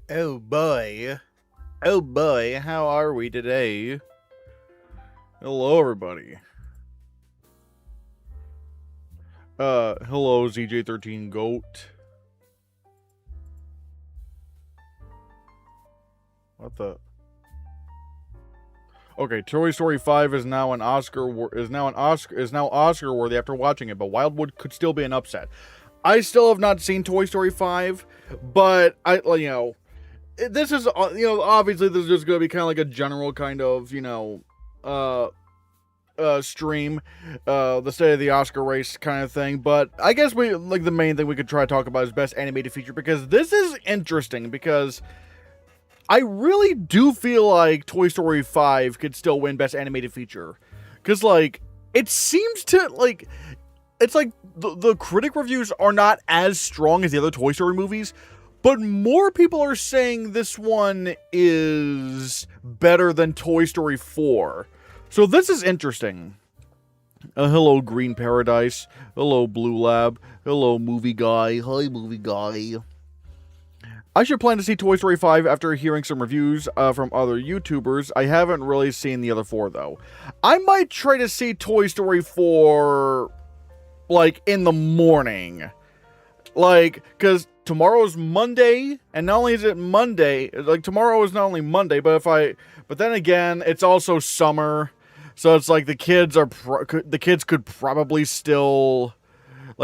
Oh boy. Oh boy, how are we today? Hello everybody. Hello ZJ13 Goat. What the? Okay, Toy Story 5 is now Oscar worthy after watching it, but Wildwood could still be an upset. I still have not seen Toy Story 5, but this is obviously this is just going to be kind of like a general kind of, uh stream, the state of the Oscar race kind of thing. But I guess the main thing we could try to talk about is best animated feature, because this is interesting, because I really do feel like Toy Story 5 could still win best animated feature, because it seems to it's like the critic reviews are not as strong as the other Toy Story movies, but more people are saying this one is better than Toy Story 4. So this is interesting. Hello, Green Paradise. Hello, Blue Lab. Hello, Movie Guy. Hi, Movie Guy. I should plan to see Toy Story 5 after hearing some reviews from other YouTubers. I haven't really seen the other four, though. I might try to see Toy Story 4, in the morning. Because tomorrow's Monday, and not only is it Monday, tomorrow is not only Monday, but then again, it's also summer. So it's like the kids could probably still,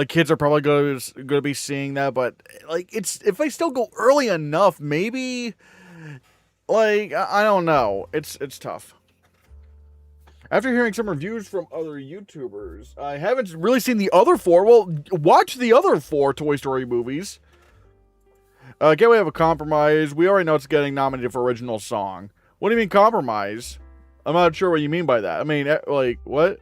kids are probably going to be seeing that, but if they still go early enough, maybe, I don't know. It's tough. After hearing some reviews from other YouTubers, I haven't really seen the other four. Well, watch the other four Toy Story movies. Can't we have a compromise? We already know it's getting nominated for original song. What do you mean compromise? I'm not sure what you mean by that. I mean, what?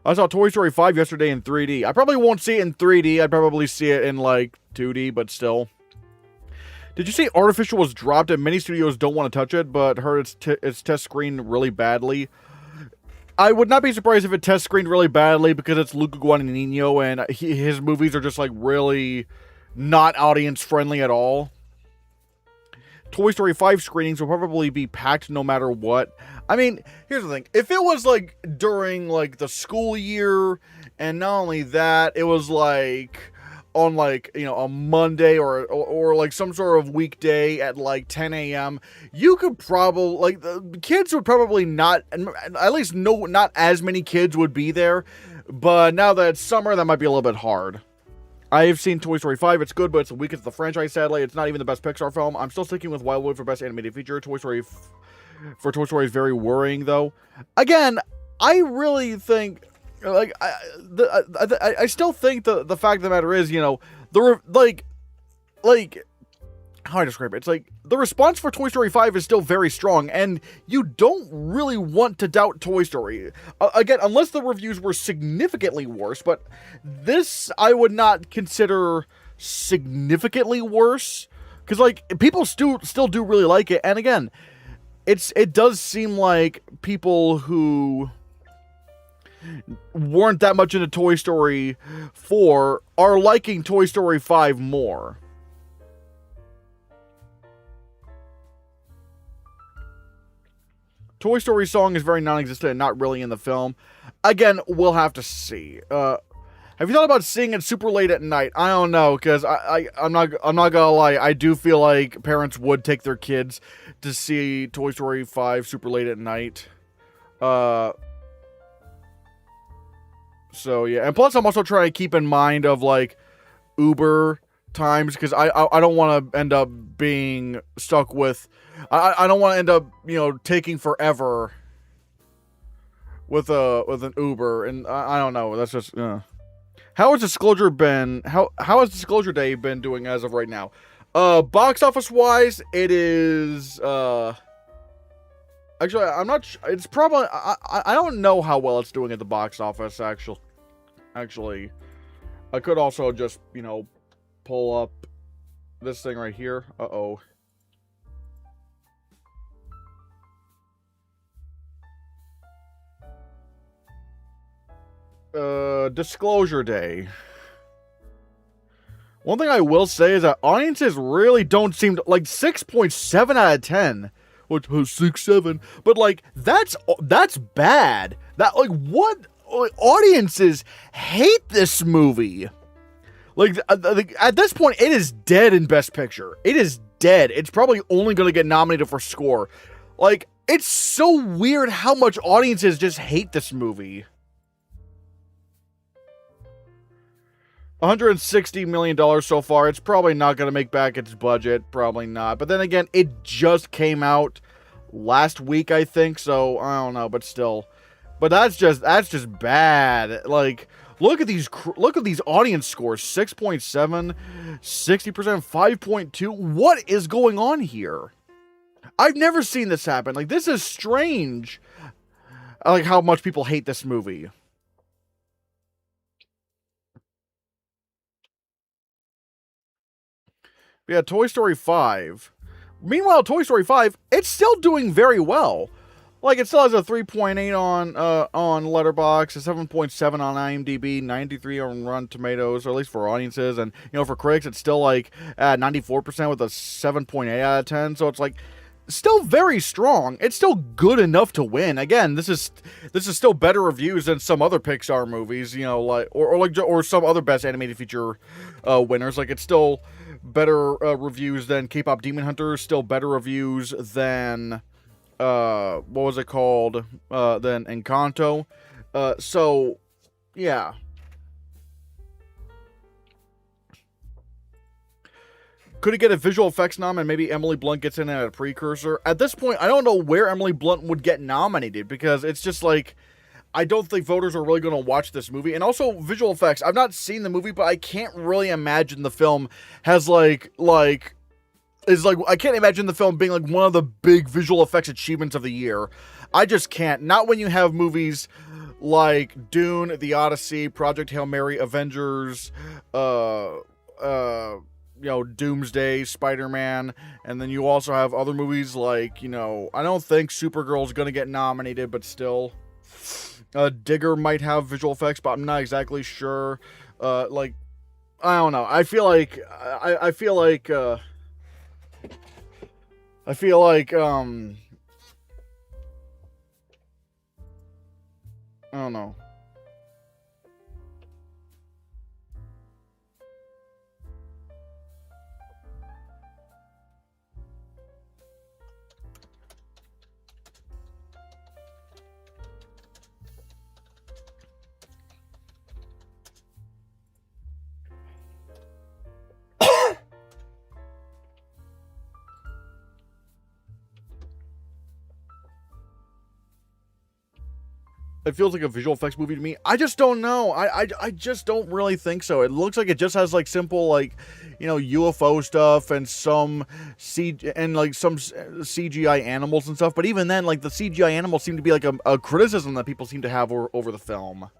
I saw Toy Story 5 yesterday in 3D. I probably won't see it in 3D. I'd probably see it in, 2D, but still. Did you see Artificial was dropped and many studios don't want to touch it, but heard its test screened really badly? I would not be surprised if it test screened really badly, because it's Luca Guadagnino and his movies are just, really not audience friendly at all. Toy Story 5 screenings will probably be packed no matter what. I mean, here's the thing. If it was, during, the school year, and not only that, it was, on, a Monday or some sort of weekday at, 10 a.m., you could probably, the kids would probably not, at least not as many kids would be there. But now that it's summer, that might be a little bit hard. I have seen Toy Story 5. It's good, but it's the weakest of the franchise, sadly. It's not even the best Pixar film. I'm still sticking with Wildwood for best animated feature. Toy Story is very worrying, though. Again, I really think, I still think the fact of the matter is, how I describe it. It's the response for Toy Story 5 is still very strong, and you don't really want to doubt Toy Story. Again, unless the reviews were significantly worse, but this I would not consider significantly worse, because people still do really like it. And again, it does seem like people who weren't that much into Toy Story 4 are liking Toy Story 5 more. Toy Story song is very non-existent and not really in the film. Again, we'll have to see. Have you thought about seeing it super late at night? I don't know, because I'm not gonna lie. I do feel like parents would take their kids to see Toy Story 5 super late at night. So yeah, and plus I'm also trying to keep in mind of Uber times, because I don't want to end up being stuck with. I don't want to end up taking forever with an Uber, and I don't know. That's just how has Disclosure been? How has Disclosure Day been doing as of right now? Box office wise, it is actually I'm not. It's probably I don't know how well it's doing at the box office. Actually, I could also just pull up this thing right here. Disclosure Day. One thing I will say is that audiences really don't seem to, like, 6.7 out of 10. Which was 6, 7. But, like, that's bad. That, like, what? Like, audiences hate this movie. Like, at this point, it is dead in Best Picture. It is dead. It's probably only going to get nominated for score. Like, it's so weird how much audiences just hate this movie. $160 million so far. It's probably not going to make back its budget. Probably not. But then again, it just came out last week, I think. So, I don't know. But still. But that's just bad. Like, look at these audience scores. 6.7, 60%, 5.2. What is going on here? I've never seen this happen. Like, this is strange. Like, how much people hate this movie. Yeah, Toy Story 5. Meanwhile, Toy Story 5, it's still doing very well. Like, it still has a 3.8 on Letterboxd, a 7.7 on IMDb, 93 on Rotten Tomatoes, or at least for audiences, and, you know, for critics, it's still, like, at 94% with a 7.8 out of 10, so it's, like, still very strong. It's still good enough to win. Again, this is still better reviews than some other Pixar movies, you know, like, or some other Best Animated Feature winners. Like, it's still better reviews than K-Pop Demon Hunter, still better reviews than what was it called, than Encanto. So yeah, could it get a visual effects nom and maybe Emily Blunt gets in at a precursor? At this point, I don't know where Emily Blunt would get nominated, because it's just like, I don't think voters are really going to watch this movie. And also, visual effects. I've not seen the movie, but I can't really imagine the film has, I can't imagine the film being, like, one of the big visual effects achievements of the year. I just can't. Not when you have movies like Dune, The Odyssey, Project Hail Mary, Avengers, Doomsday, Spider-Man, and then you also have other movies like, I don't think Supergirl's going to get nominated, but still... Digger might have visual effects, but I'm not exactly sure. I don't know. I feel like I don't know. It feels like a visual effects movie to me. I just don't know. I just don't really think so. It looks like it just has, like, simple, like, UFO stuff and some CGI animals and stuff. But even then, like, the CGI animals seem to be like a criticism that people seem to have over the film.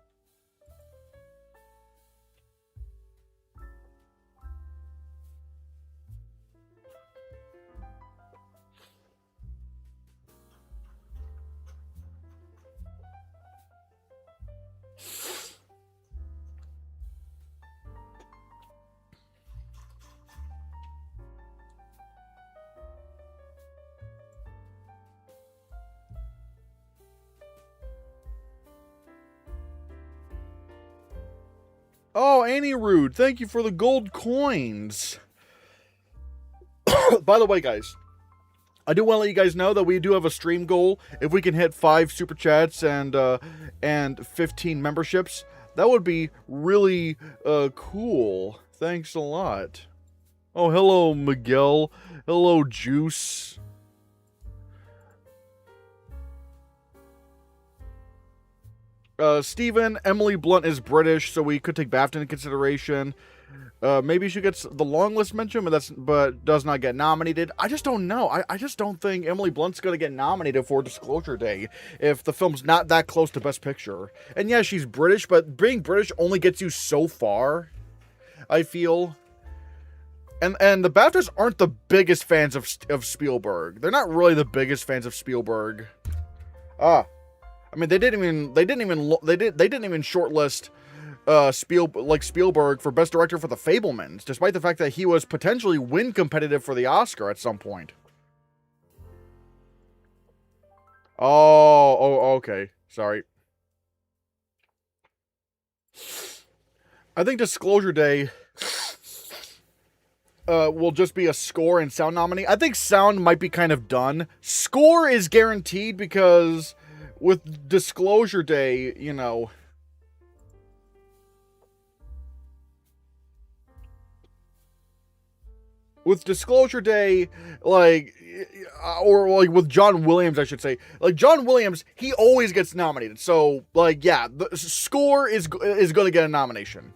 Oh, Annie Rude, thank you for the gold coins. By the way, guys, I do want to let you guys know that we do have a stream goal. If we can hit 5 super chats and 15 memberships, that would be really cool. Thanks a lot. Oh, hello, Miguel. Hello, Juice. Steven, Emily Blunt is British, so we could take BAFTA into consideration. Maybe she gets the long list mention, but does not get nominated. I just don't know. I just don't think Emily Blunt's going to get nominated for Disclosure Day if the film's not that close to Best Picture. And yeah, she's British, but being British only gets you so far, I feel. And the BAFTAs aren't the biggest fans of Spielberg. They're not really the biggest fans of Spielberg. I mean, they didn't even shortlist Spielberg for Best Director for The Fabelmans, despite the fact that he was potentially win competitive for the Oscar at some point. Oh, okay. Sorry. I think Disclosure Day will just be a score and sound nominee. I think sound might be kind of done. Score is guaranteed because with Disclosure Day, you know, with Disclosure Day, like, or like with John Williams, I should say. Like, John Williams, he always gets nominated. So, like, yeah, the score is going to get a nomination.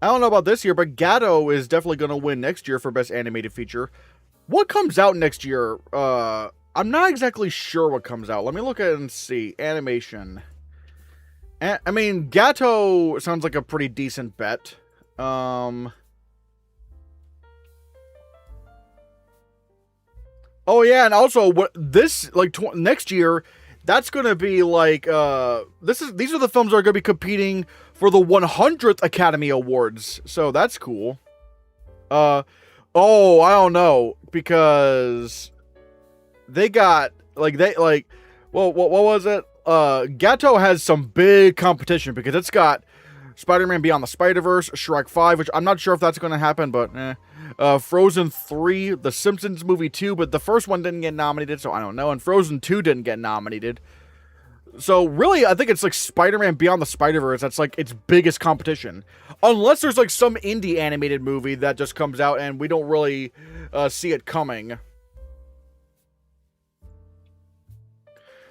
I don't know about this year, but Gatto is definitely going to win next year for Best Animated Feature. What comes out next year? I'm not exactly sure what comes out. Let me look at it and see. Animation. I mean, Gatto sounds like a pretty decent bet. Oh yeah, and also what this like next year, that's gonna be like these are the films that are gonna be competing for the 100th Academy Awards, so that's cool. I don't know, because they got what was it? Gatto has some big competition because it's got Spider-Man Beyond the Spider-Verse, Shrek 5, which I'm not sure if that's going to happen, but Frozen 3, The Simpsons movie 2, but the first one didn't get nominated, so I don't know, and Frozen 2 didn't get nominated. So really, I think it's like Spider-Man Beyond the Spider-Verse that's like its biggest competition. Unless there's like some indie animated movie that just comes out and we don't really see it coming.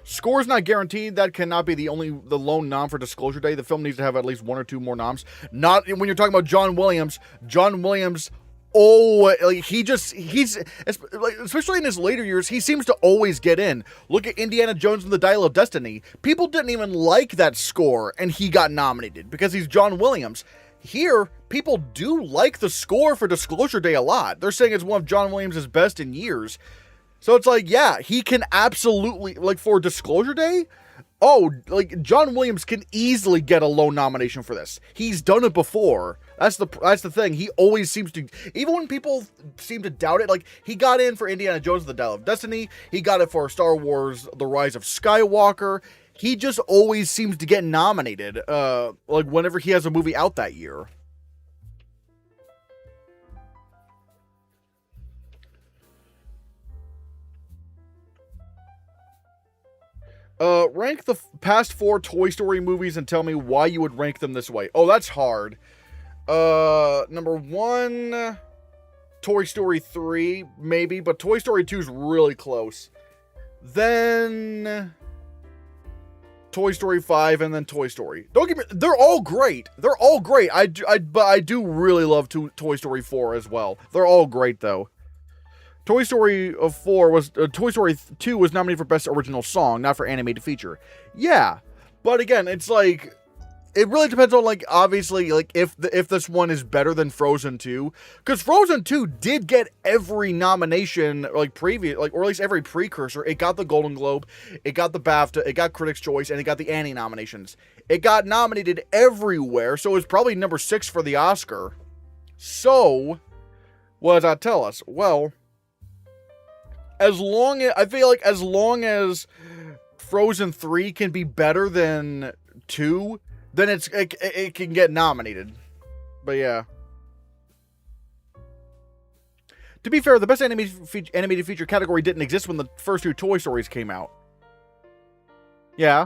Score's not guaranteed. That cannot be the lone nom for Disclosure Day. The film needs to have at least one or two more noms. Not when you're talking about John Williams. John Williams, he's like, especially in his later years, he seems to always get in. Look at Indiana Jones and the Dial of Destiny. People didn't even like that score, and he got nominated because he's John Williams. Here, people do like the score for Disclosure Day a lot. They're saying it's one of John Williams' best in years. So it's like, yeah, he can absolutely, like, for Disclosure Day, like, John Williams can easily get a lone nomination for this. He's done it before. That's the thing. He always seems to, even when people seem to doubt it, like, he got in for Indiana Jones and the Dial of Destiny. He got it for Star Wars The Rise of Skywalker. He just always seems to get nominated, like, whenever he has a movie out that year. Rank the past 4 Toy Story movies and tell me why you would rank them this way. Oh, that's hard. Number 1, Toy Story 3, maybe, but Toy Story 2 is really close. Then Toy Story 5, and then Toy Story. Don't get me, they're all great. They're all great. But I do really love Toy Story 4 as well. They're all great, though. Toy Story 2 was nominated for Best Original Song, not for Animated Feature. Yeah, but again, it's like, it really depends on, like, obviously, like, if this one is better than Frozen 2, because Frozen 2 did get every nomination, like, previous, like, or at least every precursor. It got the Golden Globe, it got the BAFTA, it got Critics' Choice, and it got the Annie nominations. It got nominated everywhere, so it was probably number 6 for the Oscar. So, what does that tell us? Well, I feel like as long as Frozen 3 can be better than 2, then it can get nominated. But yeah. To be fair, the Best Animated Feature category didn't exist when the first 2 Toy Stories came out. Yeah.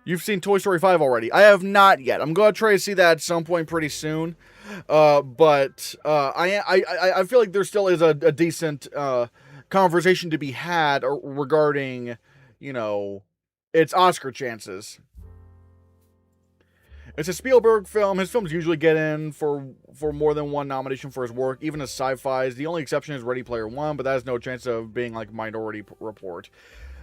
You've seen Toy Story 5 already. I have not yet. I'm going to try to see that at some point pretty soon. But I feel like there still is a decent conversation to be had regarding, you know, its Oscar chances. It's a Spielberg film. His films usually get in for more than one nomination for his work, even as sci-fis. The only exception is Ready Player One, but that has no chance of being like Minority Report.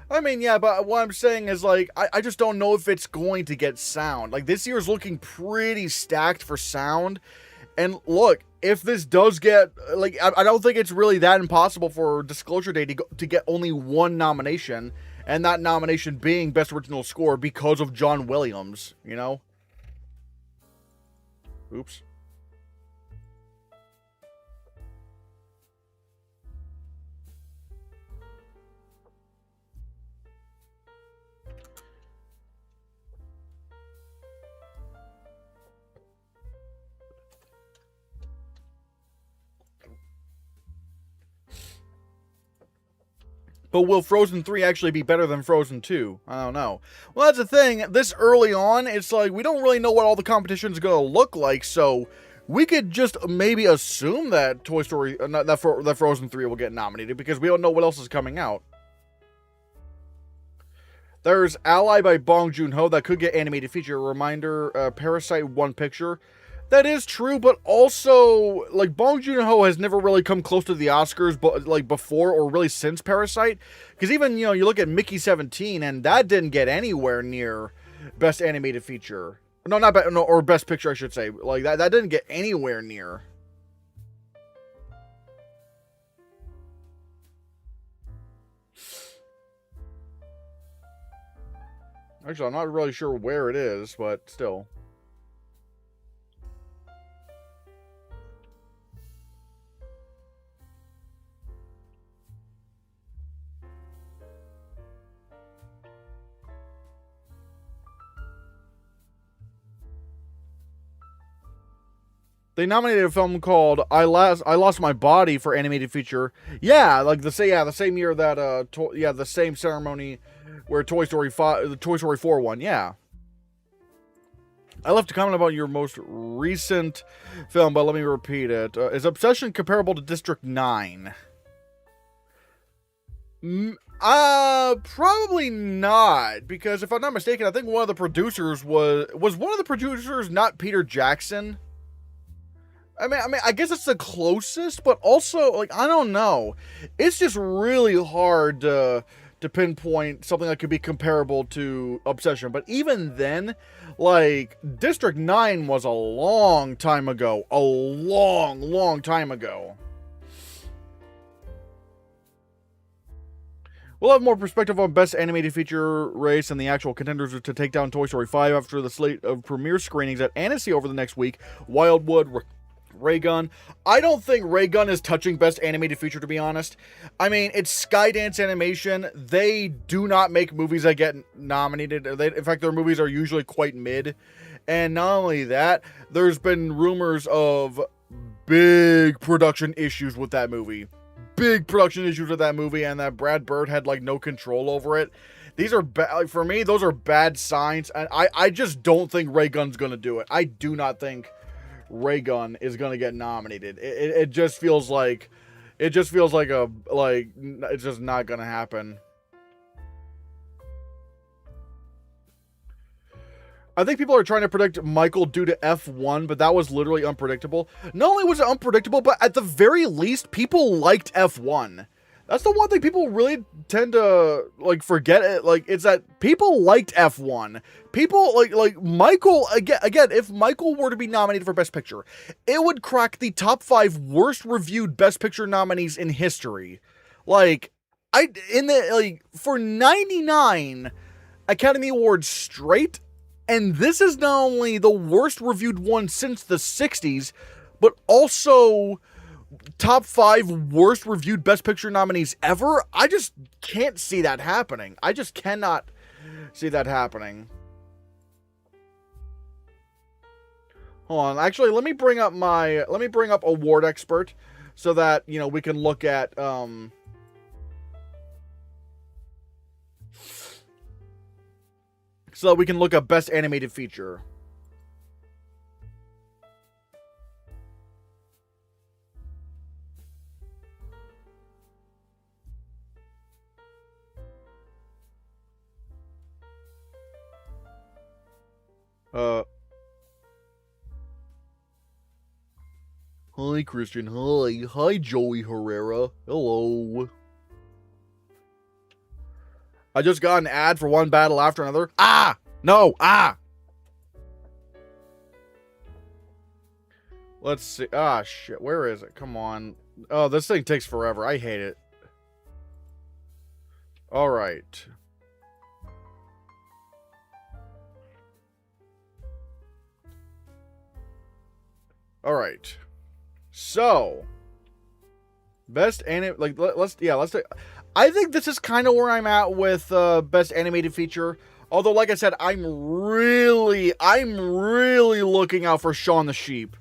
I mean, yeah, but what I'm saying is, like, I just don't know if it's going to get sound. Like, this year's looking pretty stacked for sound. And look, if this does get, like, I don't think it's really that impossible for Disclosure Day to get only one nomination. and that nomination being Best Original Score because of John Williams, you know? Oops. But will Frozen 3 actually be better than Frozen 2? I don't know. Well, that's the thing. This early on, it's like we don't really know what all the competition's going to look like, so we could just maybe assume that Toy Story, that Frozen 3 will get nominated because we don't know what else is coming out. There's Ally by Bong Joon-ho that could get animated feature. Reminder, Parasite won picture. That is true, but also, like, Bong Joon-ho has never really come close to the Oscars, but like before or really since Parasite. Because even, you know, you look at Mickey 17, and that didn't get anywhere near Best Animated Feature. No, or Best Picture, I should say. Like, that didn't get anywhere near. Actually, I'm not really sure where it is, but still. They nominated a film called I Lost My Body for animated feature. Yeah, like the same year that the same ceremony where Toy Story 4 won. Yeah. I left a comment about your most recent film, but let me repeat it. Is Obsession comparable to District 9? Probably not, because if I'm not mistaken, I think one of the producers was one of the producers not Peter Jackson. I guess it's the closest, but also, like, I don't know. It's just really hard to pinpoint something that could be comparable to Obsession. But even then, like, District 9 was a long time ago. A long, long time ago. We'll have more perspective on Best Animated Feature race and the actual contenders to take down Toy Story 5 after the slate of premiere screenings at Annecy over the next week. Wildwood, Raygun. I don't think Raygun is touching Best Animated Feature, to be honest. I mean, it's Skydance Animation. They do not make movies that get nominated. In fact, their movies are usually quite mid. And not only that, there's been rumors of big production issues with that movie. Big production issues with that movie, and that Brad Bird had, like, no control over it. These are, for me, those are bad signs. And I just don't think Raygun's going to do it. I do not think Raygun is going to get nominated. It just feels like it's just not going to happen. I think people are trying to predict Michael due to F1, but that was literally unpredictable. Not only was it unpredictable, but at the very least, people liked F1. That's the one thing people really tend to, like, forget. It's that people liked F1. People, like Michael, again, if Michael were to be nominated for Best Picture, it would crack the top 5 worst reviewed Best Picture nominees in history. Like, for 99 Academy Awards straight, and this is not only the worst reviewed one since the 60s, but also top 5 worst reviewed Best Picture nominees ever. I just can't see that happening. I just cannot see that happening. Hold on. Actually, let me bring up Award Expert so that, you know, we can look at Best Animated Feature. Hi, Christian. Hi, Joey Herrera. Hello. I just got an ad for one battle after another. No. Let's see. Shit. Where is it? Come on. Oh, this thing takes forever. I hate it. All right. All right. So, best anime, like let's I think this is kind of where I'm at with best animated feature. Although, like I said, I'm really looking out for Shaun the Sheep,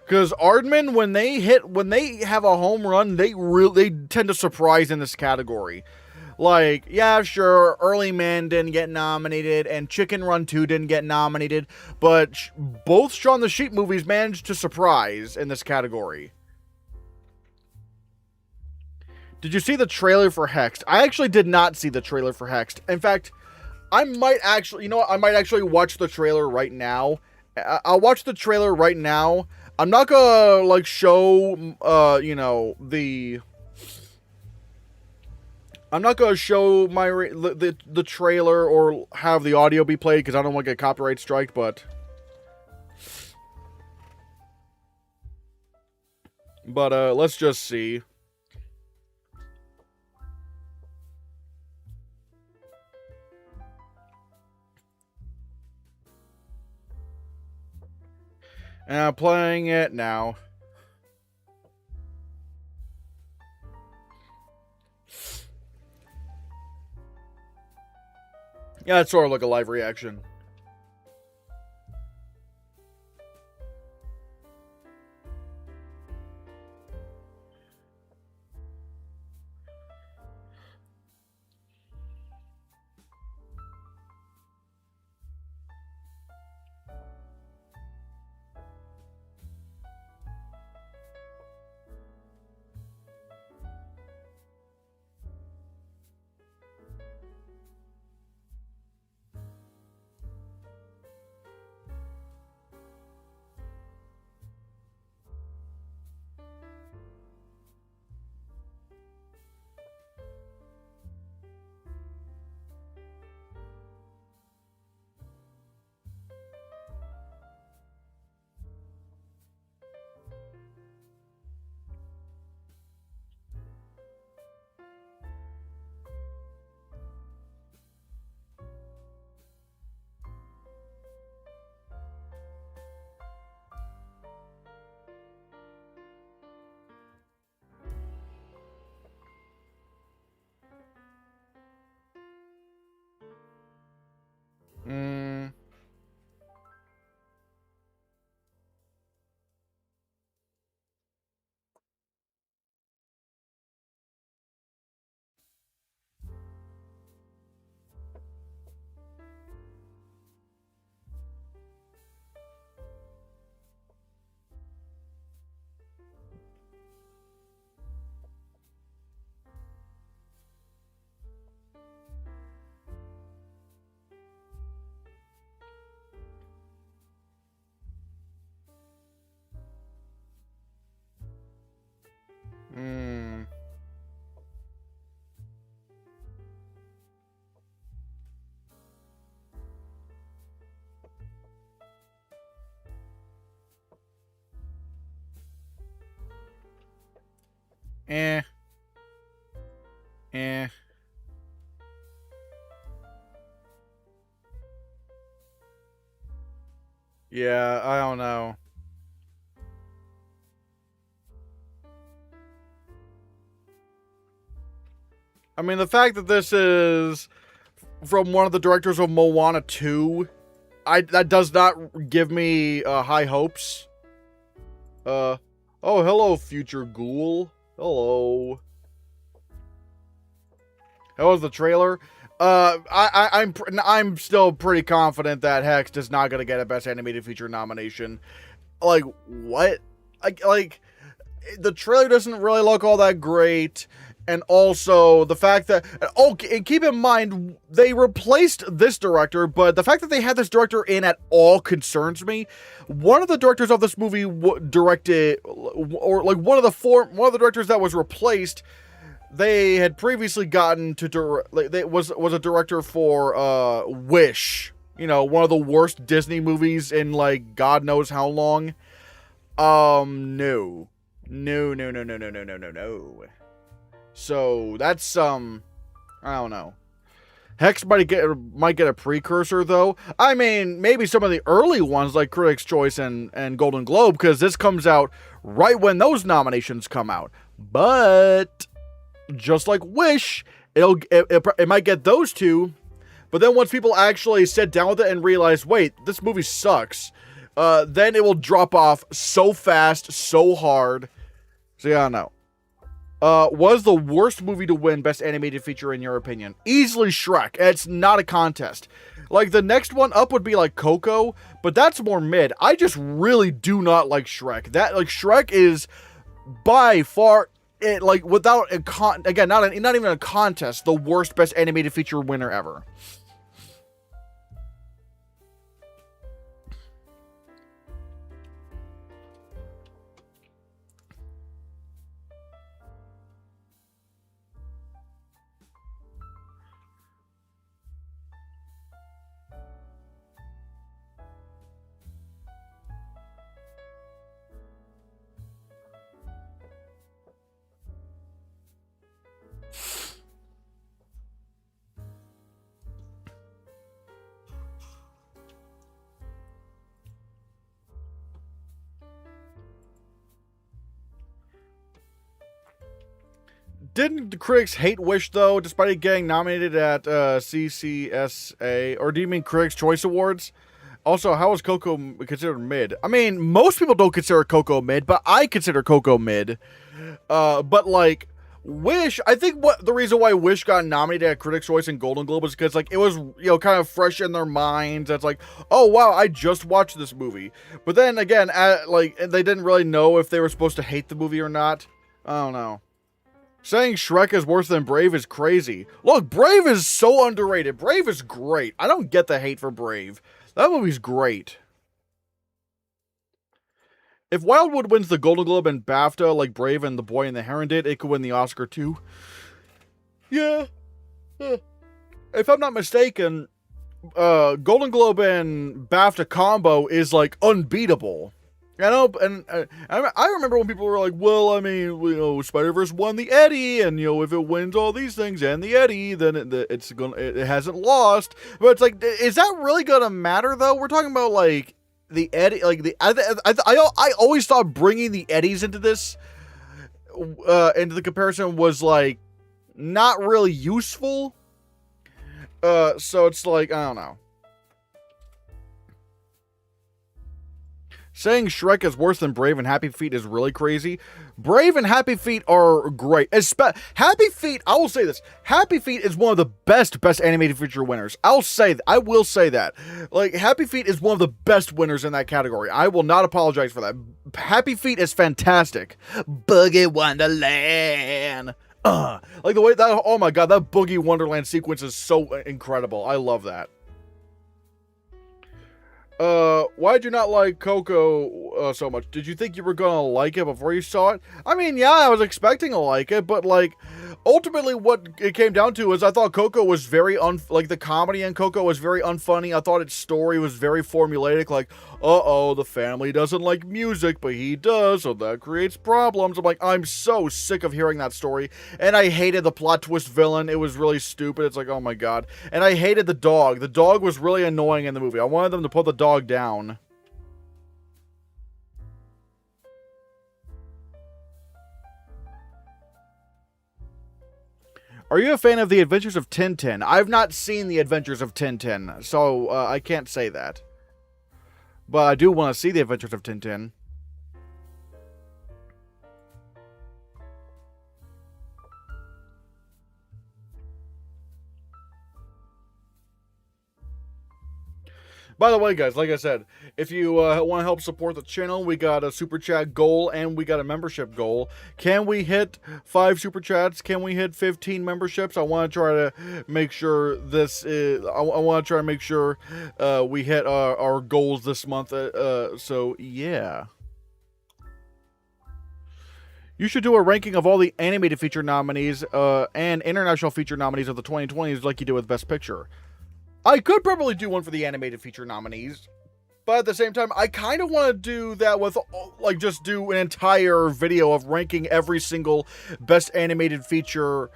because Aardman, when they have a home run, they tend to surprise in this category. Like, yeah, sure, Early Man didn't get nominated, and Chicken Run 2 didn't get nominated, but both Shaun the Sheep movies managed to surprise in this category. Did you see the trailer for Hexed? I actually did not see the trailer for Hexed. In fact, I might actually, I might actually watch the trailer right now. I'll watch the trailer right now. I'm not gonna, like, show, I'm not gonna show the trailer or have the audio be played because I don't want to get copyright striked, but let's just see. And I'm playing it now. Yeah, it's sort of like a live reaction. Mm. Mm. Eh. Eh. Yeah, I don't know. I mean, the fact that this is from one of the directors of Moana 2, that does not give me high hopes. Oh, hello, future ghoul. Hello. How was the trailer? I'm still pretty confident that Hex is not gonna get a Best Animated Feature nomination. Like, what? Like, the trailer doesn't really look all that great. And also, the fact that... Oh, and keep in mind, they replaced this director, but the fact that they had this director in at all concerns me. One of the directors of this movie directed... Or, like, one of the directors that was replaced, they had previously gotten to direct... Like, they was a director for, Wish. You know, one of the worst Disney movies in, like, God knows how long. No. No. So, that's, I don't know. Hex might get a precursor though. I mean, maybe some of the early ones like Critics' Choice and Golden Globe, because this comes out right when those nominations come out. But just like Wish, it might get those two. But then once people actually sit down with it and realize, wait, this movie sucks, then it will drop off so fast, so hard. So yeah, I don't know. Was the worst movie to win Best Animated Feature in your opinion? Easily Shrek. It's not a contest. Like, the next one up would be like Coco, but that's more mid. I just really do not like Shrek. Shrek is by far, without again, not even a contest, the worst Best Animated Feature winner ever. Didn't the critics hate Wish, though, despite it getting nominated at CCSA? Or do you mean Critics' Choice Awards? Also, how is Coco considered mid? I mean, most people don't consider Coco mid, but I consider Coco mid. But, like, Wish, I think the reason why Wish got nominated at Critics' Choice and Golden Globe is because, like, it was, kind of fresh in their minds. It's like, oh, wow, I just watched this movie. But then, again, they didn't really know if they were supposed to hate the movie or not. I don't know. Saying Shrek is worse than Brave is crazy. Look, Brave is so underrated. Brave is great. I don't get the hate for Brave. That movie's great. If Wildwood wins the Golden Globe and BAFTA like Brave and The Boy and the Heron did, it could win the Oscar too. Yeah. If I'm not mistaken, Golden Globe and BAFTA combo is like unbeatable. I know, and I remember when people were like, well, I mean, Spider-Verse won the Eddie, and, if it wins all these things and the Eddie, then it hasn't lost. But it's like, is that really gonna matter, though? We're talking about, like, the Eddie, like, I always thought bringing the Eddies into this, into the comparison was, like, not really useful. So it's like, I don't know. Saying Shrek is worse than Brave and Happy Feet is really crazy. Brave and Happy Feet are great. Happy Feet, I will say this. Happy Feet is one of the best animated feature winners. I will say that. Like, Happy Feet is one of the best winners in that category. I will not apologize for that. Happy Feet is fantastic. Boogie Wonderland. Like the way that, oh my god, that Boogie Wonderland sequence is so incredible. I love that. Why'd you not like Coco so much? Did you think you were gonna like it before you saw it? I mean, yeah, I was expecting to like it, but, like, ultimately what it came down to is I thought Coco was very, the comedy in Coco was very unfunny. I thought its story was very formulaic, like, uh-oh, the family doesn't like music, but he does, so that creates problems. I'm like, I'm so sick of hearing that story, and I hated the plot twist villain. It was really stupid. It's like, oh my god. And I hated the dog. The dog was really annoying in the movie. I wanted them to put the dog down. Are you a fan of The Adventures of Tintin? I've not seen The Adventures of Tintin, so I can't say that. But I do want to see The Adventures of Tintin. By the way, guys, like I said, if you want to help support the channel, we got a super chat goal and we got a membership goal. Can we hit 5 super chats? Can we hit 15 memberships? I want to try to make sure this is. I want to try to make sure we hit our goals this month. So yeah. You should do a ranking of all the animated feature nominees and international feature nominees of the 2020s like you did with Best Picture. I could probably do one for the animated feature nominees. But at the same time, I kind of want to do that with, like, just do an entire video of ranking every single Best Animated Feature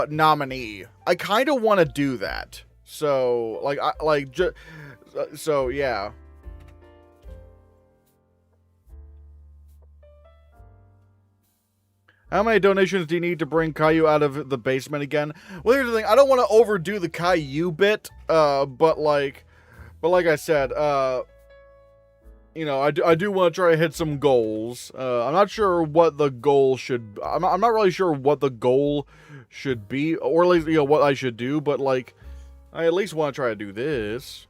nominee. I kind of want to do that. So, yeah. How many donations do you need to bring Caillou out of the basement again? Well, here's the thing. I don't want to overdo the Caillou bit, but like I said, you know, I do want to try to hit some goals. I'm not sure what the goal should. I'm not really sure what the goal should be, or at least, you know, what I should do. But like, I at least want to try to do this.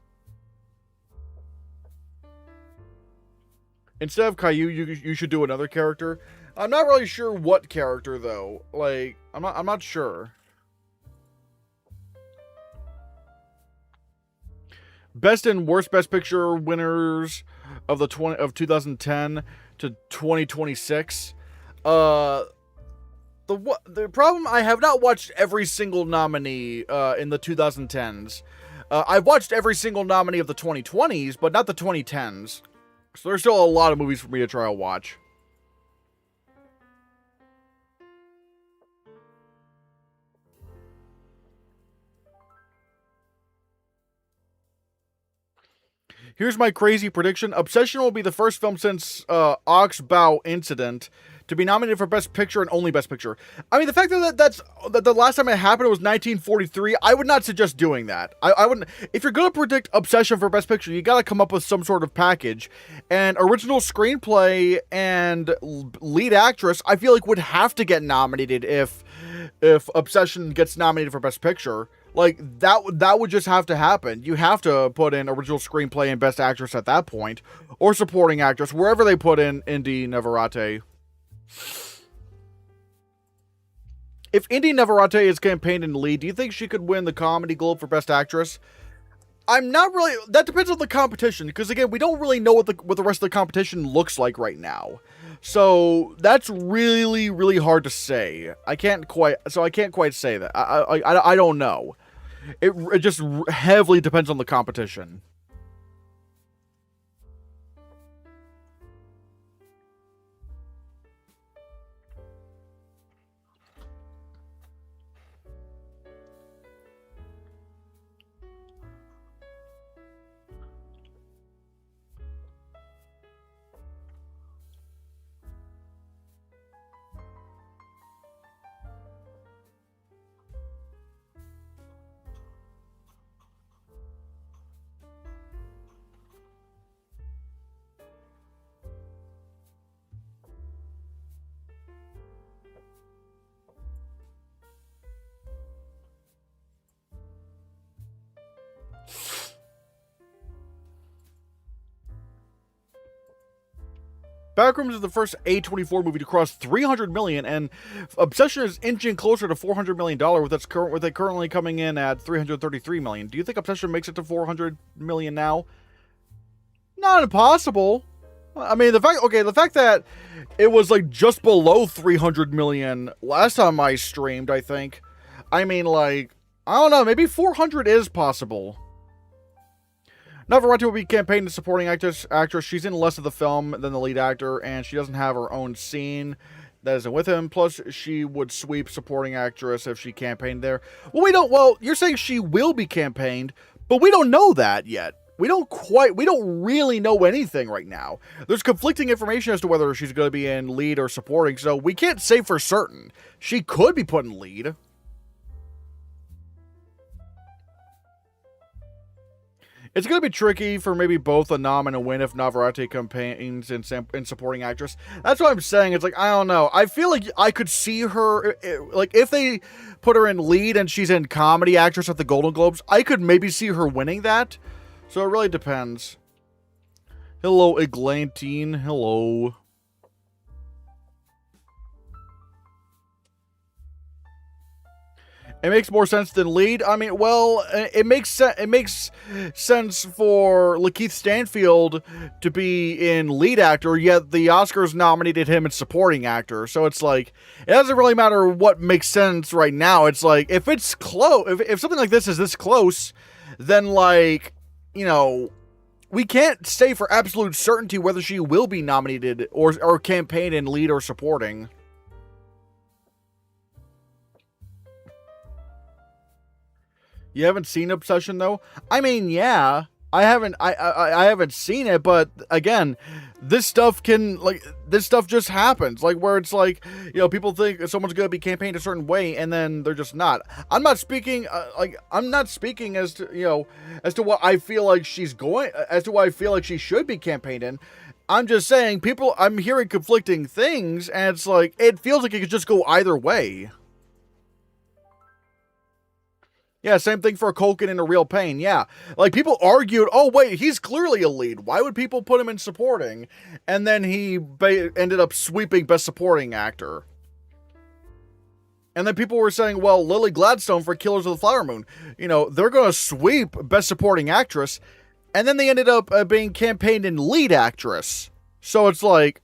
Instead of Caillou, you should do another character. I'm not really sure what character though. Like, I'm not sure. Best and worst Best Picture winners of 2010 to 2026. The problem, I have not watched every single nominee in the 2010s. I've watched every single nominee of the 2020s, but not the 2010s. So there's still a lot of movies for me to try to watch. Here's my crazy prediction. Obsession will be the first film since Oxbow Incident to be nominated for Best Picture and only Best Picture. I mean, the fact that the last time it happened was 1943, I would not suggest doing that. I wouldn't. If you're going to predict Obsession for Best Picture, you got to come up with some sort of package. And original screenplay and lead actress, I feel like would have to get nominated if Obsession gets nominated for Best Picture. Like, that would just have to happen. You have to put in original screenplay and Best Actress at that point. Or supporting actress, wherever they put in Indy Navarrete. If Indy Navarrete is campaigned in lead, do you think she could win the Comedy Globe for Best Actress? I'm not really... That depends on the competition, because again, we don't really know what the rest of the competition looks like right now. So that's really, really hard to say. I can't quite say that. I don't know. It just heavily depends on the competition. Backrooms is the first A24 movie to cross $300 million, and Obsession is inching closer to $400 million, with it currently coming in at $333 million. Do you think Obsession makes it to $400 million now? Not impossible. I mean, the fact that it was like just below $300 million last time I streamed, I think. I mean, like, I don't know, maybe 400 is possible. Navarrete will be campaigning as supporting actress. She's in less of the film than the lead actor, and she doesn't have her own scene that isn't with him. Plus, she would sweep supporting actress if she campaigned there. Well, you're saying she will be campaigned, but we don't know that yet. We don't really know anything right now. There's conflicting information as to whether she's going to be in lead or supporting, so we can't say for certain. She could be put in lead. It's going to be tricky for maybe both a nom and a win if Navarrete campaigns in supporting actress. That's what I'm saying. It's like, I don't know. I feel like I could see her, like, if they put her in lead and she's in comedy actress at the Golden Globes, I could maybe see her winning that. So it really depends. Hello, Eglantine. Hello. It makes more sense than lead. I mean, well, it makes sense for Lakeith Stanfield to be in lead actor, yet the Oscars nominated him as supporting actor. So it's like, it doesn't really matter what makes sense right now. It's like, if it's close, if something like this is this close, then, like, you know, we can't say for absolute certainty whether she will be nominated or campaign in lead or supporting. You haven't seen Obsession though? I mean, yeah. I haven't seen it, but again, this stuff just happens. Like where it's like, people think someone's gonna be campaigned a certain way and then they're just not. I'm not speaking as to as to what I feel like as to what I feel like she should be campaigned in. I'm just saying I'm hearing conflicting things and it's like it feels like it could just go either way. Yeah, same thing for Culkin in A Real Pain. Yeah, like people argued, oh wait, he's clearly a lead. Why would people put him in supporting? And then he ended up sweeping Best Supporting Actor. And then people were saying, well, Lily Gladstone for Killers of the Flower Moon, they're going to sweep Best Supporting Actress. And then they ended up being campaigned in Lead Actress. So it's like,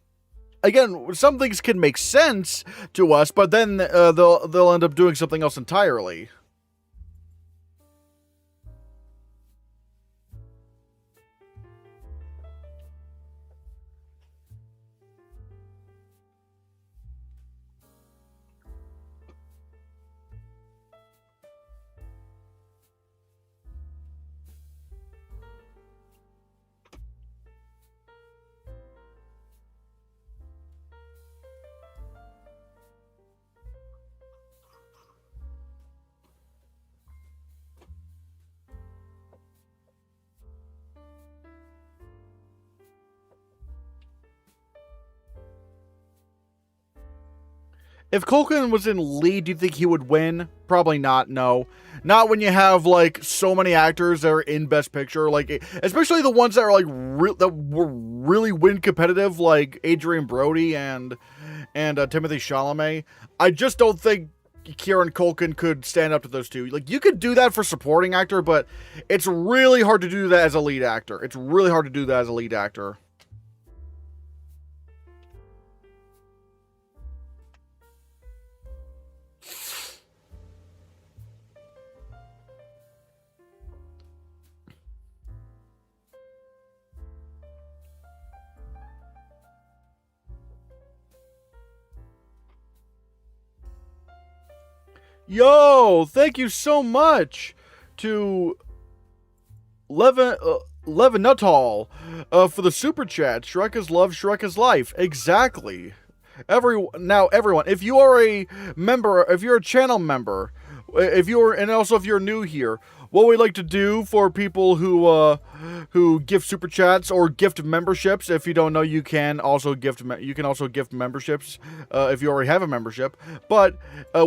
again, some things can make sense to us, but then they'll end up doing something else entirely. If Culkin was in lead, do you think he would win? Probably not, no. Not when you have, like, so many actors that are in Best Picture, like, especially the ones that are, like, that were really win competitive, like Adrian Brody and Timothée Chalamet. I just don't think Kieran Culkin could stand up to those two. Like, you could do that for supporting actor, but it's really hard to do that as a lead actor. It's really hard to do that as a lead actor. Yo, thank you so much to Levinutal for the super chat. Shrek is love, Shrek is life. Exactly. Everyone, if you are a member, if you're a channel member, and also if you're new here, what we like to do for people who gift super chats or gift memberships. If you don't know, you can also gift memberships if you already have a membership. But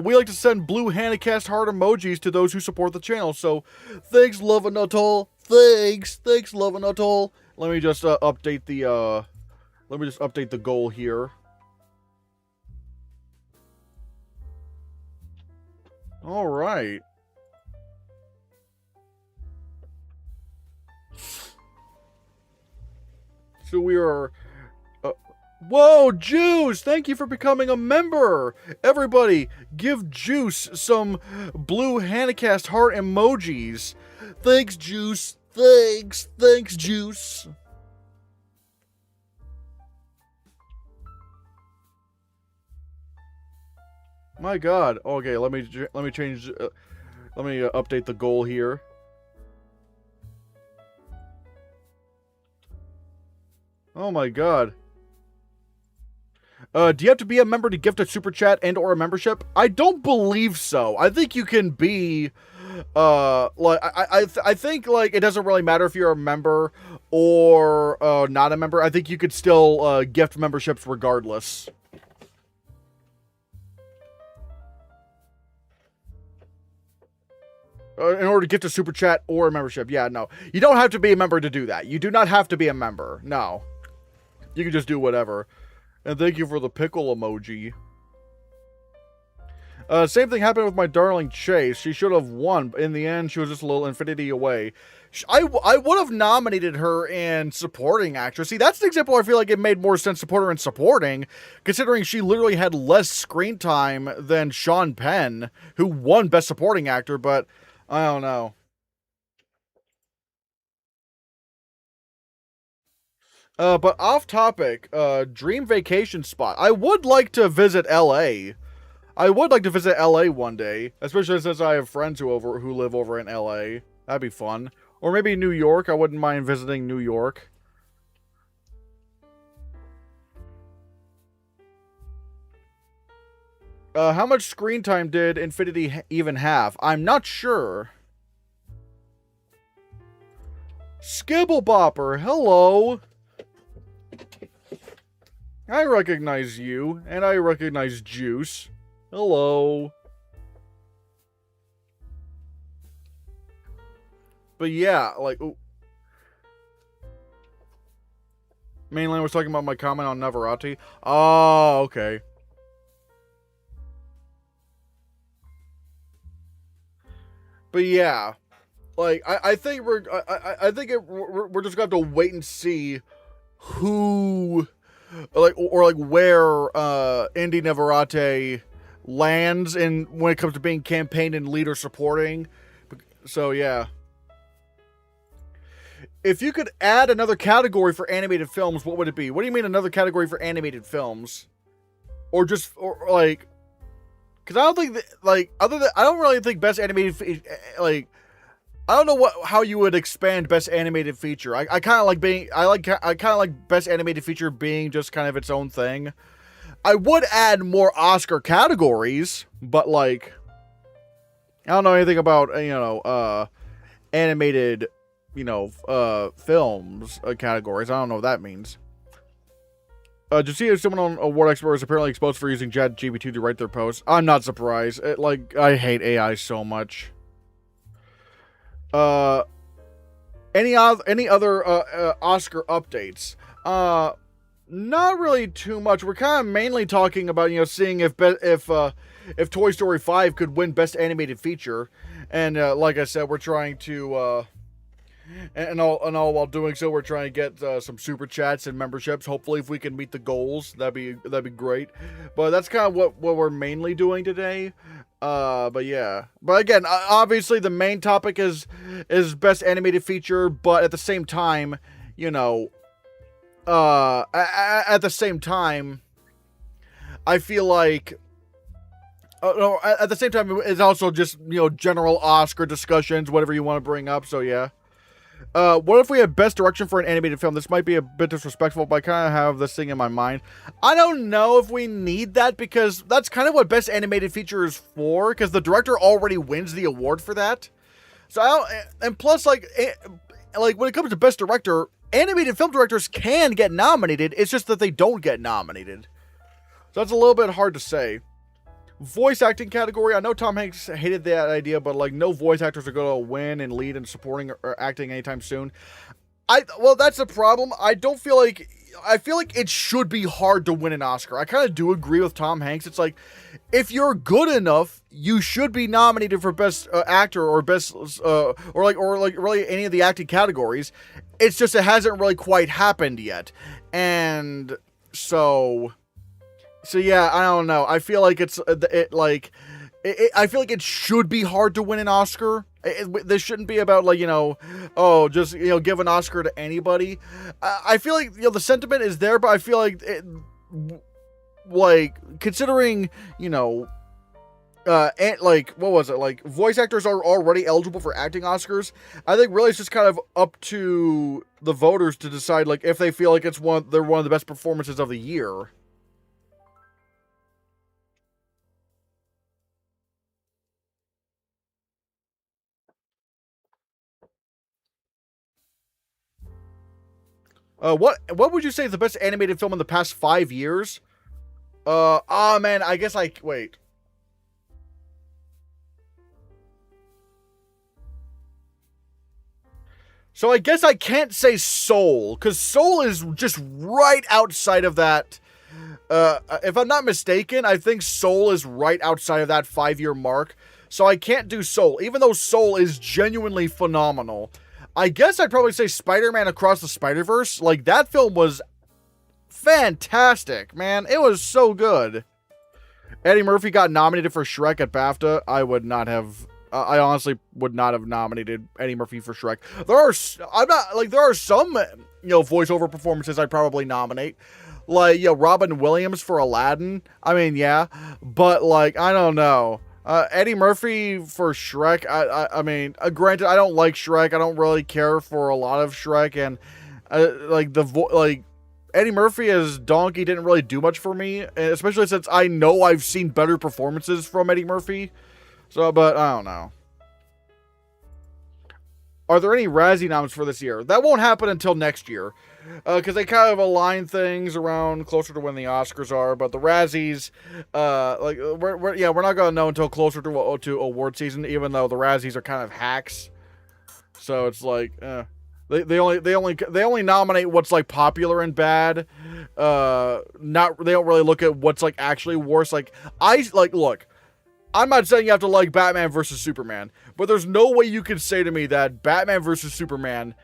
we like to send blue Hannahcast heart emojis to those who support the channel. So thanks, Love and Atoll. Thanks, Love and Atoll. Let me just update the goal here. All right. So we are... whoa, Juice! Thank you for becoming a member! Everybody, give Juice some blue Hannahcast heart emojis. Thanks, Juice. Thanks, Juice. My God. Okay, let me change... let me update the goal here. Oh my God. Do you have to be a member to gift a super chat and or a membership? I don't believe so. I think you can be, like, I think, like, it doesn't really matter if you're a member or, not a member. I think you could still, gift memberships regardless. In order to gift a super chat or a membership. Yeah, no. You don't have to be a member to do that. You do not have to be a member. No. You can just do whatever. And thank you for the pickle emoji. Same thing happened with my darling Chase. She should have won, but in the end, she was just a little infinity away. I would have nominated her in supporting actress. See, that's the example I feel like it made more sense to put her in supporting, considering she literally had less screen time than Sean Penn, who won Best Supporting Actor, but I don't know. But off topic, dream vacation spot. I would like to visit LA. I would like to visit LA one day, especially since I have friends who live over in LA. That'd be fun. Or maybe New York. I wouldn't mind visiting New York. How much screen time did Infinity even have? I'm not sure. Skibblebopper, hello. I recognize you, and I recognize Juice. Hello. But yeah, like... Ooh. Mainland was talking about my comment on Navarrete. Oh, okay. But yeah, like I think we're just gonna have to wait and see who, like, or like where Indy Navarrete lands in when it comes to being campaign and leader supporting. So yeah, if you could add another category for animated films, what would it be? What do you mean another category for animated films, or just or like? Because I don't think, like, I don't really think best animated, like, I don't know how you would expand best animated feature. I kind of like I kind of like best animated feature being just kind of its own thing. I would add more Oscar categories, but like, I don't know anything about, animated, films categories. I don't know what that means. Did you see if someone on Award Expert is apparently exposed for using ChatGPT to write their posts? I'm not surprised. I hate AI so much. Any other Oscar updates? Not really too much. We're kind of mainly talking about, seeing if Toy Story 5 could win Best Animated Feature, and like I said, we're trying to. And all while doing so, we're trying to get some super chats and memberships. Hopefully, if we can meet the goals, that'd be great. But that's kind of what we're mainly doing today. But yeah. But again, obviously the main topic is best animated feature. But at the same time, at the same time, I feel like. No, at the same time, it's also just general Oscar discussions, whatever you want to bring up. So yeah. What if we had best direction for an animated film? This might be a bit disrespectful, but I kind of have this thing in my mind. I don't know if we need that, because that's kind of what best animated feature is for, because the director already wins the award for that. So I don't, and plus, like when it comes to best director, animated film directors can get nominated. It's just that they don't get nominated. So that's a little bit hard to say. Voice acting category. I know Tom Hanks hated that idea, but like no voice actors are going to win and lead in supporting or acting anytime soon. Well, that's the problem. I feel like it should be hard to win an Oscar. I kind of do agree with Tom Hanks. It's like, if you're good enough, you should be nominated for best actor or best or really any of the acting categories. It's just it hasn't really quite happened yet, and so yeah, I don't know. I feel like I feel like it should be hard to win an Oscar. This shouldn't be about just give an Oscar to anybody. I feel like the sentiment is there, but I feel like considering and what was it, like voice actors are already eligible for acting Oscars. I think really it's just kind of up to the voters to decide like if they feel like they're one of the best performances of the year. What would you say is the best animated film in the past 5 years? Oh man, I guess wait. So I guess I can't say Soul, because Soul is just right outside of that. If I'm not mistaken, I think Soul is right outside of that 5-year mark. So I can't do Soul, even though Soul is genuinely phenomenal. I guess I'd probably say Spider-Man Across the Spider-Verse. Like, that film was fantastic, man. It was so good. Eddie Murphy got nominated for Shrek at BAFTA. I would not have... I honestly would not have nominated Eddie Murphy for Shrek. There are some voiceover performances I'd probably nominate. Like, Robin Williams for Aladdin. I mean, yeah, but like, I don't know. Eddie Murphy for Shrek. I mean, granted, I don't like Shrek. I don't really care for a lot of Shrek, and Eddie Murphy as Donkey didn't really do much for me, especially since I know I've seen better performances from Eddie Murphy. So, but I don't know. Are there any Razzie noms for this year? That won't happen until next year, because they kind of align things around closer to when the Oscars are. But the Razzies, we're not gonna know until closer to award season. Even though the Razzies are kind of hacks, so it's like, they only nominate what's like popular and bad. They don't really look at what's like actually worse. Look. I'm not saying you have to like Batman vs. Superman, but there's no way you can say to me that Batman vs. Superman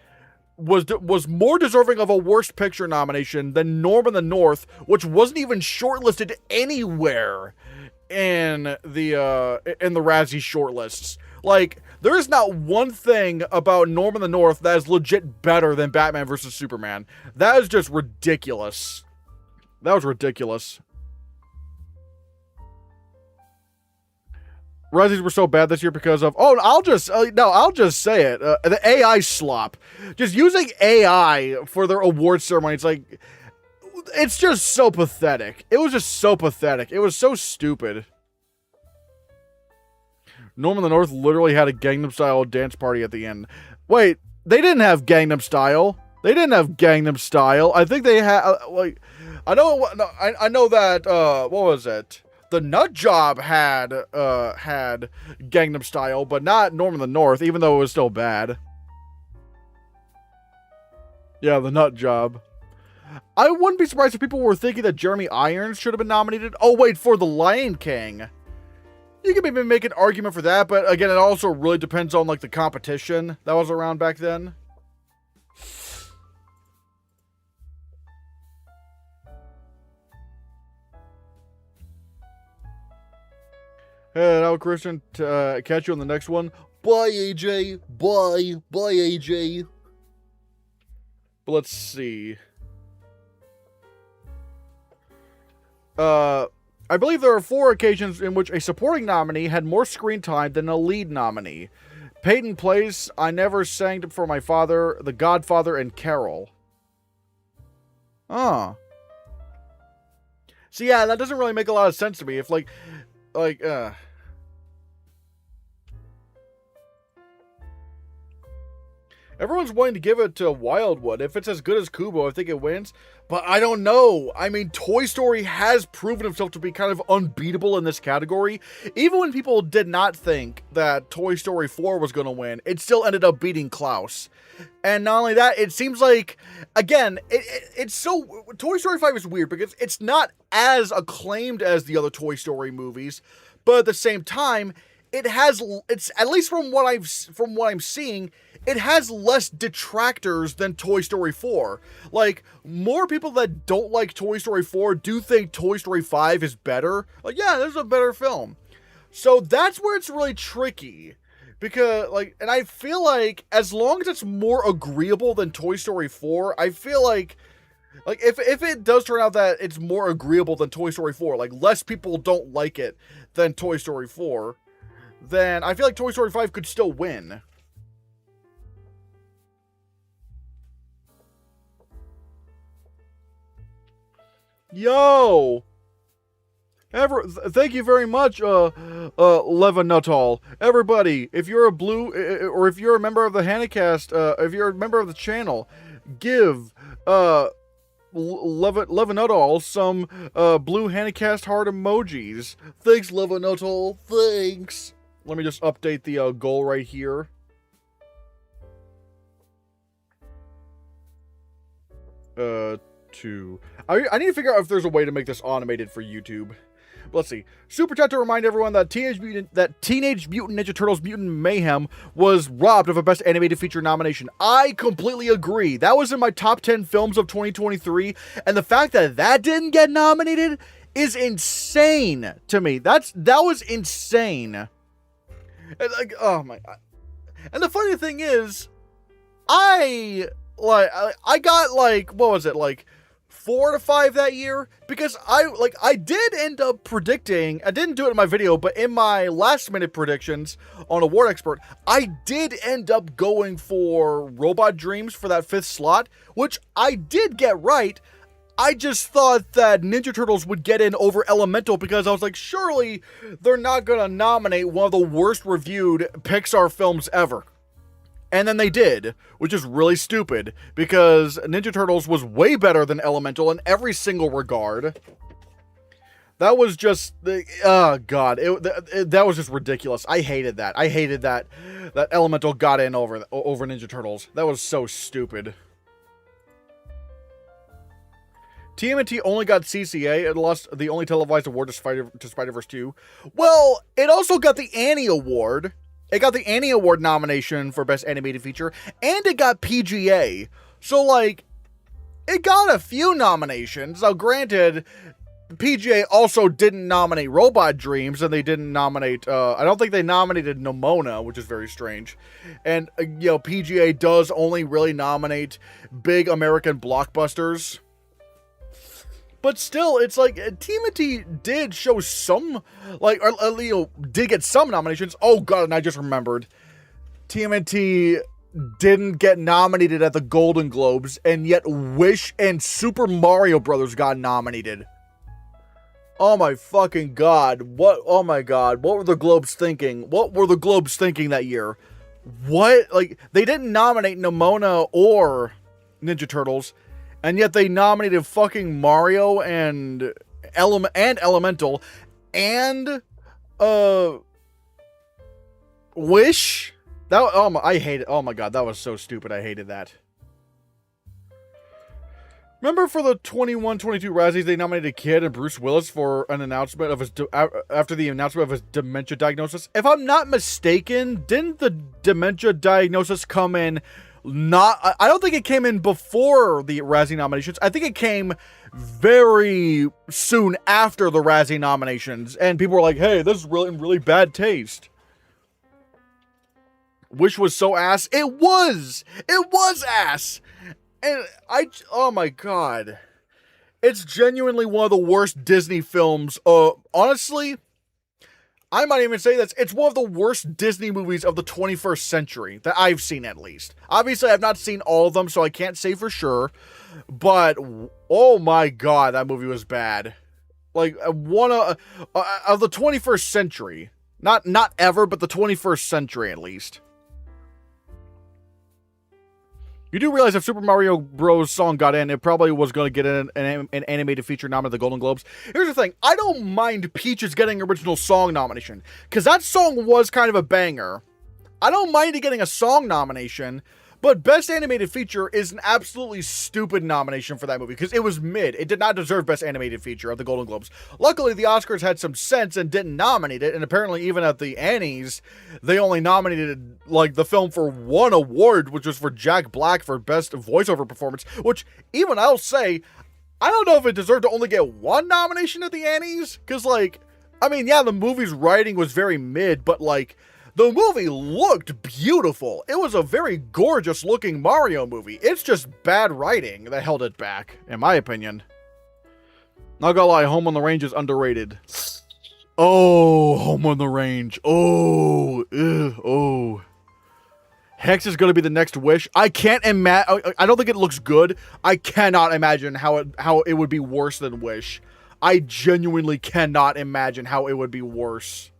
was more deserving of a Worst Picture nomination than Norm in the North, which wasn't even shortlisted anywhere in the Razzie shortlists. Like, there is not one thing about Norm in the North that is legit better than Batman vs. Superman. That is just ridiculous. That was ridiculous. Razzies were so bad this year because of, I'll just say it. The AI slop. Just using AI for their award ceremony. It's just so pathetic. It was just so pathetic. It was so stupid. Norm in the North literally had a Gangnam Style dance party at the end. Wait, they didn't have Gangnam Style. They didn't have Gangnam Style. I think they had, I know that, what was it? The Nut Job had Gangnam Style, but not Norm in the North, even though it was still bad. Yeah, The Nut Job. I wouldn't be surprised if people were thinking that Jeremy Irons should have been nominated. Oh, wait, for The Lion King. You can maybe make an argument for that, but again, it also really depends on, like, the competition that was around back then. Hey, now, Christian, catch you on the next one. Bye, AJ. Bye. Bye, AJ. But let's see. I believe there are 4 occasions in which a supporting nominee had more screen time than a lead nominee. Peyton Place, I Never Sang for My Father, The Godfather, and Carol. So yeah, that doesn't really make a lot of sense to me. If everyone's wanting to give it to Wildwood. If it's as good as Kubo, I think it wins. But I don't know. I mean, Toy Story has proven himself to be kind of unbeatable in this category. Even when people did not think that Toy Story 4 was going to win, it still ended up beating Klaus. And not only that, it seems like, again, it's so... Toy Story 5 is weird because it's not as acclaimed as the other Toy Story movies. But at the same time, it's at least from what I'm seeing, it has less detractors than Toy Story 4. Like, more people that don't like Toy Story 4 do think Toy Story 5 is better. Like, yeah, this is a better film. So that's where it's really tricky. Because, and I feel like, as long as it's more agreeable than Toy Story 4, I feel like if it does turn out that it's more agreeable than Toy Story 4, like, less people don't like it than Toy Story 4, then I feel like Toy Story 5 could still win. Yo! Thank you very much, Levanutal. Everybody, if you're a member of the Hannahcast, if you're a member of the channel, give, Levanutal some, blue Hannahcast heart emojis. Thanks, Levanutal. Thanks. Let me just update the, goal right here. I need to figure out if there's a way to make this automated for YouTube. But let's see. Super chat to remind everyone that Teenage Mutant Ninja Turtles Mutant Mayhem was robbed of a Best Animated Feature nomination. I completely agree. That was in my top 10 films of 2023, and the fact that that didn't get nominated is insane to me. That was insane. And, oh my God. And the funny thing is, I like I got like, what was it, like 4 to 5 that year, because I did end up predicting, I didn't do it in my video, but in my last minute predictions on Award Expert, I did end up going for Robot Dreams for that 5th slot, which I did get right. I just thought that Ninja Turtles would get in over Elemental, because I was like, surely they're not gonna nominate one of the worst reviewed Pixar films ever. And then they did, which is really stupid, because Ninja Turtles was way better than Elemental in every single regard. That was just, oh god, that was just ridiculous. I hated that. I hated that Elemental got in over Ninja Turtles. That was so stupid. TMNT only got CCA. It lost the only televised award to Spider-Verse 2. Well, it also got the Annie Award. It got the Annie Award nomination for Best Animated Feature, and it got PGA. So, like, it got a few nominations. Now, granted, PGA also didn't nominate Robot Dreams, and they didn't nominate, I don't think they nominated Nimona, which is very strange. And, PGA does only really nominate big American blockbusters. But still, it's like, TMNT did show some, like, or, did get some nominations. Oh god, and I just remembered. TMNT didn't get nominated at the Golden Globes, and yet Wish and Super Mario Brothers got nominated. Oh my fucking god. Oh my god. What were the Globes thinking? What were the Globes thinking that year? What? Like, they didn't nominate Nimona or Ninja Turtles, and yet they nominated fucking Mario and Elemental and Wish. I hate it. Oh my god, that was so stupid. I hated that. Remember for the 21-22 Razzies, they nominated Kid and Bruce Willis for an announcement of his after the announcement of his dementia diagnosis. If I'm not mistaken, didn't the dementia diagnosis come in? I don't think it came in before the Razzie nominations. I think it came very soon after the Razzie nominations, and people were like, "Hey, this is really, really bad taste." Wish was so ass. It was ass. And oh my god. It's genuinely one of the worst Disney films. Honestly, I might even say that it's one of the worst Disney movies of the 21st century that I've seen, at least. Obviously, I've not seen all of them, so I can't say for sure. But, oh my god, that movie was bad. Like, one of the 21st century. Not ever, but the 21st century, at least. You do realize if Super Mario Bros. Song got in, it probably was going to get an animated feature nominated at the Golden Globes. Here's the thing. I don't mind Peaches getting original song nomination, because that song was kind of a banger. I don't mind it getting a song nomination, but Best Animated Feature is an absolutely stupid nomination for that movie, because it was mid. It did not deserve Best Animated Feature at the Golden Globes. Luckily, the Oscars had some sense and didn't nominate it, and apparently even at the Annies, they only nominated, like, the film for one award, which was for Jack Black for Best Voiceover Performance, which, even I'll say, I don't know if it deserved to only get one nomination at the Annies, because, like, I mean, yeah, the movie's writing was very mid, but, like, the movie looked beautiful. It was a very gorgeous looking Mario movie. It's just bad writing that held it back, in my opinion. Not gonna lie, Home on the Range is underrated. Oh, Home on the Range. Oh, ugh, oh. Hex is gonna be the next Wish. I can't imagine. I don't think it looks good. I cannot imagine how it would be worse than Wish. I genuinely cannot imagine how it would be worse.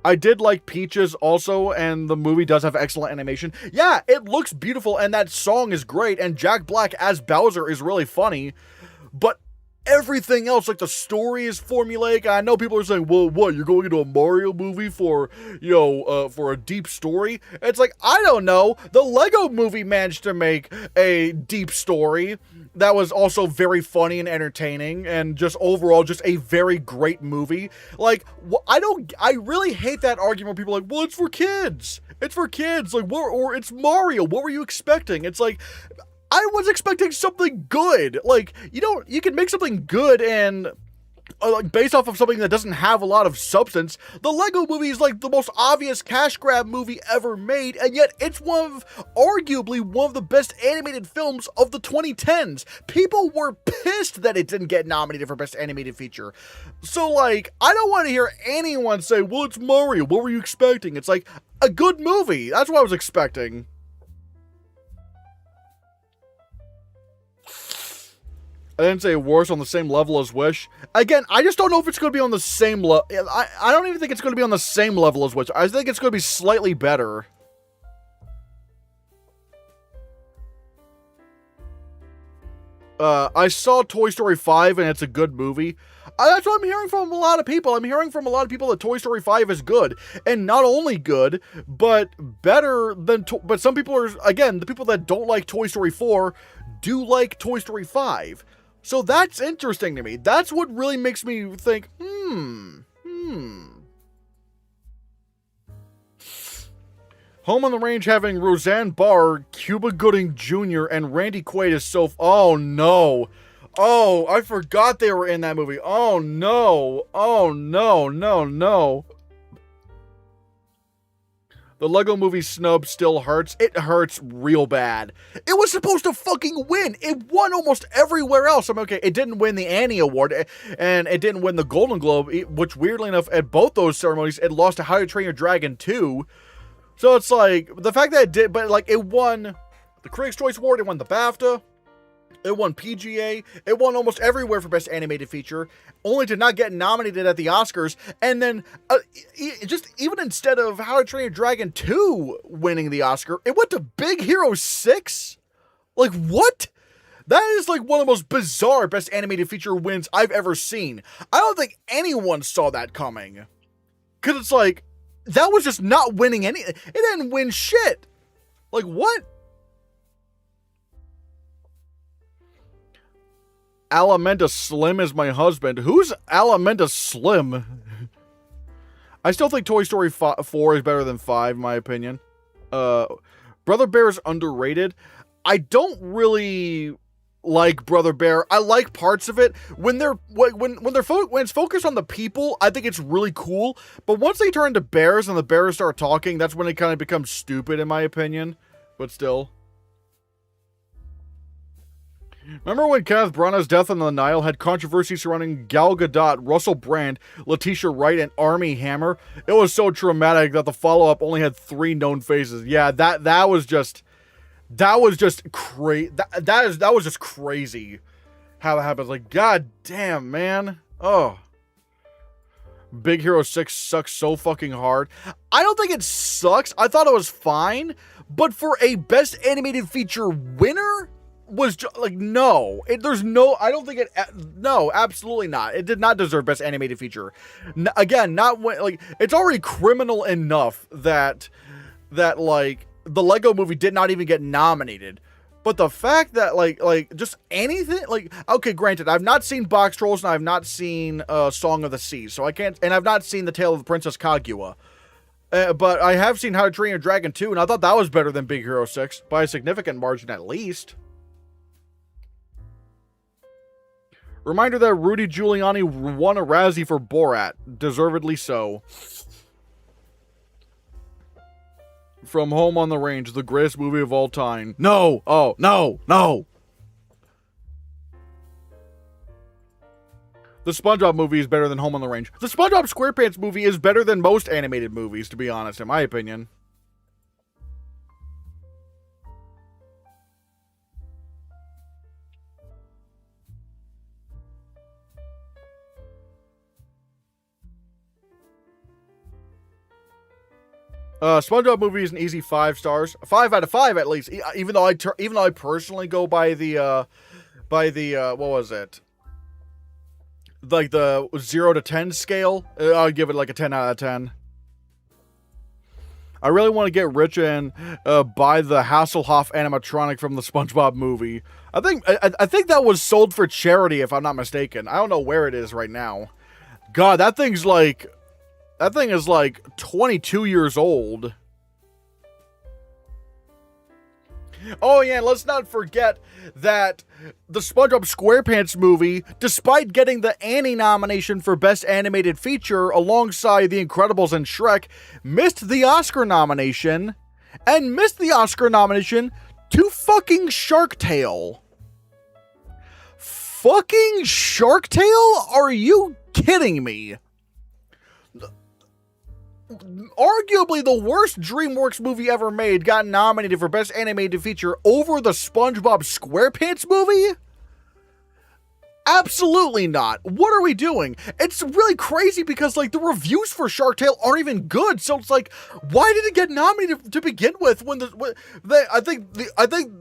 I did like Peaches also, and the movie does have excellent animation. Yeah, it looks beautiful, and that song is great, and Jack Black as Bowser is really funny, but everything else, like the story is formulaic. I know people are saying, well, what, you're going into a Mario movie for, for a deep story? It's like, I don't know. The Lego movie managed to make a deep story that was also very funny and entertaining, and just overall just a very great movie. Like, I really hate that argument where people are like, well, it's for kids. It's for kids. Like, or it's Mario. What were you expecting? It's like, I was expecting something good. Like, you can make something good and based off of something that doesn't have a lot of substance. The Lego Movie is like the most obvious cash grab movie ever made, and yet it's arguably one of the best animated films of the 2010s. People were pissed that it didn't get nominated for Best Animated Feature. So, like, I don't want to hear anyone say, well, it's Mario, what were you expecting? It's like, a good movie. That's what I was expecting. I didn't say worse, on the same level as Wish. Again, I just don't know if it's going to be on the same level. I don't even think it's going to be on the same level as Wish. I think it's going to be slightly better. I saw Toy Story 5 and it's a good movie. That's what I'm hearing from a lot of people. I'm hearing from a lot of people that Toy Story 5 is good. And not only good, but better than... But some people are... Again, the people that don't like Toy Story 4 do like Toy Story 5. So that's interesting to me. That's what really makes me think, Home on the Range having Roseanne Barr, Cuba Gooding Jr., and Randy Quaid is so... Oh, no. Oh, I forgot they were in that movie. Oh, no. Oh, no, no, no. The Lego Movie snub still hurts. It hurts real bad. It was supposed to fucking win. It won almost everywhere else. I'm okay. It didn't win the Annie Award, and it didn't win the Golden Globe, which weirdly enough, at both those ceremonies, it lost to How to Train Your Dragon 2. So it's like, the fact that it did, but like, it won the Critics' Choice Award, it won the BAFTA, it won PGA, it won almost everywhere for Best Animated Feature, only to not get nominated at the Oscars, and then, just even instead of How to Train Your Dragon 2 winning the Oscar, it went to Big Hero 6? Like, what? That is like one of the most bizarre Best Animated Feature wins I've ever seen. I don't think anyone saw that coming. Because it's like, that was just not winning any... It didn't win shit. Like, what? Alameda Slim is my husband. Who's Alameda Slim? I still think Toy Story 4 is better than 5, in my opinion. Brother Bear is underrated. I don't really like Brother Bear. I like parts of it. When it's focused on the people, I think it's really cool. But once they turn to bears and the bears start talking, that's when it kind of becomes stupid, in my opinion. But still. Remember when Kenneth Branagh's Death on the Nile had controversy surrounding Gal Gadot, Russell Brand, Letitia Wright, and Armie Hammer? It was so traumatic that the follow-up only had 3 known faces. Yeah, that was just crazy. That was just crazy how that happens. Like, god damn, man. Oh. Big Hero 6 sucks so fucking hard. I don't think it sucks. I thought it was fine. But for a Best Animated Feature winner, was like, no. I don't think it... No, absolutely not. It did not deserve Best Animated Feature. Again, not when... Like, it's already criminal enough that like, the Lego Movie did not even get nominated. But the fact that, like, just anything, like, okay, granted, I've not seen Box Trolls, and I've not seen Song of the Sea, so I can't, and I've not seen The Tale of the Princess Kaguya. But I have seen How to Train Your Dragon 2, and I thought that was better than Big Hero 6, by a significant margin at least. Reminder that Rudy Giuliani won a Razzie for Borat. Deservedly so. From Home on the Range, the greatest movie of all time. No! Oh, no! No! The SpongeBob movie is better than Home on the Range. The SpongeBob SquarePants movie is better than most animated movies, to be honest, in my opinion. SpongeBob movie is an easy 5 stars. 5 out of 5 at least. Even though I personally go by the what was it? Like the 0 to 10 scale. I'll give it like a 10 out of 10. I really want to get rich and buy the Hasselhoff animatronic from the SpongeBob movie. I think that was sold for charity, if I'm not mistaken. I don't know where it is right now. God, that thing is like 22 years old. Oh yeah, let's not forget that the SpongeBob SquarePants movie, despite getting the Annie nomination for Best Animated Feature alongside The Incredibles and Shrek, missed the Oscar nomination, and missed the Oscar nomination to fucking Shark Tale. Fucking Shark Tale? Are you kidding me? Arguably the worst DreamWorks movie ever made got nominated for Best Animated Feature over the SpongeBob SquarePants movie? Absolutely not. What are we doing? It's really crazy because, like, the reviews for Shark Tale aren't even good. So it's like, why did it get nominated to begin with? I think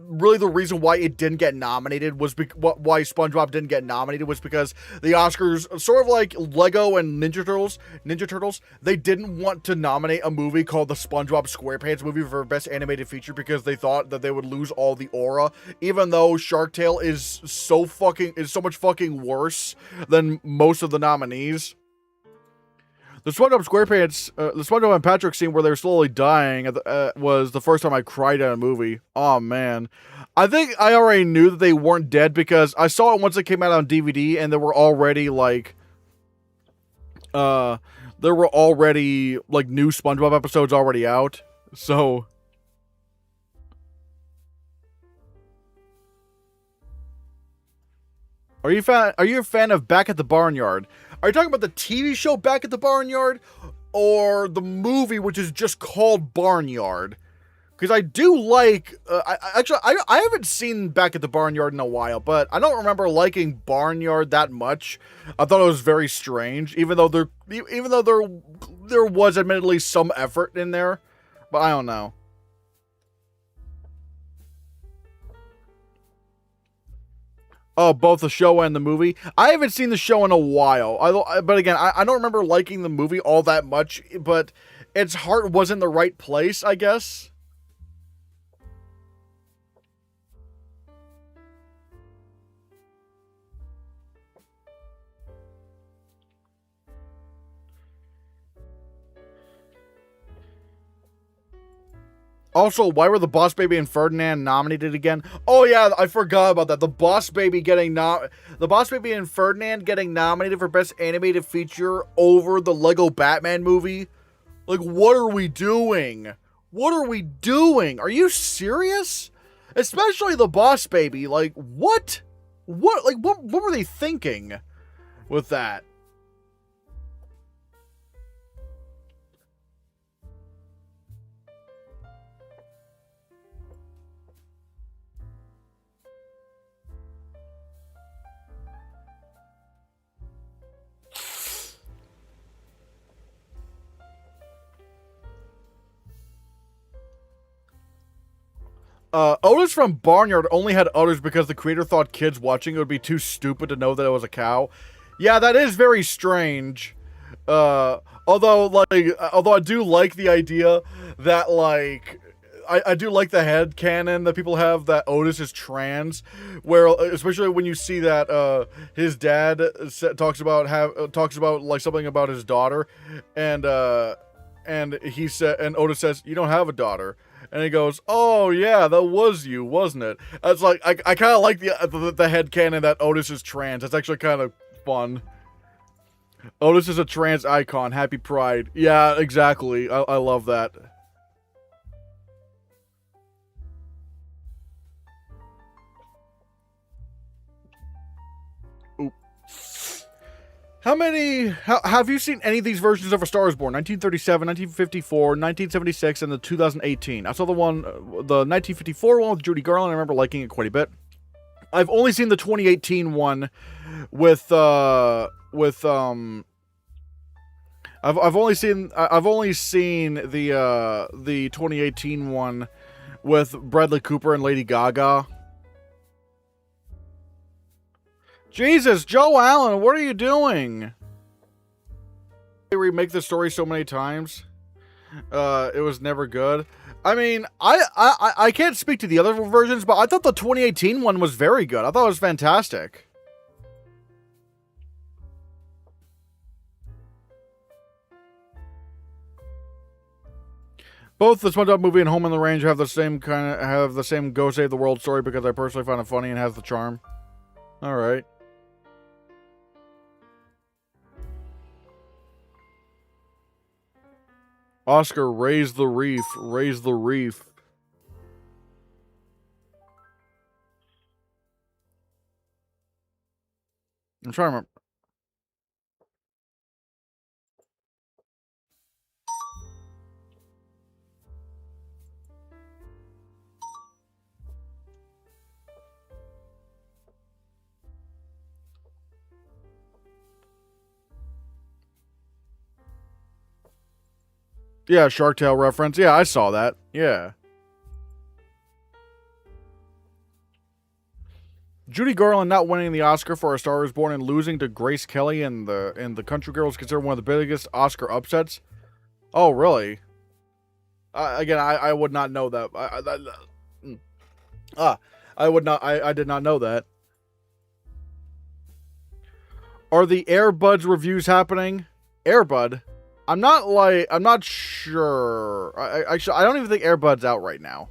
really the reason why it didn't get nominated was why SpongeBob didn't get nominated was because the Oscars, sort of like Lego and Ninja Turtles, they didn't want to nominate a movie called the SpongeBob SquarePants movie for Best Animated Feature because they thought that they would lose all the aura, even though Shark Tale is so much fucking worse than most of the nominees. The SpongeBob and Patrick scene where they're slowly dying was the first time I cried at a movie. Oh man. I think I already knew that they weren't dead because I saw it once it came out on DVD and there were already like new SpongeBob episodes already out. So Are you a fan of Back at the Barnyard? Are you talking about the TV show Back at the Barnyard or the movie which is just called Barnyard? Because I do like I haven't seen Back at the Barnyard in a while, but I don't remember liking Barnyard that much. I thought it was very strange, even though there was admittedly some effort in there, but I don't know. Oh, both the show and the movie. I haven't seen the show in a while. But again, I don't remember liking the movie all that much. But its heart was in the right place, I guess. Also, why were the Boss Baby and Ferdinand nominated again? Oh yeah, I forgot about that. The Boss Baby and Ferdinand getting nominated for Best Animated Feature over the Lego Batman movie. Like, what are we doing? What are we doing? Are you serious? Especially the Boss Baby. Like, what? What were they thinking with that? Otis from Barnyard only had udders because the creator thought kids watching it would be too stupid to know that it was a cow. Yeah, that is very strange. Although I do like the idea that, like, I do like the headcanon that people have that Otis is trans, where especially when you see that his dad talks about like something about his daughter, and Otis says, "You don't have a daughter." And he goes, "Oh yeah, that was you, wasn't it?" It's like I kind of like the headcanon that Otis is trans. That's actually kind of fun. Otis is a trans icon. Happy Pride. Yeah, exactly. I love that. Have you seen any of these versions of A Star is Born? 1937, 1954, 1976, and the 2018. I saw the 1954 one with Judy Garland. I remember liking it quite a bit. I've only seen the 2018 one with I've only seen the 2018 one with Bradley Cooper and Lady Gaga. Jesus, Joe Allen, what are you doing? They remake the story so many times. It was never good. I mean, I can't speak to the other versions, but I thought the 2018 one was very good. I thought it was fantastic. Both the SpongeBob movie and Home on the Range have the same Go Save the World story because I personally find it funny and has the charm. All right. Oscar, raise the reef. Raise the reef. I'm trying to remember. Yeah, Shark Tale reference. Yeah, I saw that. Yeah. Judy Garland not winning the Oscar for A Star Is Born and losing to Grace Kelly in the Country Girl is considered one of the biggest Oscar upsets. Oh, really? Again, I would not know that. I would not. I did not know that. Are the Airbuds reviews happening? Airbud? I'm not sure. Actually, I don't even think Airbud's out right now.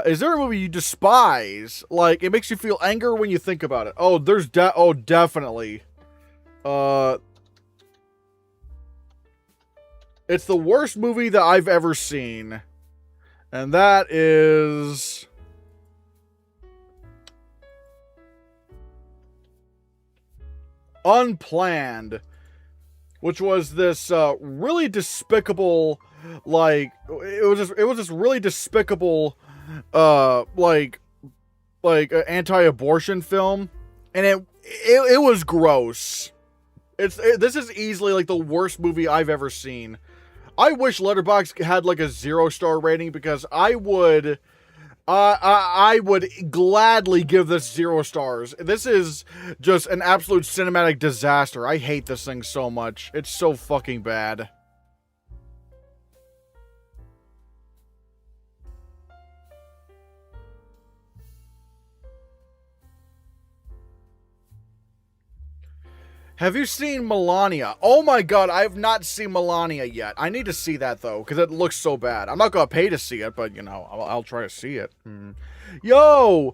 Is there a movie you despise? Like, it makes you feel anger when you think about it. Oh, there's definitely. It's the worst movie that I've ever seen. And that is... Unplanned. Which was this really despicable, like, it was this really despicable, anti-abortion film, and it was gross. This is easily like the worst movie I've ever seen. I wish Letterboxd had like a 0-star rating because I would gladly give this 0 stars. This is just an absolute cinematic disaster. I hate this thing so much. It's so fucking bad. Have you seen Melania? Oh my god, I have not seen Melania yet. I need to see that, though, because it looks so bad. I'm not going to pay to see it, but, you know, I'll try to see it. Yo!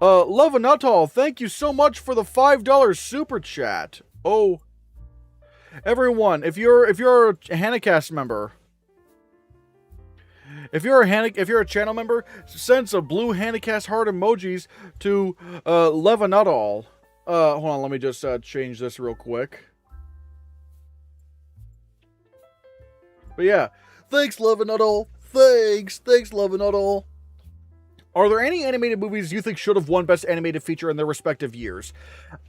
Love and Nuttall, thank you so much for the $5 super chat. Oh. Everyone, if you're a Hannahcast member... If you're a channel member, send some blue Hannahcast heart emojis to Love and Nuttall. Hold on, let me just change this real quick. But yeah, thanks, Love and Nuttall. Thanks, Love and Nuttall. Are there any animated movies you think should have won Best Animated Feature in their respective years?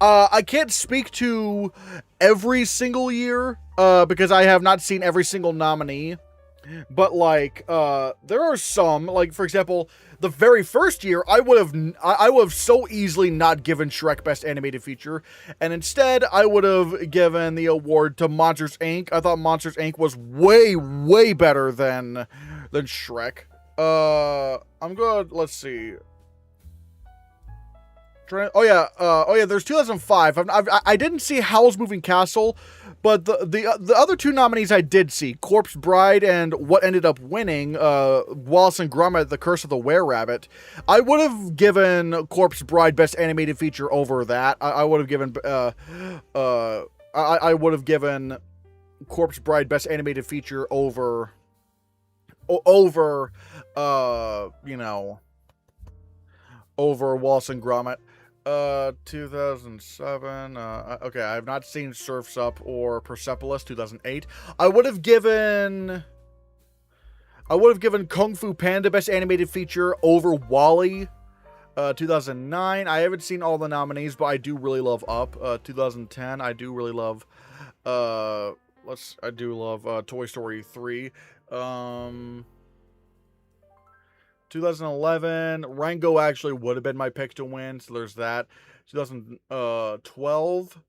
I can't speak to every single year, because I have not seen every single nominee. But, like, there are some, like, for example, the very first year, I would have so easily not given Shrek Best Animated Feature, and instead, I would have given the award to Monsters, Inc. I thought Monsters, Inc. was way, way better than Shrek. I'm good, let's see. Oh yeah, there's 2005. I didn't see Howl's Moving Castle, but the other two nominees I did see, Corpse Bride and what ended up winning, Wallace and Gromit: The Curse of the Were-Rabbit. I would have given Corpse Bride Best Animated Feature over that. I would have given I would have given Corpse Bride Best Animated Feature over you know, over Wallace and Gromit. 2007, okay, I have not seen Surf's Up or Persepolis. 2008. I would have given Kung Fu Panda Best Animated Feature over WALL-E. 2009, I haven't seen all the nominees, but I do really love Up. 2010, I do really love, Toy Story 3. 2011, Rango actually would have been my pick to win, so there's that. 2012,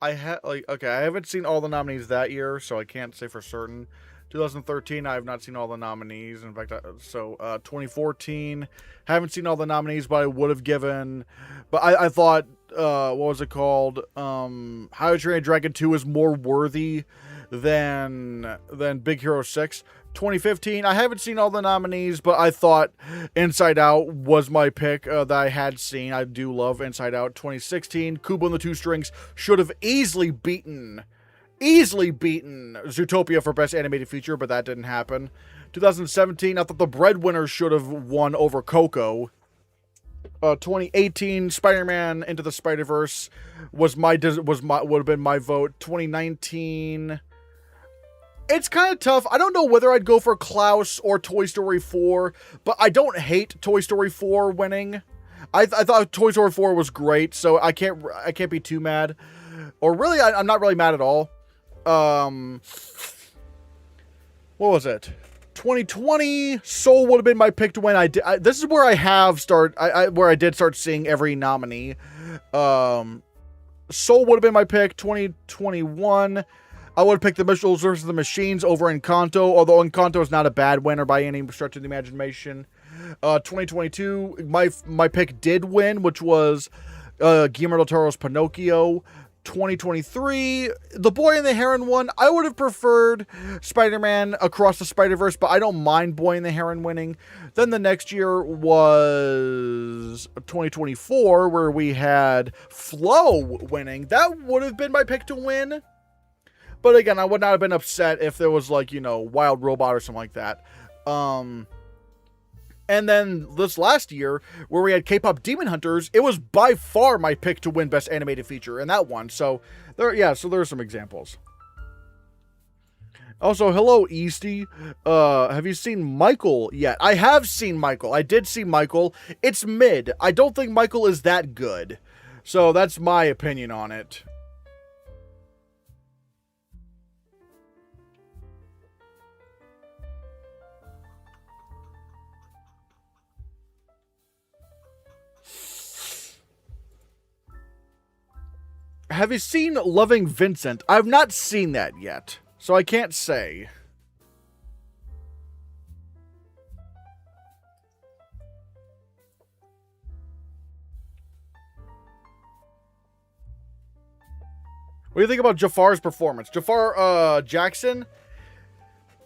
I haven't seen all the nominees that year, so I can't say for certain. 2013, I have not seen all the nominees. In fact, 2014, haven't seen all the nominees, but I would have given. But I thought, what was it called? How to Train Your Dragon 2 is more worthy than Big Hero 6. 2015, I haven't seen all the nominees, but I thought Inside Out was my pick that I had seen. I do love Inside Out. 2016, Kubo and the Two Strings should have easily beaten Zootopia for Best Animated Feature, but that didn't happen. 2017, I thought The Breadwinner should have won over Coco. 2018, Spider-Man Into the Spider-Verse would have been my vote. 2019, it's kind of tough. I don't know whether I'd go for Klaus or Toy Story 4, but I don't hate Toy Story 4 winning. I thought Toy Story 4 was great, so I can't be too mad. Or really, I'm not really mad at all. What was it? 2020, Soul would have been my pick to win. This is where I did start seeing every nominee. Soul would have been my pick. 2021, I would have picked The Mitchells vs. the Machines over Encanto, although Encanto is not a bad winner by any stretch of the imagination. 2022, my pick did win, which was Guillermo del Toro's Pinocchio. 2023, The Boy and the Heron won. I would have preferred Spider-Man Across the Spider-Verse, but I don't mind Boy and the Heron winning. Then the next year was 2024, where we had Flow winning. That would have been my pick to win. But again, I would not have been upset if there was Wild Robot or something like that. And then this last year, where we had K-pop Demon Hunters, it was by far my pick to win Best Animated Feature in that one. So there are some examples. Also, hello, Easty. Have you seen Michael yet? I have seen Michael. I did see Michael. It's mid. I don't think Michael is that good. So that's my opinion on it. Have you seen Loving Vincent? I've not seen that yet, so I can't say. What do you think about Jafar's performance? Jafar Jackson?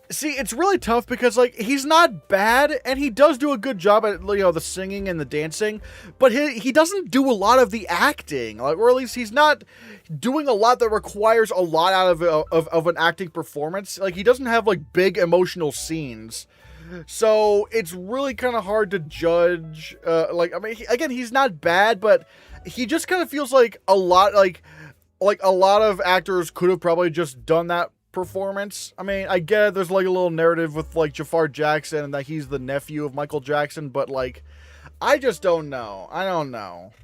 See, it's really tough because, he's not bad, and he does do a good job at, the singing and the dancing, but he doesn't do a lot of the acting, or at least he's not doing a lot that requires a lot out of an acting performance. He doesn't have, big emotional scenes. So, it's really kind of hard to judge. Again, he's not bad, but he just kind of feels like a lot of actors could have probably just done that performance. I mean, I get it, there's a little narrative with Jafar Jackson and that he's the nephew of Michael Jackson, but I just don't know. I don't know.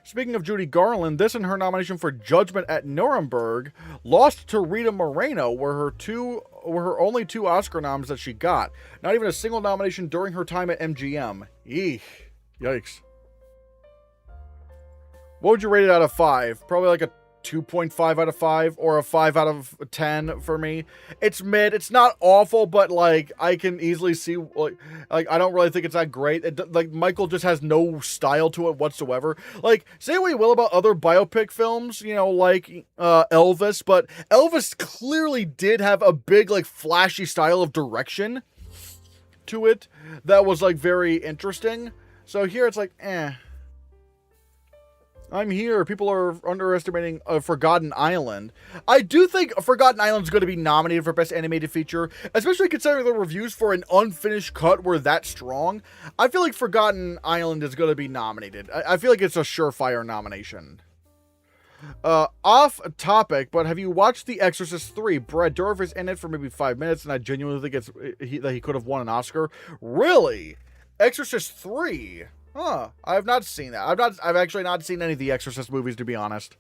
Speaking of Judy Garland, this and her nomination for Judgment at Nuremberg lost to Rita Moreno, were her only 2 Oscar noms that she got. Not even a single nomination during her time at MGM. Eek. Yikes. What would you rate it out of 5? Probably a 2.5 out of 5 or a 5 out of 10 for me. It's mid. It's not awful, but I can easily see I don't really think it's that great. Michael just has no style to it whatsoever. Say what you will about other biopic films, Elvis, but Elvis clearly did have a big flashy style of direction to it that was very interesting. So here it's eh. I'm here. People are underestimating Forgotten Island. I do think Forgotten Island is going to be nominated for Best Animated Feature, especially considering the reviews for an unfinished cut were that strong. I feel like Forgotten Island is going to be nominated. I feel like it's a surefire nomination. Off topic, but have you watched The Exorcist 3? Brad Dourif is in it for maybe 5 minutes, and I genuinely think that he could have won an Oscar. Really? Exorcist 3? Huh, I have not seen that. I've actually not seen any of the Exorcist movies, to be honest.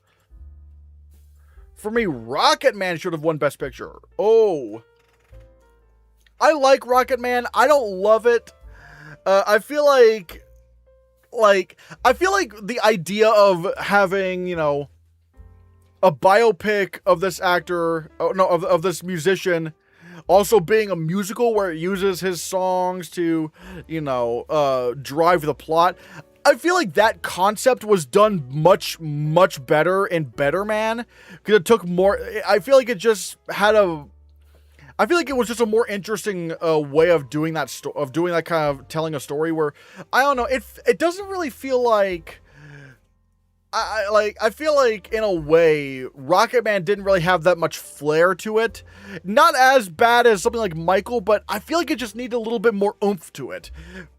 For me, Rocket Man should have won Best Picture. Oh. I like Rocket Man. I don't love it. I feel like the idea of having, a biopic of this actor, of this musician, also being a musical where it uses his songs to, drive the plot. I feel like that concept was done much, much better in Better Man, because it took more, I feel like it just had I feel like it was just a more interesting way of doing that, kind of telling a story where, I don't know, it doesn't really feel like, I feel like in a way, Rocketman didn't really have that much flair to it. Not as bad as something like Michael, but I feel like it just needed a little bit more oomph to it.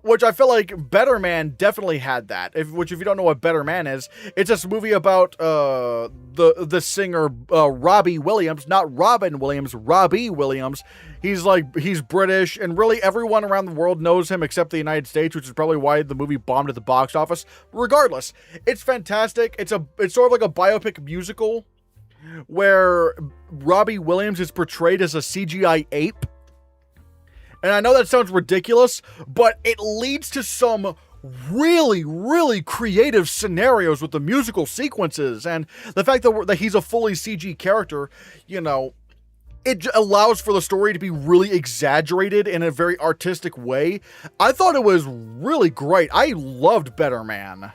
Which I feel like Better Man definitely had that. Which if you don't know what Better Man is, it's this movie about the singer Robbie Williams, not Robin Williams, Robbie Williams. He's British, and really everyone around the world knows him except the United States, which is probably why the movie bombed at the box office. Regardless, it's fantastic. It's sort of like a biopic musical where Robbie Williams is portrayed as a CGI ape. And I know that sounds ridiculous, but it leads to some really, really creative scenarios with the musical sequences, and the fact that he's a fully CG character, you know, it allows for the story to be really exaggerated in a very artistic way. I thought it was really great. I loved Better Man.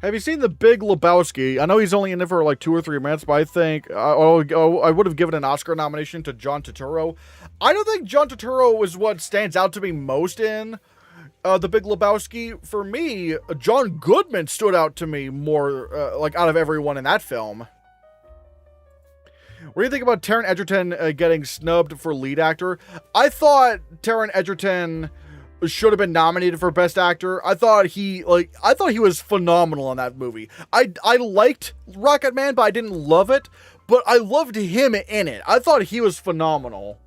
Have you seen The Big Lebowski? I know he's only in it for like 2 or 3 minutes, but I think I would have given an Oscar nomination to John Turturro. I don't think John Turturro is what stands out to me most in The Big Lebowski. For me, John Goodman stood out to me more, like out of everyone in that film. What do you think about Taron Egerton getting snubbed for lead actor? I thought Taron Egerton should have been nominated for Best Actor. I thought he was phenomenal in that movie. I liked Rocketman, but I didn't love it. But I loved him in it. I thought he was phenomenal.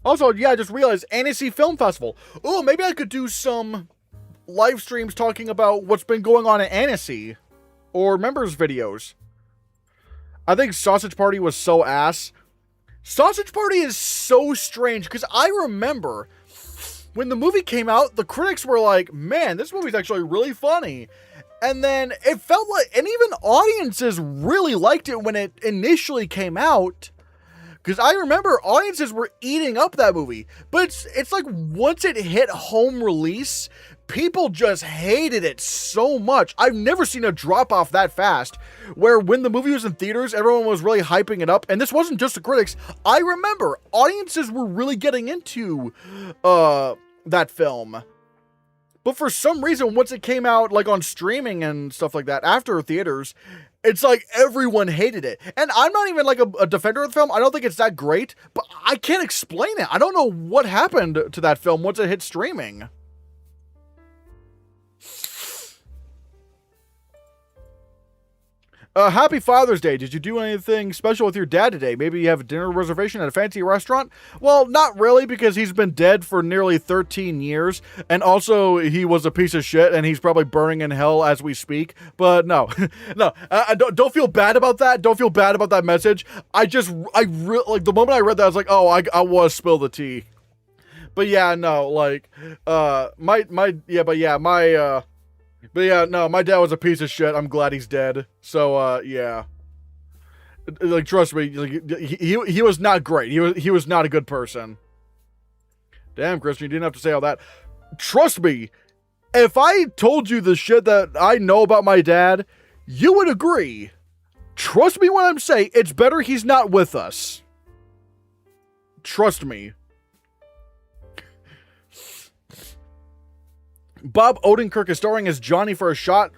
Also, yeah, I just realized Annecy Film Festival. Oh, maybe I could do some live streams talking about what's been going on at Annecy, or members videos. I think Sausage Party was so ass. Sausage Party is so strange, because I remember when the movie came out, the critics were like, man, this movie's actually really funny. And then it felt like, and even audiences really liked it when it initially came out. Because I remember audiences were eating up that movie. But it's like once it hit home release, people just hated it so much. I've never seen a drop off that fast. Where when the movie was in theaters, everyone was really hyping it up. And this wasn't just the critics. I remember audiences were really getting into that film. But for some reason, once it came out like on streaming and stuff like that after theaters, it's like everyone hated it. And I'm not even like a defender of the film. I don't think it's that great, but I can't explain it. I don't know what happened to that film once it hit streaming. Happy Father's Day. Did you do anything special with your dad today? Maybe you have a dinner reservation at a fancy restaurant? Well, not really, because he's been dead for nearly 13 years. And also, he was a piece of shit, and he's probably burning in hell as we speak. But no, no, don't feel bad about that. Don't feel bad about that message. I really, like, the moment I read that, I was like, oh, I was spill the tea. But yeah, no, like, But yeah, no, my dad was a piece of shit. I'm glad he's dead. So, yeah. Like, trust me, like, he was not great. He was not a good person. Damn, Christian, you didn't have to say all that. Trust me, if I told you the shit that I know about my dad, you would agree. Trust me when I'm saying it's better he's not with us. Trust me. Bob Odenkirk is starring as Johnny for a shot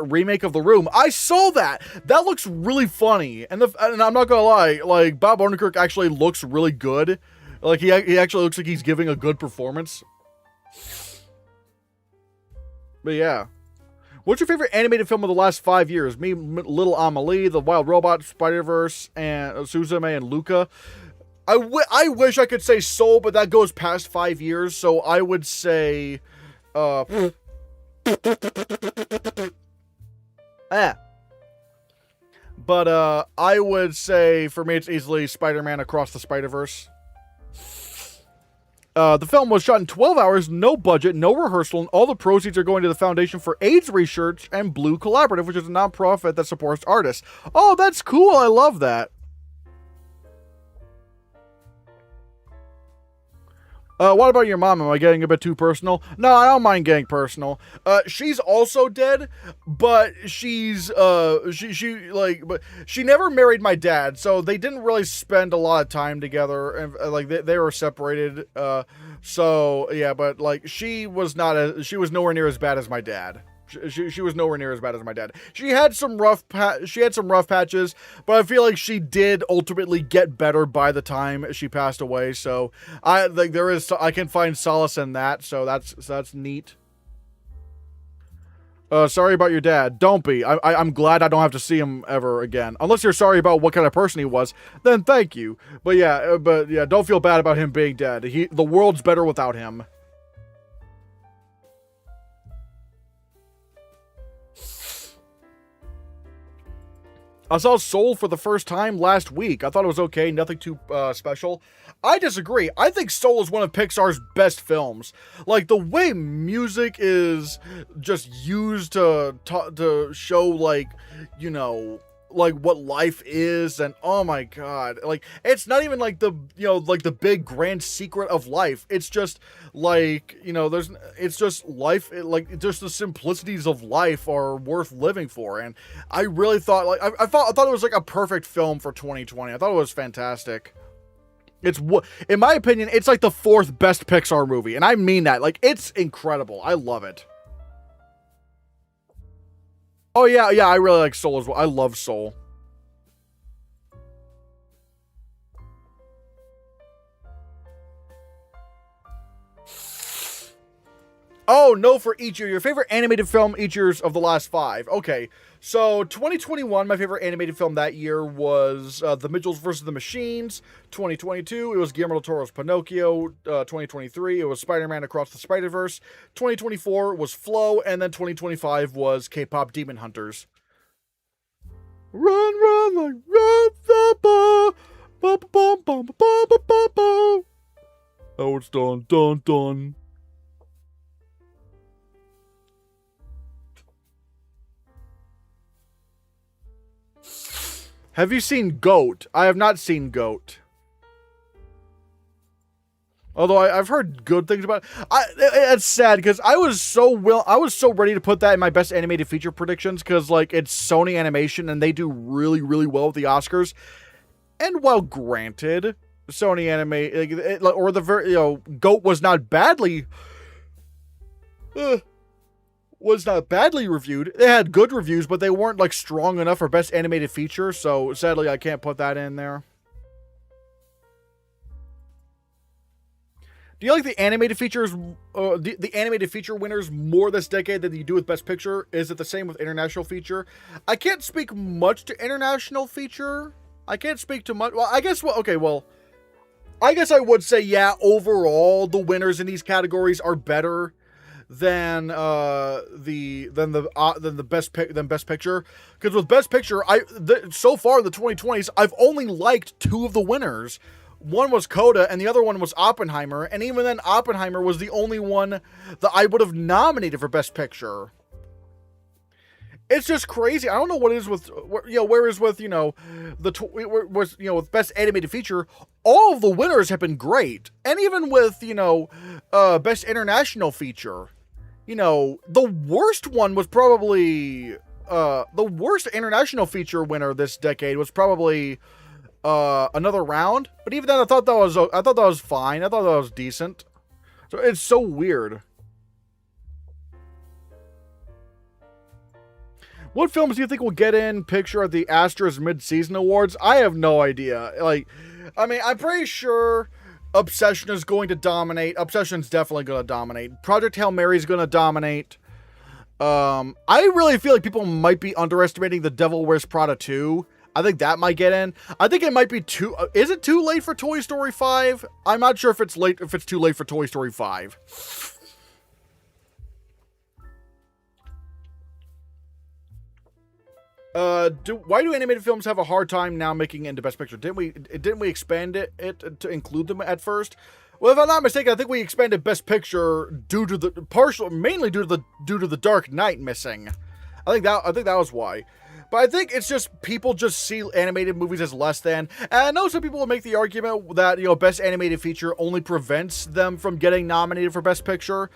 remake of The Room. I saw that. That looks really funny. And I'm not gonna lie, like, Bob Odenkirk actually looks really good. Like, he actually looks like he's giving a good performance. But yeah. What's your favorite animated film of the last 5 years? Me, Little Amelie, The Wild Robot, Spider-Verse, and Suzume and Luca. I wish I could say Soul, but that goes past 5 years, so I would say... But I would say for me it's easily Spider-Man Across the Spider-Verse. The film was shot in 12 hours, no budget, no rehearsal, and all the proceeds are going to the Foundation for AIDS Research and Blue Collaborative, which is a nonprofit that supports artists. Oh, that's cool. I love that. What about your mom? Am I getting a bit too personal? No, I don't mind getting personal. She's also dead, but but she never married my dad, so they didn't really spend a lot of time together, and like they were separated. So yeah, but like she was nowhere near as bad as my dad. She was nowhere near as bad as my dad. She had some rough patches, but I feel like she did ultimately get better by the time she passed away. So I can find solace in that. So that's neat. Sorry about your dad. Don't be. I'm glad I don't have to see him ever again. Unless you're sorry about what kind of person he was, then thank you. But yeah, don't feel bad about him being dead. The world's better without him. I saw Soul for the first time last week. I thought it was okay, nothing too special. I disagree. I think Soul is one of Pixar's best films. Like, the way music is just used to show, like, you know, like what life is, and oh my god, like it's not even like the, you know, like the big grand secret of life. It's just like, you know, it's just life, like just the simplicities of life are worth living for. And I really thought, like, I thought it was like a perfect film for 2020. I thought it was fantastic. In my opinion, it's like the 4th best Pixar movie, and I mean that. Like, it's incredible. I love it. Oh yeah, I really like Soul as well. I love Soul. Oh, no for each year. Your favorite animated film each years of the last 5. Okay, so 2021, my favorite animated film that year was The Mitchells vs. the Machines. 2022, it was Guillermo del Toro's Pinocchio. 2023, it was Spider-Man Across the Spider-Verse. 2024 was Flow, and then 2025 was K-pop Demon Hunters. Run, like run, oh, it's done. Have you seen Goat? I have not seen Goat. Although I've heard good things about it. It's sad because I was so ready to put that in my best animated feature predictions, because like it's Sony Animation and they do really, really well with the Oscars. And while granted, Sony Goat was not badly reviewed. They had good reviews, but they weren't like strong enough for best animated feature. So sadly, I can't put that in there. Do you like the animated features, the animated feature winners more this decade than you do with Best Picture? Is it the same with international feature? I can't speak much to international feature. I can't speak to much. Well, I guess. I guess I would say, yeah. Overall, the winners in these categories are better than Best Picture. Because with Best Picture, so far in the 2020s, I've only liked 2 of the winners. One was Coda, and the other one was Oppenheimer. And even then, Oppenheimer was the only one that I would have nominated for Best Picture. It's just crazy. I don't know what it is with, whereas with, with Best Animated Feature, all of the winners have been great. And even with, Best International Feature, the worst one was probably, the worst international feature winner this decade was probably Another Round, but even then I thought that was fine. I thought that was decent. So it's so weird. What films do you think will get in picture at the Astros mid-season awards? I have no idea. I'm pretty sure Obsession is going to dominate. Obsession's definitely going to dominate. Project Hail Mary is going to dominate. I really feel like people might be underestimating The Devil Wears Prada 2. I think that might get in. I think it might be too... Is it too late for Toy Story 5? I'm not sure if it's too late for Toy Story 5. Why do animated films have a hard time now making it into Best Picture? Didn't we expand it to include them at first? Well, if I'm not mistaken, I think we expanded Best Picture due to the mainly due to the Dark Knight missing. I think that was why. But I think it's just people just see animated movies as less than. And I know some people will make the argument that, Best Animated Feature only prevents them from getting nominated for Best Picture,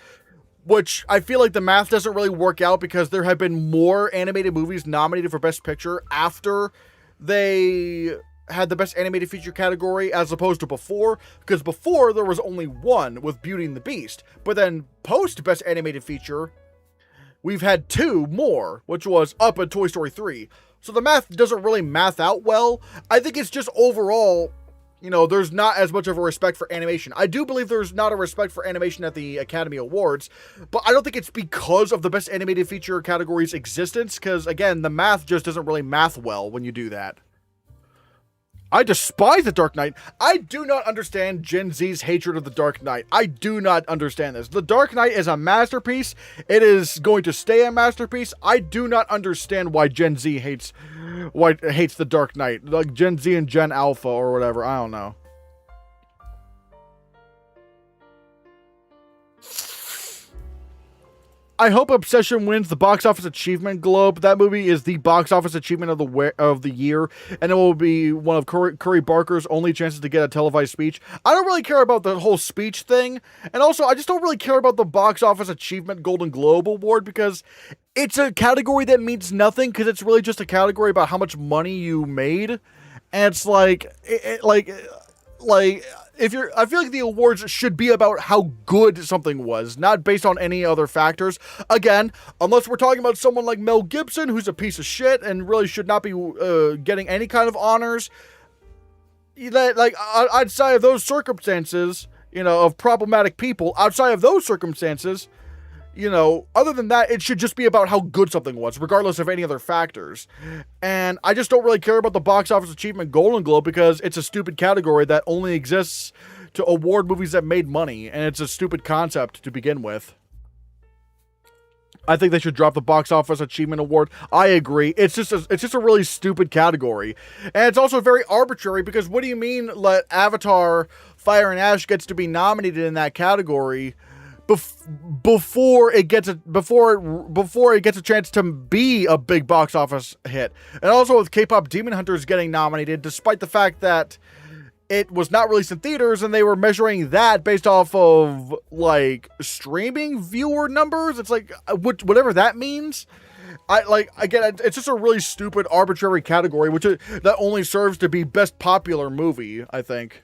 which I feel like the math doesn't really work out because there have been more animated movies nominated for Best Picture after they had the Best Animated Feature category as opposed to before, because before there was only one with Beauty and the Beast, but then post Best Animated Feature, we've had 2 more, which was Up and Toy Story 3. So the math doesn't really math out well. I think it's just overall, there's not as much of a respect for animation. I do believe there's not a respect for animation at the Academy Awards, but I don't think it's because of the Best Animated Feature category's existence, because, again, the math just doesn't really math well when you do that. I despise The Dark Knight. I do not understand Gen Z's hatred of The Dark Knight. I do not understand this. The Dark Knight is a masterpiece. It is going to stay a masterpiece. I do not understand why Gen Z hates The Dark Knight. Like Gen Z and Gen Alpha or whatever. I don't know. I hope Obsession wins the Box Office Achievement Globe. That movie is the box office achievement of the year, and it will be one of Curry Barker's only chances to get a televised speech. I don't really care about the whole speech thing, and also I just don't really care about the Box Office Achievement Golden Globe Award because it's a category that means nothing because it's really just a category about how much money you made, and it's like I feel like the awards should be about how good something was, not based on any other factors. Again, unless we're talking about someone like Mel Gibson, who's a piece of shit and really should not be getting any kind of honors. Outside of those circumstances, of problematic people, outside of those circumstances, other than that, it should just be about how good something was, regardless of any other factors. And I just don't really care about the Box Office Achievement Golden Globe because it's a stupid category that only exists to award movies that made money, and it's a stupid concept to begin with. I think they should drop the Box Office Achievement Award. I agree. It's just a really stupid category. And it's also very arbitrary because what do you mean let Avatar Fire and Ash gets to be nominated in that category before it gets a chance to be a big box office hit? And also with K-Pop Demon Hunters getting nominated, despite the fact that it was not released in theaters and they were measuring that based off of streaming viewer numbers. It's whatever that means. It's just a really stupid arbitrary category that only serves to be best popular movie, I think.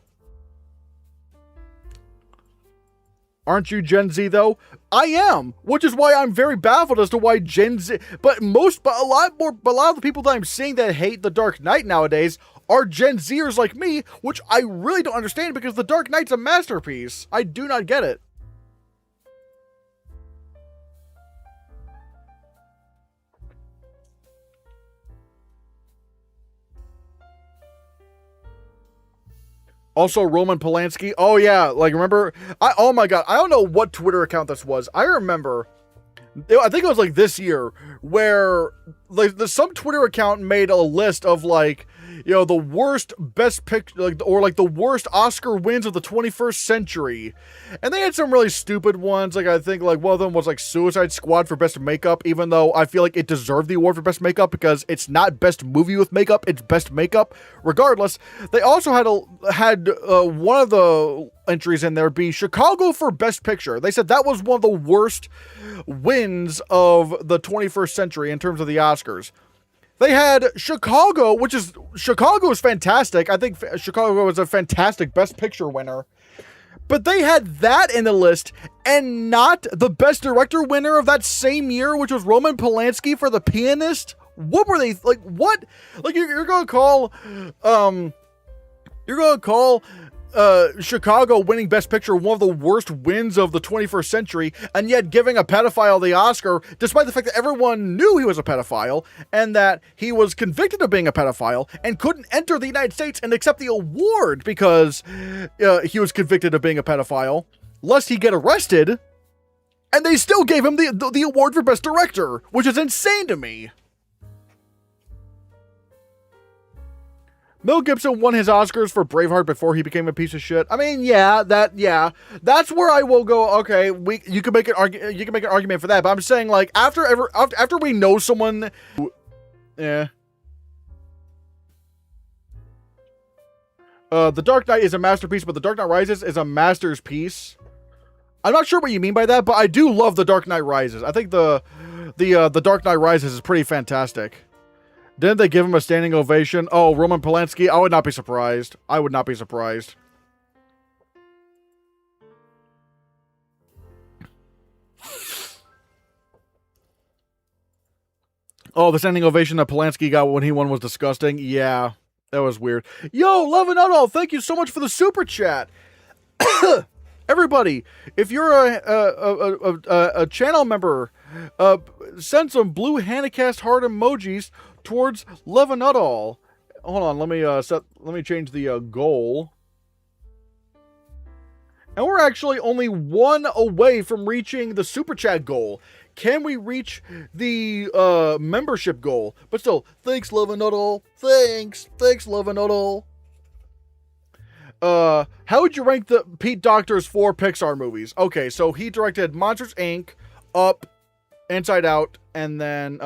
Aren't you Gen Z though? I am, which is why I'm very baffled as to why Gen Z. But a lot of the people that I'm seeing that hate The Dark Knight nowadays are Gen Zers like me, which I really don't understand because The Dark Knight's a masterpiece. I do not get it. Also, Roman Polanski. Oh, yeah. Remember? Oh, my God. I don't know what Twitter account this was. I remember. I think it was this year where some Twitter account made a list of the worst best picture, or the worst Oscar wins of the 21st century. And they had some really stupid ones. I think one of them was Suicide Squad for best makeup, even though I feel like it deserved the award for best makeup because it's not best movie with makeup, it's best makeup. Regardless, they also had one of the entries in there be Chicago for best picture. They said that was one of the worst wins of the 21st century in terms of the Oscars. They had Chicago is fantastic. I think Chicago was a fantastic Best Picture winner. But they had that in the list and not the Best Director winner of that same year, which was Roman Polanski for The Pianist. What were they what? You're going to call Chicago winning Best Picture one of the worst wins of the 21st century, and yet giving a pedophile the Oscar, despite the fact that everyone knew he was a pedophile, and that he was convicted of being a pedophile, and couldn't enter the United States and accept the award because he was convicted of being a pedophile, lest he get arrested, and they still gave him the award for Best Director, which is insane to me. Mel Gibson won his Oscars for Braveheart before he became a piece of shit. I mean, yeah, that's where I will go. Okay, you can make an argument for that, but I'm saying like after we know someone, yeah. The Dark Knight is a masterpiece, but The Dark Knight Rises is a master's piece. I'm not sure what you mean by that, but I do love The Dark Knight Rises. I think the Dark Knight Rises is pretty fantastic. Didn't they give him a standing ovation? Oh, Roman Polanski? I would not be surprised. I would not be surprised. Oh, the standing ovation that Polanski got when he won was disgusting. Yeah, that was weird. Yo, Love and All, thank you so much for the super chat. Everybody, if you're a channel member, send some blue Hannahcast heart emojis towards Love and All. Hold on, let me change the goal. And we're actually only one away from reaching the super chat goal. Can we reach the membership goal? But still, thanks, Love and All. Thanks, Love and All. How would you rank the Pete Docter's 4 Pixar movies? Okay, so he directed Monsters, Inc., Up, Inside Out, and then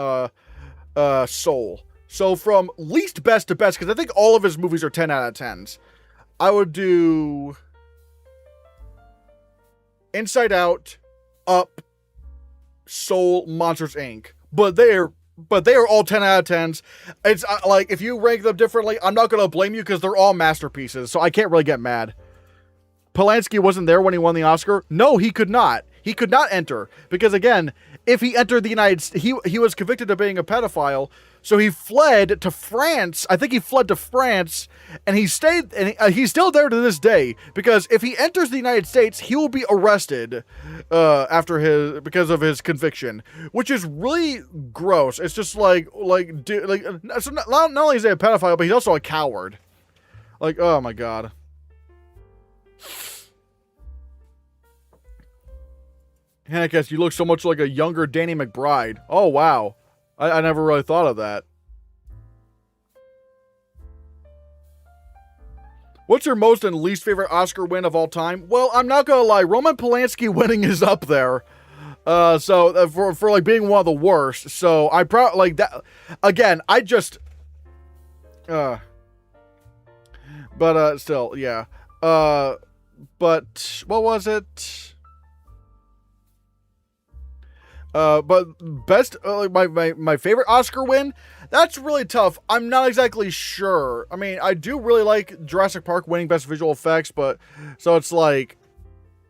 Soul. So from least best to best, because I think all of his movies are 10 out of 10s, I would do Inside Out, Up, Soul, Monsters, Inc. But they are all 10 out of 10s. It's like, if you rank them differently, I'm not going to blame you because they're all masterpieces, so I can't really get mad. Polanski wasn't there when he won the Oscar? No, he could not. He could not enter. Because again, if he entered the United States, he was convicted of being a pedophile, so he fled to France. I think he fled to France, and he stayed, and he's still there to this day, because if he enters the United States, he will be arrested because of his conviction, which is really gross. It's just so not only is he a pedophile, but he's also a coward. Like, oh my god. Hannahcast, you look so much like a younger Danny McBride. Oh, wow. I never really thought of that. What's your most and least favorite Oscar win of all time? Well, I'm not gonna lie. Roman Polanski winning is up there. For like being one of the worst. So I probably like that. Again, I just. But still, yeah. But what was it? But best, my favorite Oscar win, that's really tough. I'm not exactly sure. I mean, I do really like Jurassic Park winning Best Visual Effects, but, so it's like,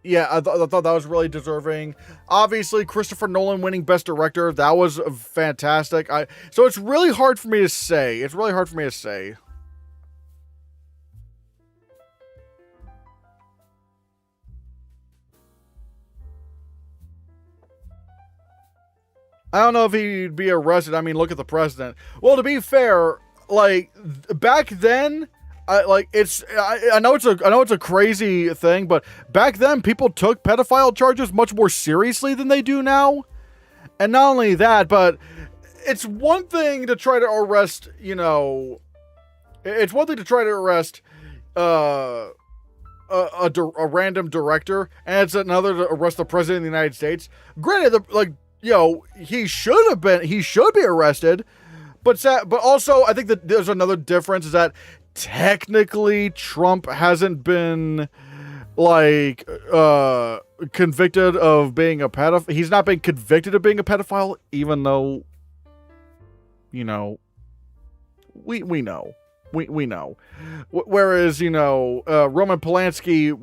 yeah, I thought that was really deserving. Obviously, Christopher Nolan winning Best Director, that was fantastic. So it's really hard for me to say. It's really hard for me to say. I don't know if he'd be arrested. I mean, look at the president. Well, to be fair, like back then, I know it's a crazy thing, but back then people took pedophile charges much more seriously than they do now. And not only that, but it's one thing to try to arrest, it's one thing to try to arrest a random director, and it's another to arrest the president of the United States. Granted, he should be arrested, but also I think that there's another difference is that technically Trump hasn't been convicted of being a pedophile. He's not been convicted of being a pedophile, even though, we know. Whereas, Roman Polanski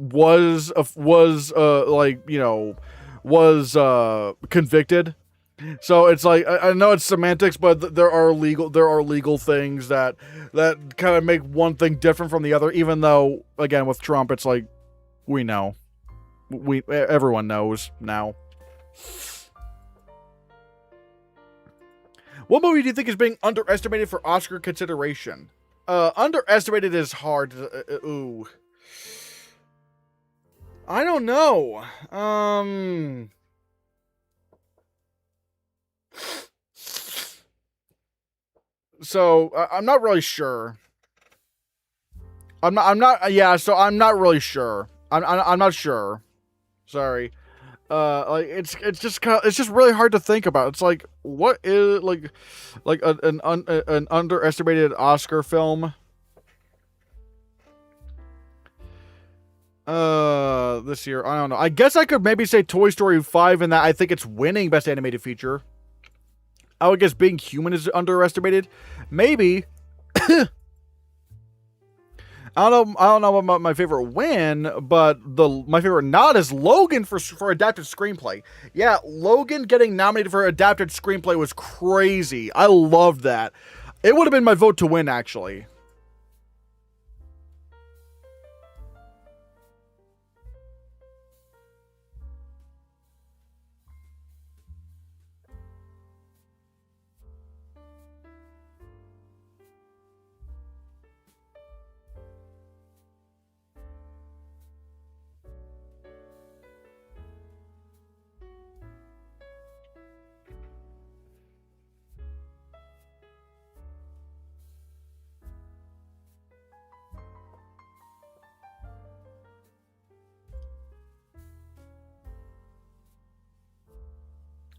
was convicted. So it's like, I know it's semantics, but there are legal things that kind of make one thing different from the other, even though, again, with Trump, it's like, we know. Everyone knows now. What movie do you think is being underestimated for Oscar consideration? Underestimated is hard. Ooh. I don't know. So I'm not really sure. Yeah, so I'm not really sure. I'm not sure. Sorry. Like it's just really hard to think about. It's like, what is like an underestimated Oscar film? This year, I don't know. I guess I could maybe say Toy Story 5 in that I think it's winning Best Animated Feature. I would guess Being Human is underestimated. Maybe. I don't know about my favorite win, but my favorite nod is Logan for adapted screenplay. Yeah, Logan getting nominated for adapted screenplay was crazy. I loved that. It would have been my vote to win, actually.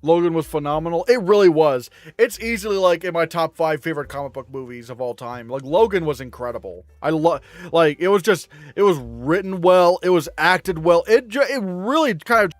Logan was phenomenal. It really was. It's easily like in my top 5 favorite comic book movies of all time. Like, Logan was incredible. Like, it was written well. It was acted well. It really kind of.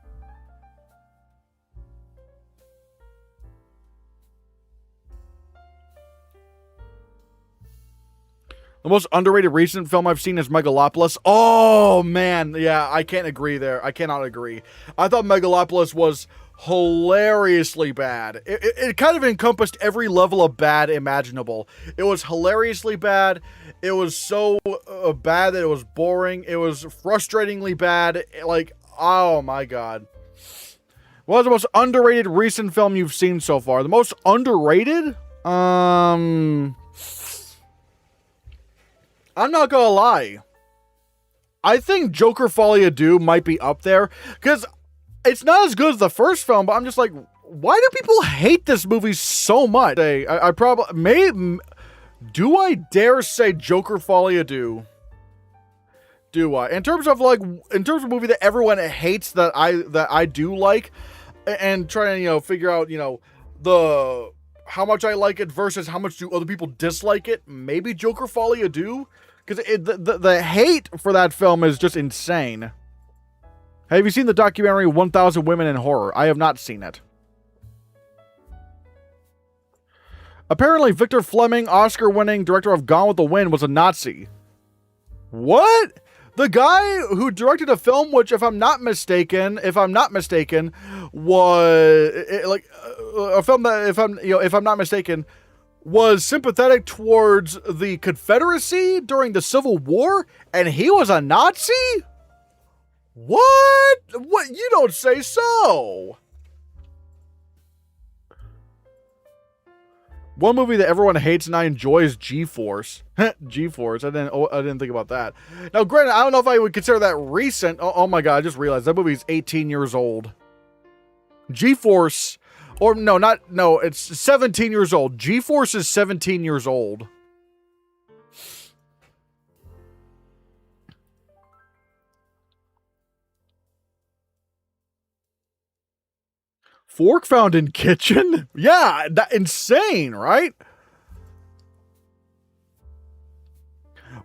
The most underrated recent film I've seen is Megalopolis. Oh, man. Yeah, I can't agree there. I cannot agree. I thought Megalopolis was hilariously bad. It kind of encompassed every level of bad imaginable. It was hilariously bad. It was so bad that it was boring. It was frustratingly bad. Like, oh my god. What was the most underrated recent film you've seen so far? The most underrated? I'm not gonna lie. I think Joker Folie à Deux might be up there, because it's not as good as the first film, but I'm just like, why do people hate this movie so much? I probably do I dare say Joker Folie à Deux? Do I? In terms of movie that everyone hates that I do like, and trying to figure out the how much I like it versus how much do other people dislike it. Maybe Joker Folie à Deux, because the hate for that film is just insane. Have you seen the documentary 1000 Women in Horror? I have not seen it. Apparently, Victor Fleming, Oscar-winning director of Gone with the Wind, was a Nazi. What? The guy who directed a film, which, if I'm not mistaken, was a film that, if I'm not mistaken, was sympathetic towards the Confederacy during the Civil War, and he was a Nazi? What? What? You don't say so. One movie that everyone hates and I enjoy is G-Force. G-Force. I didn't think about that. Now, granted, I don't know if I would consider that recent. Oh my god, I just realized that movie is 18 years old. G-Force, it's 17 years old. G-Force is 17 years old. Fork found in kitchen? Yeah, that insane, right?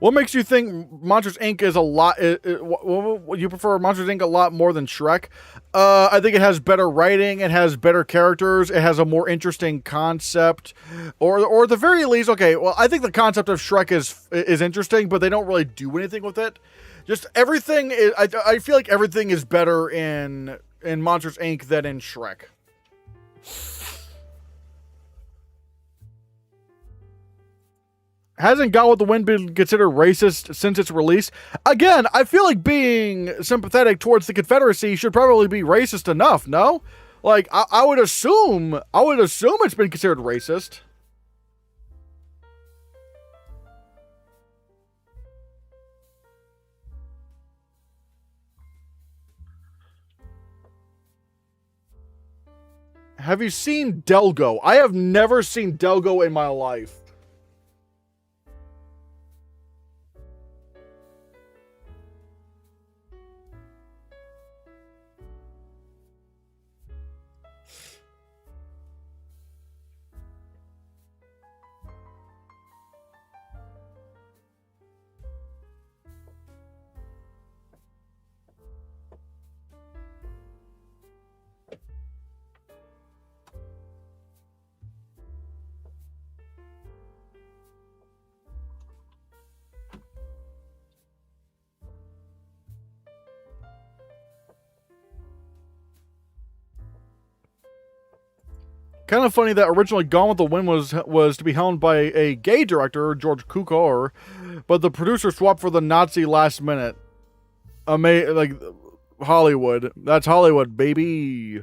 What makes you think Monsters Inc. is a lot? You prefer Monsters Inc. a lot more than Shrek? I think it has better writing. It has better characters. It has a more interesting concept, or at the very least, okay. Well, I think the concept of Shrek is interesting, but they don't really do anything with it. Just everything is. I feel like everything is better in Monsters Inc. than in Shrek. Hasn't Gone with the Wind been considered racist since its release? Again, I feel like being sympathetic towards the Confederacy should probably be racist enough, no? Like, I would assume it's been considered racist. Have you seen Delgo? I have never seen Delgo in my life. Kind of funny that originally Gone with the Wind was to be helmed by a gay director, George Cukor, but the producer swapped for the Nazi last minute. Like Hollywood. That's Hollywood, baby.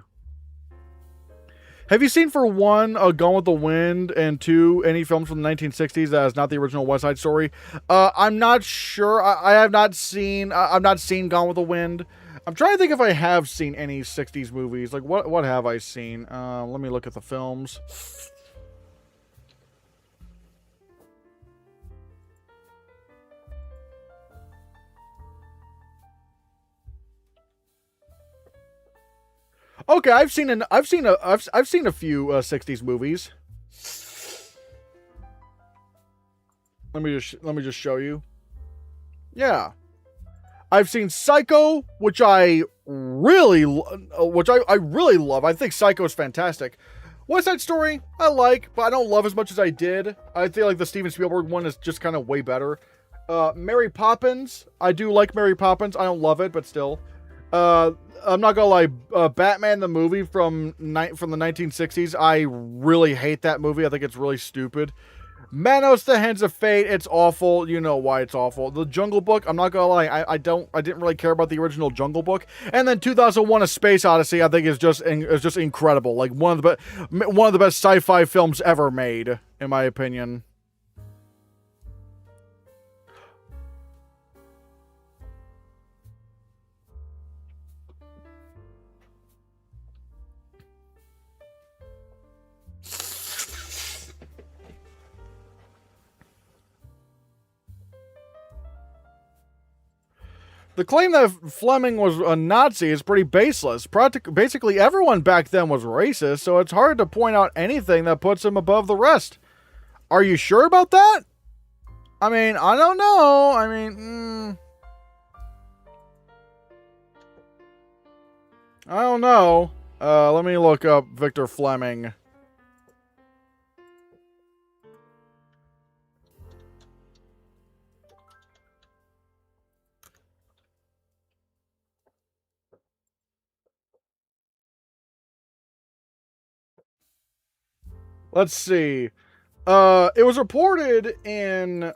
Have you seen, for one, Gone with the Wind, and two, any films from the 1960s that is not the original West Side Story? I'm not sure. I have not seen. I've not seen Gone with the Wind. I'm trying to think if I have seen any 60s movies. Like, what have I seen? Let me look at the films. Okay, I've seen a few 60s movies. Let me just show you. Yeah. I've seen Psycho, which I really love. I think Psycho is fantastic. West Side Story, I like, but I don't love as much as I did. I feel like the Steven Spielberg one is just kind of way better. Mary Poppins, I do like Mary Poppins. I don't love it, but still. I'm not gonna lie, Batman the movie from the 1960s, I really hate that movie. I think it's really stupid. Manos, The Hands of Fate, it's awful. You know why it's awful. The Jungle Book, I'm not gonna lie, I didn't really care about the original Jungle Book. And then 2001: A Space Odyssey, I think is just incredible. Like one of the best sci-fi films ever made, in my opinion. The claim that Fleming was a Nazi is pretty baseless. Basically, everyone back then was racist, so it's hard to point out anything that puts him above the rest. Are you sure about that? I mean, I don't know. I mean, I don't know. Let me look up Victor Fleming. Let's see. It was reported in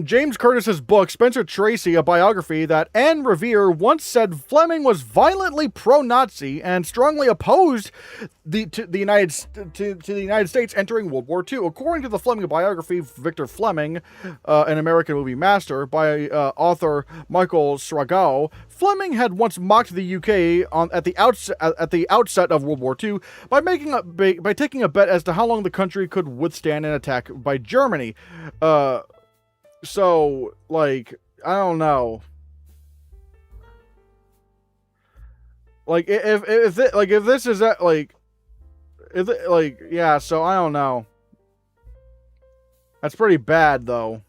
James Curtis's book, Spencer Tracy, a biography, that Anne Revere once said Fleming was violently pro-Nazi and strongly opposed to the United States entering World War II. According to the Fleming biography, Victor Fleming, an American movie master, by author Michael Sragow, Fleming had once mocked the UK at the outset of World War II by taking a bet as to how long the country could withstand an attack by Germany. So, like, I don't know. Like, if this is that, like, yeah, so I don't know. That's pretty bad, though.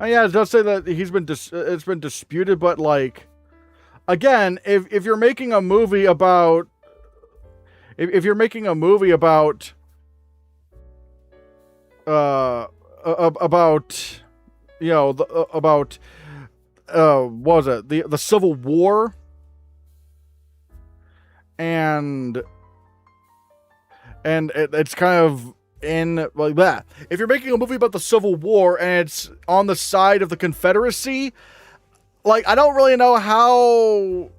And yeah, it does say that it's been disputed, but, like, again, if you're making a movie about, if you're making a movie about, you know, what was it, the Civil War, and it's kind of in like that. If you're making a movie about the Civil War and it's on the side of the Confederacy, like, I don't really know how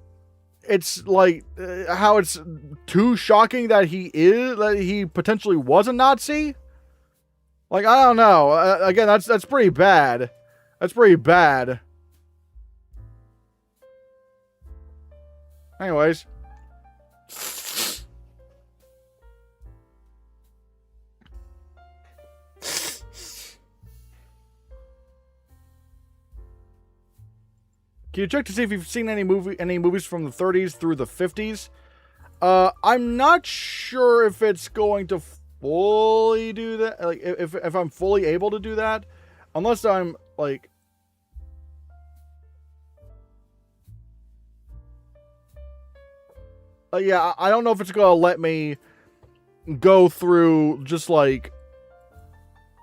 it's like how it's too shocking that he potentially was a Nazi. Like, I don't know. Again, that's pretty bad. That's pretty bad. Anyways. Can you check to see if you've seen any movies from the 30s through the 50s? I'm not sure if it's going to fully do that, like, if I'm fully able to do that, unless I'm like, yeah, I don't know if it's gonna let me go through just like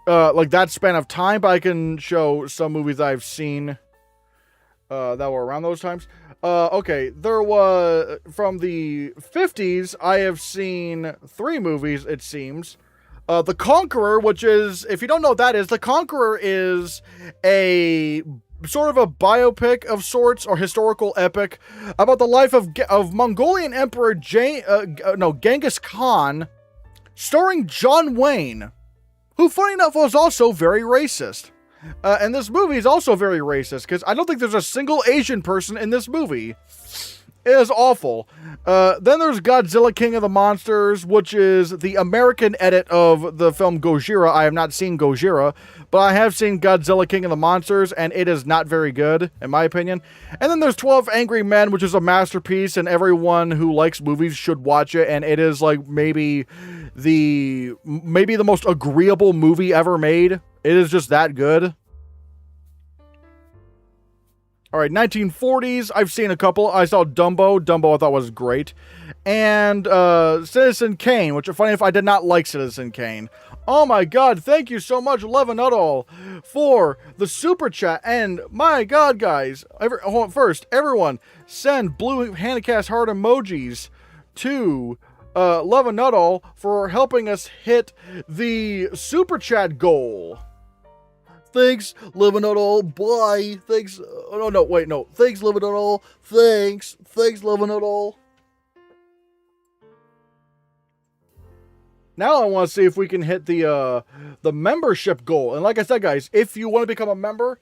that span of time, but I can show some movies I've seen. that were around those times. Okay, there was, from the 50s, I have seen 3 movies, it seems. The Conqueror, which is, if you don't know what that is, The Conqueror is a sort of a biopic of sorts, or historical epic, about the life of Mongolian Emperor Genghis Khan, starring John Wayne, who, funny enough, was also very racist. And this movie is also very racist, because I don't think there's a single Asian person in this movie. It is awful. Then there's Godzilla King of the Monsters, which is the American edit of the film Gojira. I have not seen Gojira, but I have seen Godzilla King of the Monsters, and it is not very good, in my opinion. And then there's 12 Angry Men, which is a masterpiece, and everyone who likes movies should watch it, and it is like maybe the most agreeable movie ever made. It is just that good. All right, 1940s, I've seen a couple. I saw Dumbo. Dumbo I thought was great. And Citizen Kane, which, funny enough, I did not like Citizen Kane. Oh my god, thank you so much, Leva Nuttall, for the super chat. And my god, guys, first, everyone, send blue Hannahcast heart emojis to Leva Nuttall for helping us hit the super chat goal. Thanks, living it all. Bye. Thanks. Oh, no, wait, no. Thanks, living it all. Thanks, living it all. Now I want to see if we can hit the membership goal. And like I said, guys, if you want to become a member,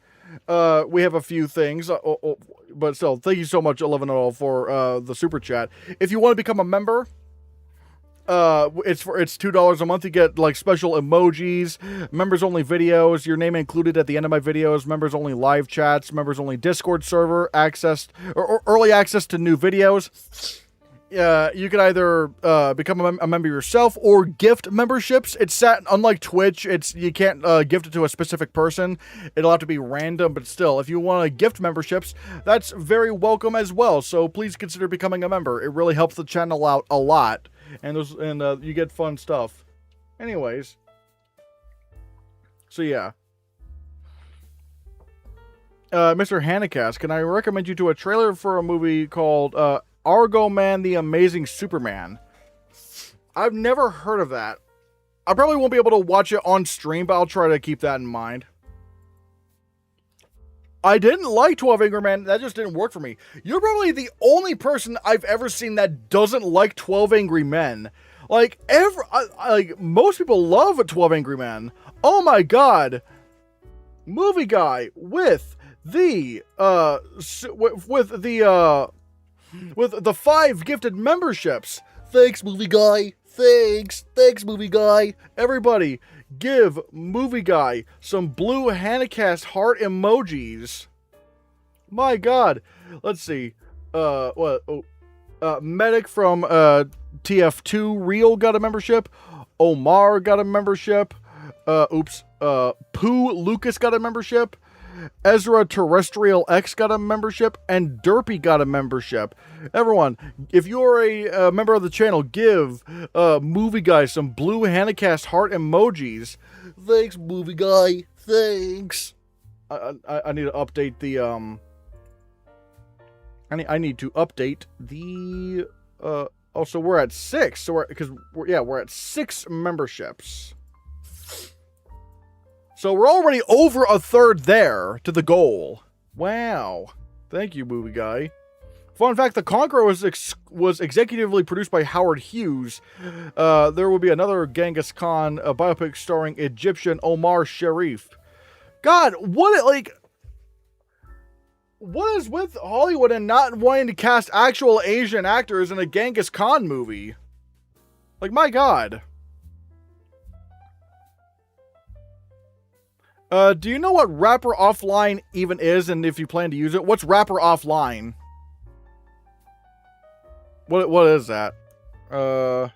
we have a few things. But still, thank you so much, living it all, for the super chat. If you want to become a member, it's $2 a month. You get like special emojis, members only videos, your name included at the end of my videos, members only live chats, members only Discord server access, or early access to new videos. You can either become a member yourself or gift memberships. It's set, unlike Twitch, you can't gift it to a specific person. It'll have to be random, but still, if you want to gift memberships, that's very welcome as well. So please consider becoming a member. It really helps the channel out a lot. And you get fun stuff. Anyways. So yeah. Mr. Hannahcast, can I recommend you to a trailer for a movie called Argo Man the Amazing Superman? I've never heard of that. I probably won't be able to watch it on stream, but I'll try to keep that in mind. I didn't like 12 Angry Men. That just didn't work for me. You're probably the only person I've ever seen that doesn't like 12 Angry Men. Like, most people love 12 Angry Men. Oh my god. Movie guy with the 5 gifted memberships. Thanks, movie guy. Thanks, movie guy. Everybody, give movie guy some blue Hannahcast heart emojis. My god. Let's see. Medic from TF2 Real got a membership. Omar got a membership. Pooh Lucas got a membership. Ezra Terrestrial X got a membership, and Derpy got a membership. Everyone, if you're a member of the channel, give Movie Guy some blue Hannahcast heart emojis. Thanks, Movie Guy. Thanks. I need to update the I need to update the also we're at 6, so we're at 6 memberships. So we're already over a third there to the goal. Wow. Thank you, movie guy. Fun fact, The Conqueror was executively produced by Howard Hughes. There will be another Genghis Khan biopic starring Egyptian Omar Sharif. God, what is with Hollywood and not wanting to cast actual Asian actors in a Genghis Khan movie? Like, my god. Do you know what Rapper Offline even is, and if you plan to use it? What's Rapper Offline? What is that? Oh,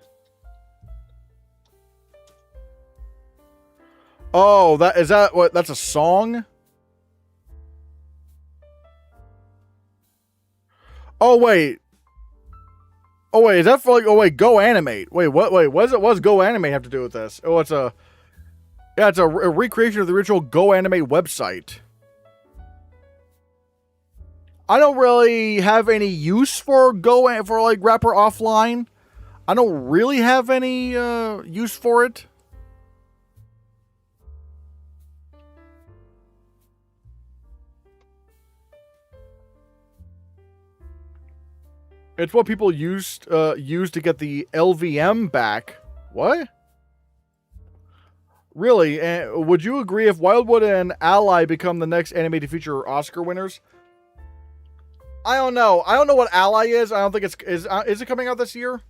that's a song? Oh wait, is that for like, Go Animate. Wait, what does Go Animate have to do with this? Oh, it's a recreation of the original Go Animate website. I don't really have any use for like Rapper Offline. I don't really have any use for it. It's what people used to get the LVM back. What? Really? Would you agree if Wildwood and Ally become the next animated feature Oscar winners? I don't know. I don't know what Ally is. I don't think is it coming out this year?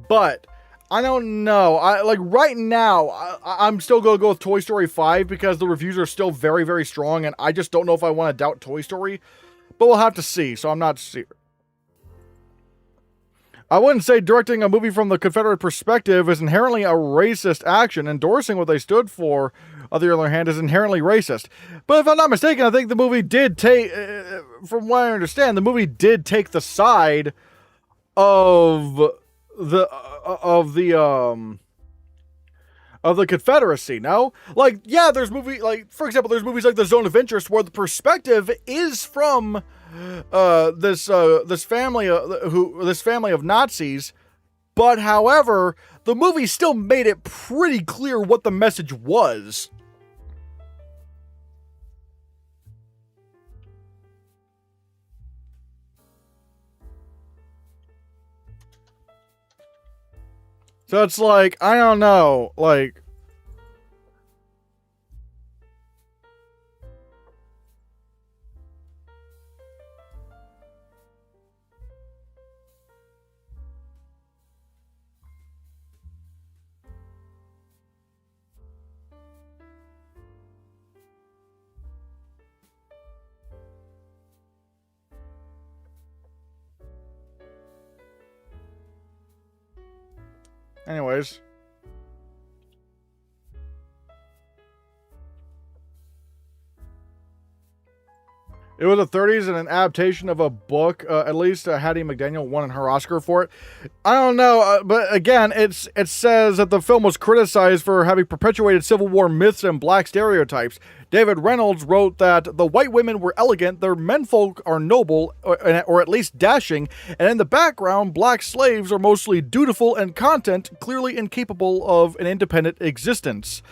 But I don't know. Right now, I'm still gonna go with Toy Story 5 because the reviews are still very, very strong, and I just don't know if I want to doubt Toy Story. But we'll have to see. So I'm not sure. I wouldn't say directing a movie from the Confederate perspective is inherently a racist action. Endorsing what they stood for, on the other hand, is inherently racist. But if I'm not mistaken, I think the movie did take, from what I understand, the movie did take the side of the Confederacy. No, like, yeah, there's for example, there's movies like The Zone of Interest where the perspective is from this family of Nazis, but however, the movie still made it pretty clear what the message was. So it's like, I don't know, like, anyways. It was the 30s and an adaptation of a book. At least Hattie McDaniel won her Oscar for it. I don't know, but again, it says that the film was criticized for having perpetuated Civil War myths and black stereotypes. David Reynolds wrote that the white women were elegant, their menfolk are noble, or at least dashing, and in the background, black slaves are mostly dutiful and content, clearly incapable of an independent existence.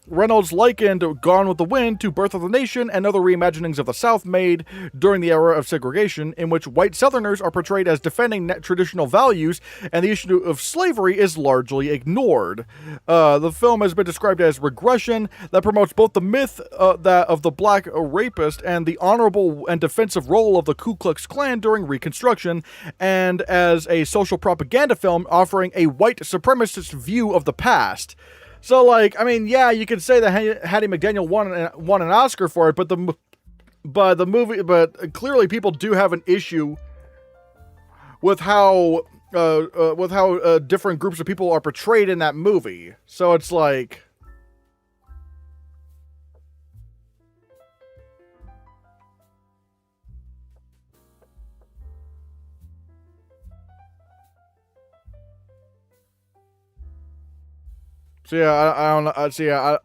Reynolds likened Gone with the Wind to Birth of the Nation and other reimaginings of the South made during the era of segregation, in which white Southerners are portrayed as defending traditional values, and the issue of slavery is largely ignored. The film has been described as regression that promotes both the myth that of the black rapist and the honorable and defensive role of the Ku Klux Klan during Reconstruction, and as a social propaganda film offering a white supremacist view of the past. So, like, I mean, yeah, you could say that Hattie McDaniel won an Oscar for it, but clearly people do have an issue with how different groups of people are portrayed in that movie. So it's like, so yeah, I don't know. So yeah,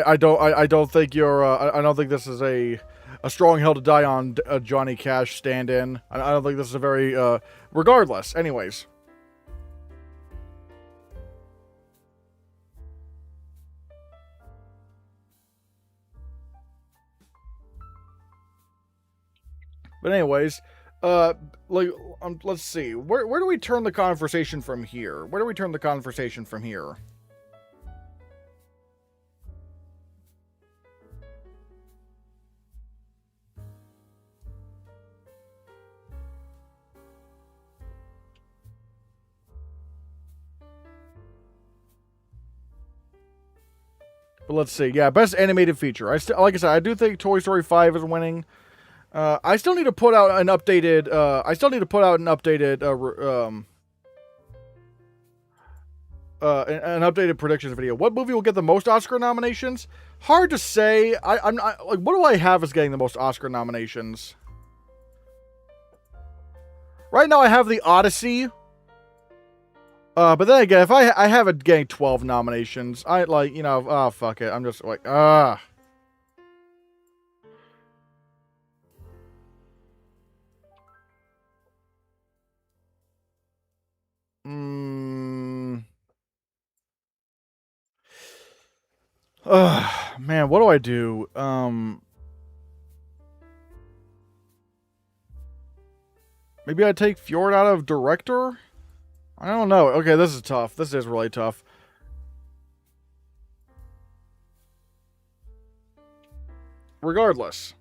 I don't think you're. I don't think this is a strong hill to die on, Johnny Cash stand-in. I don't think this is a very. Regardless, anyways. But anyways, let's see. Where do we turn the conversation from here? Where do we turn the conversation from here? But let's see. Yeah, best animated feature. Like I said, I do think Toy Story 5 is winning. I still need to put out an updated. An updated predictions video. What movie will get the most Oscar nominations? Hard to say. I'm not like. What do I have as getting the most Oscar nominations? Right now, I have The Odyssey. But then again, if I have it getting 12 nominations, I fuck it. I'm just like, Man, what do I do? Maybe I take Fjord out of director? I don't know. Okay, this is tough. This is really tough. Regardless,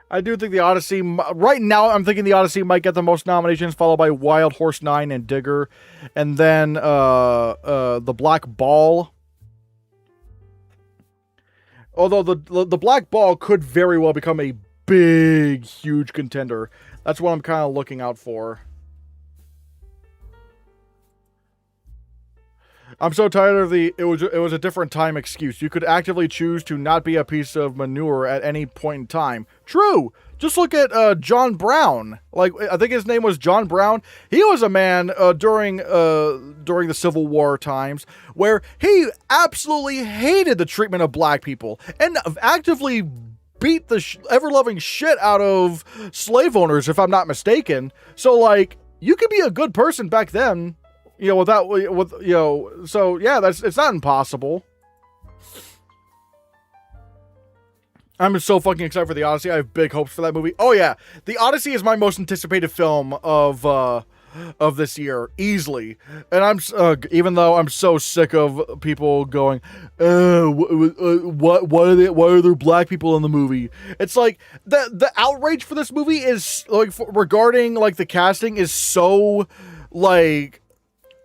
I do think the Odyssey... Right now, I'm thinking the Odyssey might get the most nominations, followed by Wild Horse 9 and Digger. And then the Black Ball. Although the Black Ball could very well become a big, huge contender. That's what I'm kind of looking out for. I'm so tired of the it was a different time excuse. You could actively choose to not be a piece of manure at any point in time. True. Just look at John Brown. Like, I think his name was John Brown. He was a man during the Civil War times where he absolutely hated the treatment of black people and actively beat the ever-loving shit out of slave owners, if I'm not mistaken. So, like, you could be a good person back then. You know, so yeah, it's not impossible. I'm so fucking excited for the Odyssey. I have big hopes for that movie. Oh yeah, the Odyssey is my most anticipated film of this year, easily. And I'm even though I'm so sick of people going, why are there black people in the movie? It's like the outrage for this movie is like regarding like the casting is so like.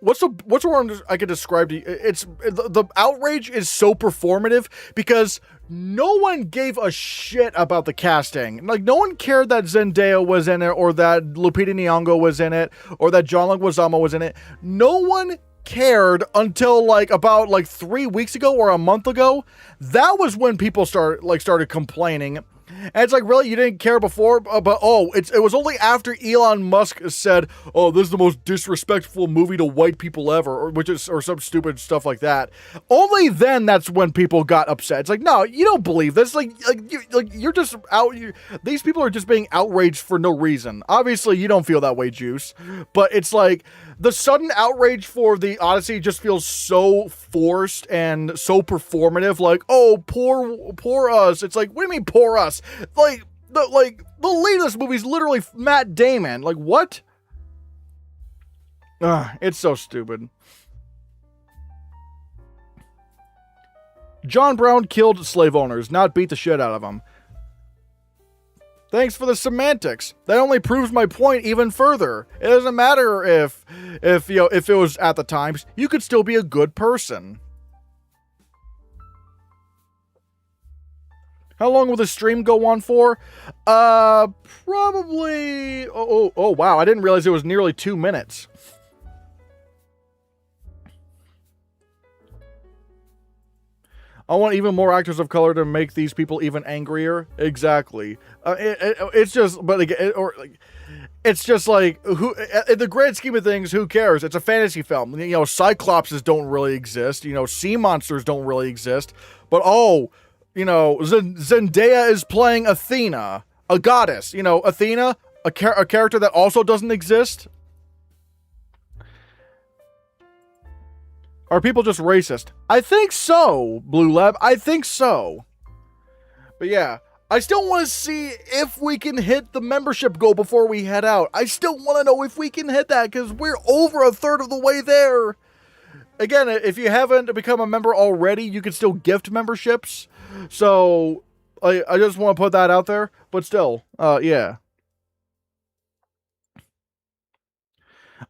What's the word I could describe to you? It's the outrage is so performative because no one gave a shit about the casting. Like, no one cared that Zendaya was in it, or that Lupita Nyong'o was in it, or that John Leguizamo was in it. No one cared until about 3 weeks ago or a month ago. That was when people started complaining. And it's like, really, you didn't care before? But it was only after Elon Musk said, "Oh, this is the most disrespectful movie to white people ever," or some stupid stuff like that. Only then that's when people got upset. It's like, no, you don't believe this. You're just out. These people are just being outraged for no reason. Obviously, you don't feel that way, Juice. But it's like the sudden outrage for the Odyssey just feels so forced and so performative. Like, oh, poor us. It's like, what do you mean, poor us? The lead of this movie is literally Matt Damon. Like, what? It's so stupid. John Brown killed slave owners, not beat the shit out of them. Thanks for the semantics. That only proves my point even further. It doesn't matter if it was at the times. You could still be a good person. How long will the stream go on for? Probably... Oh, wow. I didn't realize it was nearly 2 minutes. I want even more actors of color to make these people even angrier. Exactly. It's just... It's just like, who, in the grand scheme of things, who cares? It's a fantasy film. You know, Cyclopses don't really exist. You know, sea monsters don't really exist. But, you know, Zendaya is playing Athena, a goddess. You know, Athena, a character that also doesn't exist. Are people just racist? I think so, Blue Lab. I think so. But yeah, I still want to see if we can hit the membership goal before we head out. I still want to know if we can hit that, because we're over a third of the way there. Again, if you haven't become a member already, you can still gift memberships. So, I just want to put that out there. But still, yeah.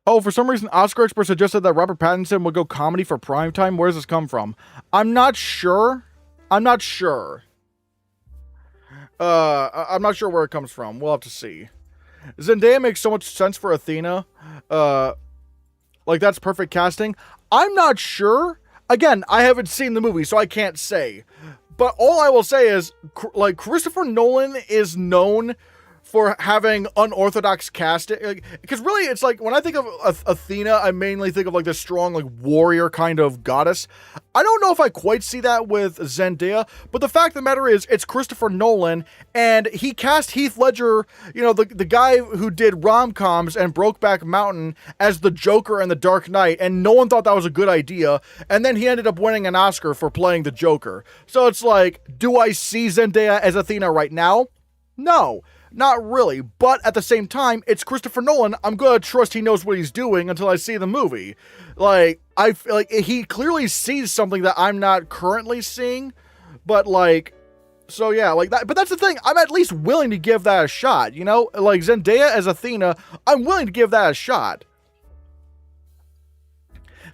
Oh, for some reason, Oscar Expert suggested that Robert Pattinson would go comedy for primetime. Where does this come from? I'm not sure. I'm not sure where it comes from. We'll have to see. Zendaya makes so much sense for Athena. That's perfect casting. I'm not sure. Again, I haven't seen the movie, so I can't say. But all I will say is, Christopher Nolan is known for having unorthodox casting. Because really, it's like, when I think of Athena, I mainly think of like this strong, like, warrior kind of goddess. I don't know if I quite see that with Zendaya, but the fact of the matter is, it's Christopher Nolan, and he cast Heath Ledger, you know, the guy who did rom-coms and Brokeback Mountain, as the Joker in The Dark Knight, and no one thought that was a good idea, and then he ended up winning an Oscar for playing the Joker. So it's like, do I see Zendaya as Athena right now? No. Not really, but at the same time, it's Christopher Nolan. I'm gonna trust he knows what he's doing until I see the movie. Like, I feel like he clearly sees something that I'm not currently seeing, but like, so yeah, like that. But that's the thing, I'm at least willing to give that a shot, you know? Like, Zendaya as Athena, I'm willing to give that a shot.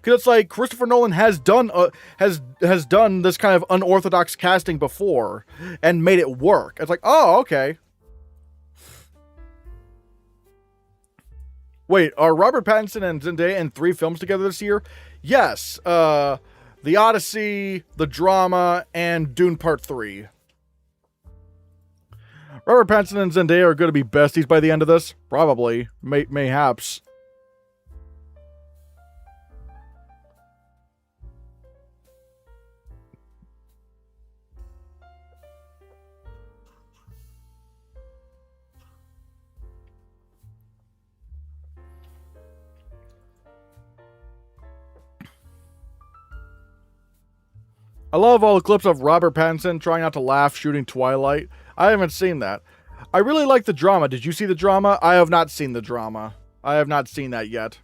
Because it's like, Christopher Nolan has done has done this kind of unorthodox casting before and made it work. It's like, oh, okay. Wait, are Robert Pattinson and Zendaya in 3 films together this year? Yes. The Odyssey, The Drama, and Dune Part 3. Robert Pattinson and Zendaya are going to be besties by the end of this? Probably. Mayhaps. I love all the clips of Robert Pattinson trying not to laugh shooting Twilight. I haven't seen that. I really like The Drama. Did you see The Drama? I have not seen The Drama. I have not seen that yet.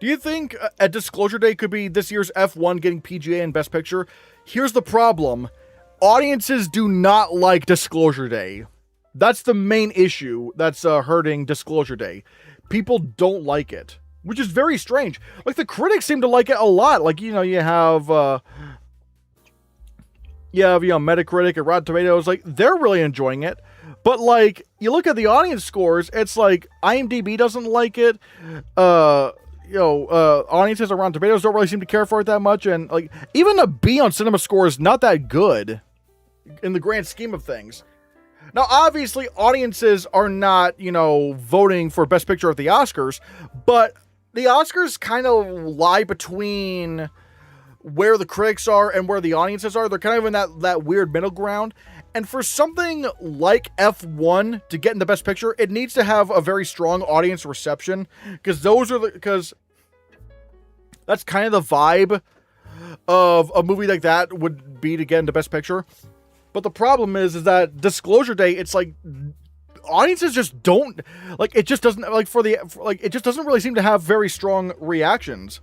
Do you think a Disclosure Day could be this year's F1 getting PGA and Best Picture? Here's the problem. Audiences do not like Disclosure Day. That's the main issue that's hurting Disclosure Day. People don't like it. Which is very strange. Like, the critics seem to like it a lot. Like, you know, you have Metacritic and Rotten Tomatoes. Like, they're really enjoying it. But, like, you look at the audience scores, it's like, IMDb doesn't like it. Audiences on Rotten Tomatoes don't really seem to care for it that much. And, like, even a B on Cinema Score is not that good in the grand scheme of things. Now, obviously, audiences are not, you know, voting for Best Picture at the Oscars, but the Oscars kind of lie between where the critics are and where the audiences are. They're kind of in that weird middle ground. And for something like F1 to get in the Best Picture, it needs to have a very strong audience reception, because that's kind of the vibe of a movie like that would be to get into Best Picture. But the problem is that Disclosure Day, it's like, audiences just don't, like, it just doesn't, like, it just doesn't really seem to have very strong reactions.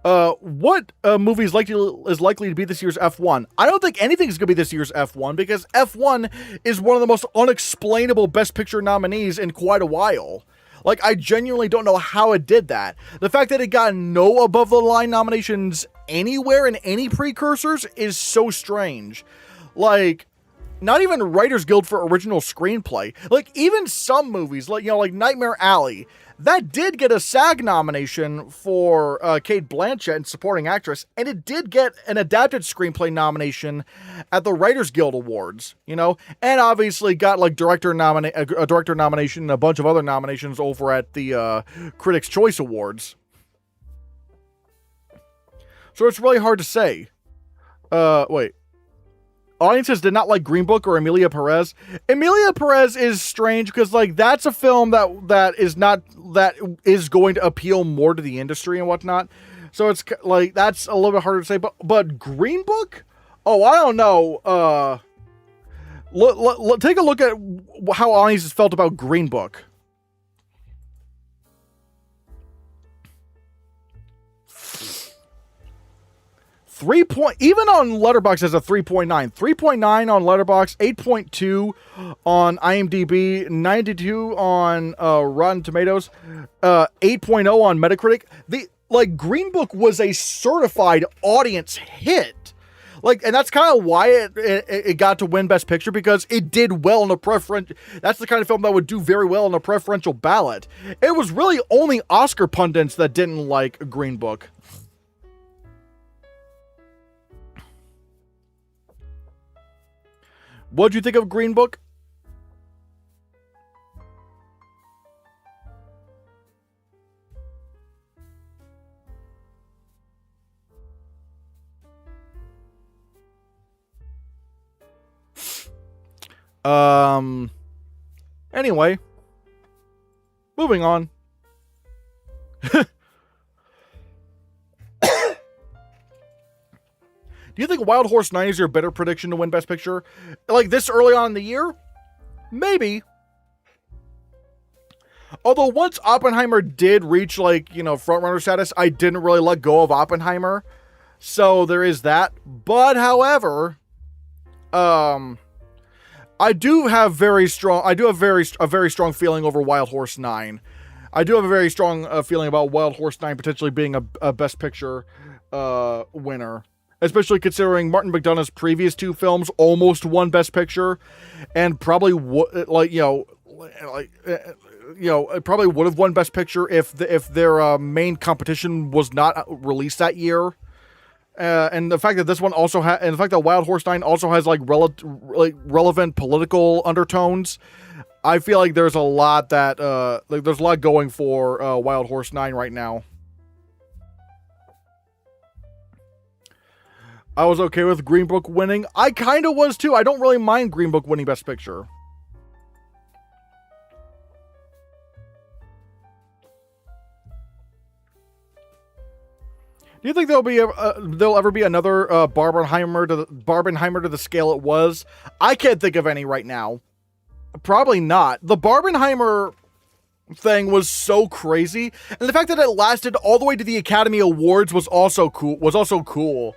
What movie is likely to be this year's F1? I don't think anything is going to be this year's F1, because F1 is one of the most unexplainable Best Picture nominees in quite a while. Like, I genuinely don't know how it did that. The fact that it got no above-the-line nominations anywhere in any precursors is so strange. Like, not even Writers Guild for Original Screenplay. Like, even some movies, like, you know, like Nightmare Alley, that did get a SAG nomination for Cate Blanchett in Supporting Actress, and it did get an Adapted Screenplay nomination at the Writers Guild Awards, you know, and obviously got like a director nomination and a bunch of other nominations over at the Critics' Choice Awards. So it's really hard to say. Wait. Audiences did not like Green Book or Emilia Perez. Emilia Perez is strange because, like, that's a film that is going to appeal more to the industry and whatnot. So it's like, that's a little bit harder to say. But Green Book? Oh, I don't know. Take a look at how audiences felt about Green Book. Even on Letterboxd has a 3.9. 3.9 on Letterboxd, 8.2 on IMDb, 92 on Rotten Tomatoes, 8.0 on Metacritic. Green Book was a certified audience hit. And that's kind of why it got to win Best Picture, because it did well in a preferential. That's the kind of film that would do very well in a preferential ballot. It was really only Oscar pundits that didn't like Green Book. What'd you think of Green Book? Anyway, moving on. Do you think Wild Horse 9 is your better prediction to win Best Picture? Like this early on in the year? Maybe. Although once Oppenheimer did reach, like, you know, frontrunner status, I didn't really let go of Oppenheimer. So there is that. But however, I do have a very strong feeling over Wild Horse 9. I do have a very strong feeling about Wild Horse 9 potentially being a Best Picture winner. Especially considering Martin McDonagh's previous two films almost won Best Picture, and probably probably would have won Best Picture if their main competition was not released that year. And the fact that this one also and the fact that Wild Horse 9 also has relevant political undertones, I feel like there's a lot that there's a lot going for Wild Horse 9 right now. I was okay with Green Book winning. I kind of was too. I don't really mind Green Book winning Best Picture. Do you think there'll ever be another Barbenheimer to the scale it was? I can't think of any right now. Probably not. The Barbenheimer thing was so crazy, and the fact that it lasted all the way to the Academy Awards was also cool.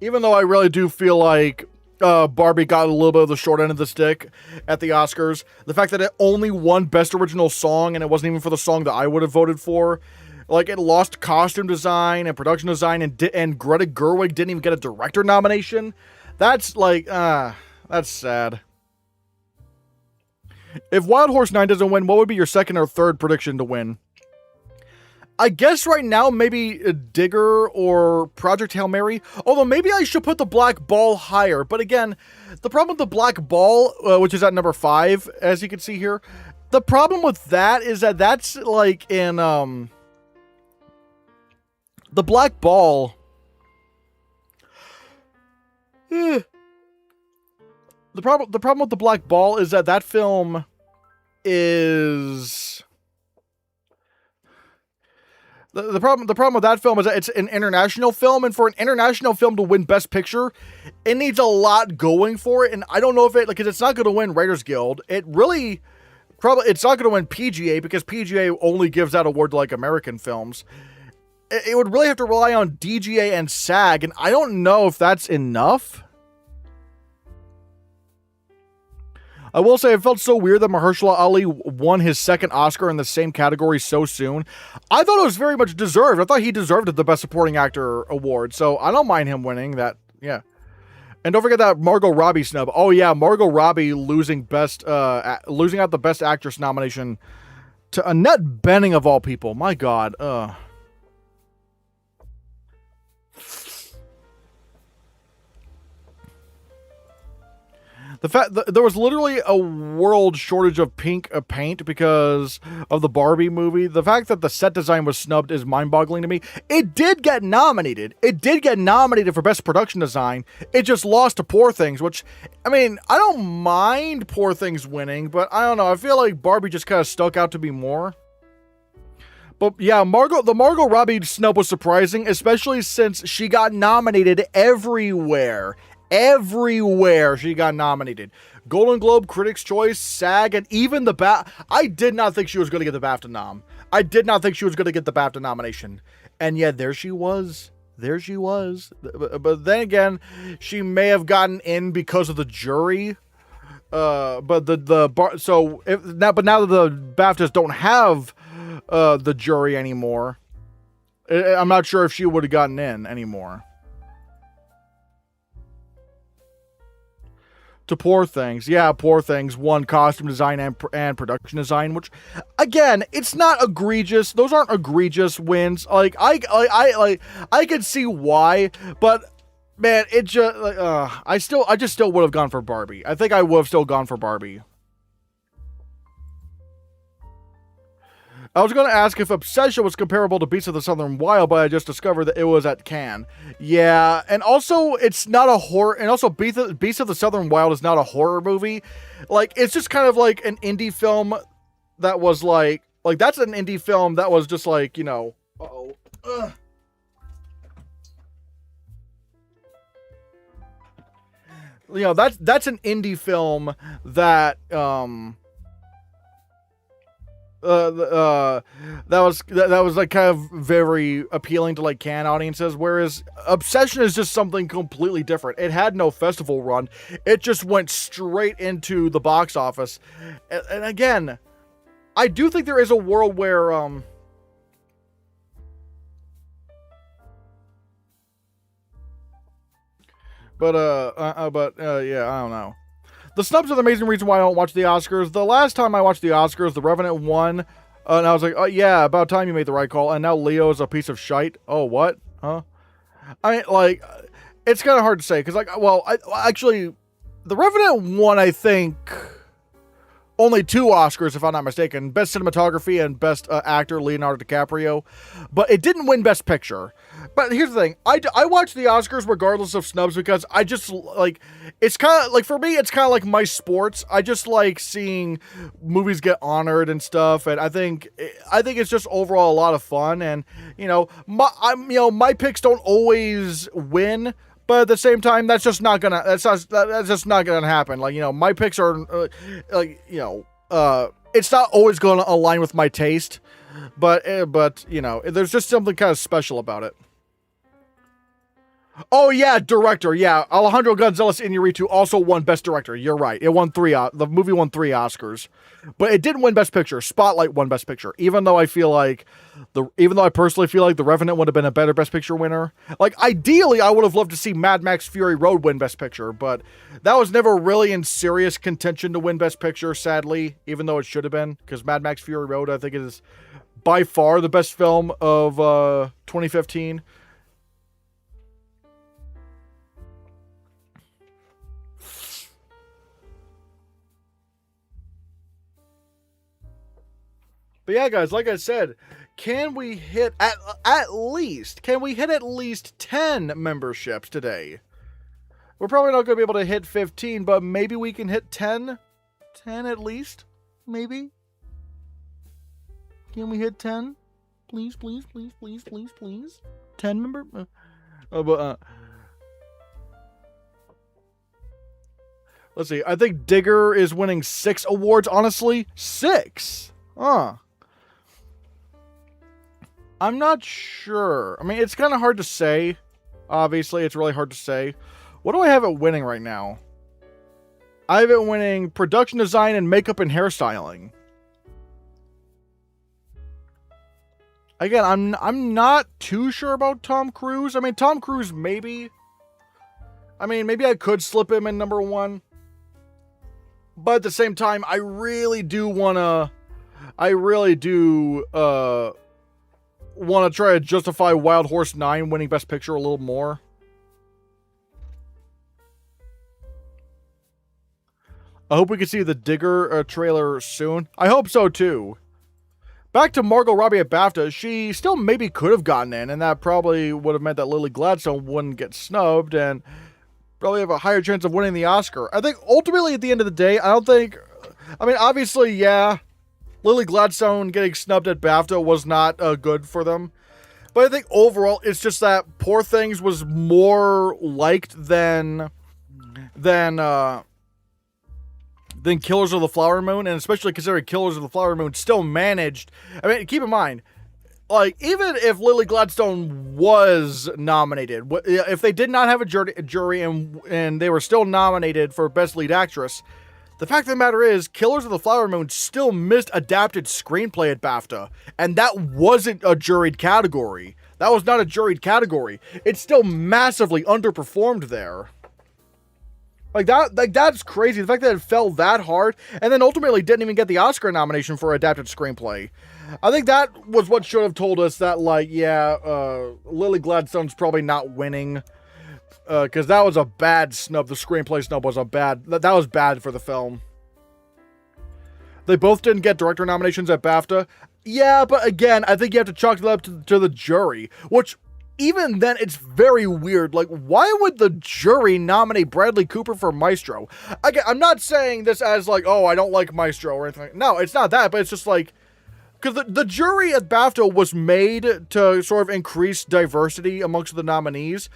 Even though I really do feel like Barbie got a little bit of the short end of the stick at the Oscars, the fact that it only won Best Original Song, and it wasn't even for the song that I would have voted for, like it lost costume design and production design, and Greta Gerwig didn't even get a director nomination. That's like, that's sad. If Wild Horse 9 doesn't win, what would be your second or third prediction to win? I guess right now, maybe Digger or Project Hail Mary. Although maybe I should put the Black Ball higher. But again, the problem with the Black Ball, which is at number 5, as you can see here, the problem with that is that that's like in the Black Ball. The problem with the Black Ball is that film is. The problem with that film is that it's an international film, and for an international film to win Best Picture, it needs a lot going for it, and I don't know if because it's not going to win Writers Guild. It's not going to win PGA, because PGA only gives that award to, like, American films. It would really have to rely on DGA and SAG, and I don't know if that's enough. I will say it felt so weird that Mahershala Ali won his second Oscar in the same category so soon. I thought it was very much deserved. I thought he deserved the Best Supporting Actor award, so I don't mind him winning that. Yeah. And don't forget that Margot Robbie snub. Oh yeah, Margot Robbie losing out the Best Actress nomination to Annette Bening of all people. My God. The fact that there was literally a world shortage of pink paint because of the Barbie movie. The fact that the set design was snubbed is mind-boggling to me. It did get nominated. It did get nominated for Best Production Design. It just lost to Poor Things, which, I mean, I don't mind Poor Things winning, but I don't know. I feel like Barbie just kind of stuck out to be more. But yeah, the Margot Robbie snub was surprising, especially since she got nominated everywhere. Everywhere she got nominated. Golden Globe, Critics' Choice, SAG, and even the BAFTA. I did not think she was going to get the BAFTA nom. I did not think she was going to get the BAFTA nomination. And yet, there she was. There she was. But then again, she may have gotten in because of the jury. But now that the BAFTAs don't have the jury anymore, I'm not sure if she would have gotten in anymore. To Poor Things. Yeah, Poor Things won costume design and production design, which, again, it's not egregious. Those aren't egregious wins. Like, I could see why, but Man, it just like, I just still would have gone for Barbie. I think I would have still gone for Barbie. I was going to ask if Obsession was comparable to Beasts of the Southern Wild, but I just discovered that it was at Cannes. Yeah, and also it's not a horror, and also Beasts of the Southern Wild is not a horror movie. Like, it's just kind of like an indie film that was like that's an indie film that was just like, you know, you know, that's an indie film that that was like kind of very appealing to like Cannes audiences, whereas Obsession is just something completely different. It had no festival run. It just went straight into the box office. And again, I do think there is a world where yeah, I don't know. The snubs are the amazing reason why I don't watch the Oscars. The last time I watched the Oscars, The Revenant won, and I was like, oh yeah, about time you made the right call. And now Leo is a piece of shite. Oh, what? Huh? I mean, like, it's kind of hard to say because, like, well, actually, The Revenant won, I think, only 2 Oscars, if I'm not mistaken. Best Cinematography and Best Actor, Leonardo DiCaprio. But it didn't win Best Picture. But here's the thing. I watch the Oscars regardless of snubs because I just, like, it's kind of, like, for me, it's kind of like my sports. I just like seeing movies get honored and stuff. And I think it's just overall a lot of fun. And, you know, my picks don't always win. But at the same time, that's just not gonna happen. Like, you know, my picks are it's not always gonna align with my taste. But you know, there's just something kind of special about it. Oh yeah, director. Yeah, Alejandro González Iñárritu also won Best Director. You're right. It won 3. The movie won 3 Oscars, but it didn't win Best Picture. Spotlight won Best Picture. Even though I personally feel like The Revenant would have been a better Best Picture winner. Like, ideally, I would have loved to see Mad Max Fury Road win Best Picture, but that was never really in serious contention to win Best Picture. Sadly, even though it should have been, because Mad Max Fury Road, I think, is by far the best film of 2015. But yeah, guys, like I said, can we hit at least 10 memberships today? We're probably not going to be able to hit 15, but maybe we can hit 10? 10 at least? Maybe? Can we hit 10? Please, please, please, please, please, please. 10 member? Let's see. I think Digger is winning 6 awards, honestly. 6? Huh. I'm not sure. I mean, it's kind of hard to say. Obviously, it's really hard to say. What do I have it winning right now? I have it winning production design and makeup and hairstyling. Again, I'm not too sure about Tom Cruise. I mean, Tom Cruise maybe. I mean, maybe I could slip him in number 1. But at the same time, I really do want to try to justify Wild Horse 9 winning Best Picture a little more. I hope we can see the Digger trailer soon. I hope so too. Back to Margot Robbie at BAFTA, she still maybe could have gotten in, and that probably would have meant that Lily Gladstone wouldn't get snubbed and probably have a higher chance of winning the Oscar. I think ultimately at the end of the day, obviously, yeah, Lily Gladstone getting snubbed at BAFTA was not good for them. But I think overall, it's just that Poor Things was more liked than Killers of the Flower Moon, and especially considering Killers of the Flower Moon still managed. I mean, keep in mind, like, even if Lily Gladstone was nominated, if they did not have a jury and they were still nominated for Best Lead Actress, the fact of the matter is, Killers of the Flower Moon still missed Adapted Screenplay at BAFTA, and that wasn't a juried category. That was not a juried category. It still massively underperformed there. That's crazy. The fact that it fell that hard, and then ultimately didn't even get the Oscar nomination for Adapted Screenplay. I think that was what should have told us that, like, yeah, Lily Gladstone's probably not winning. Because that was a bad snub. The screenplay snub was that was bad for the film. They both didn't get director nominations at BAFTA. Yeah, but again, I think you have to chalk it up to the jury, which even then it's very weird. Like, why would the jury nominate Bradley Cooper for Maestro? Again, I'm not saying this as like, oh, I don't like Maestro or anything. No, it's not that, but it's just like, because the jury at BAFTA was made to sort of increase diversity amongst the nominees,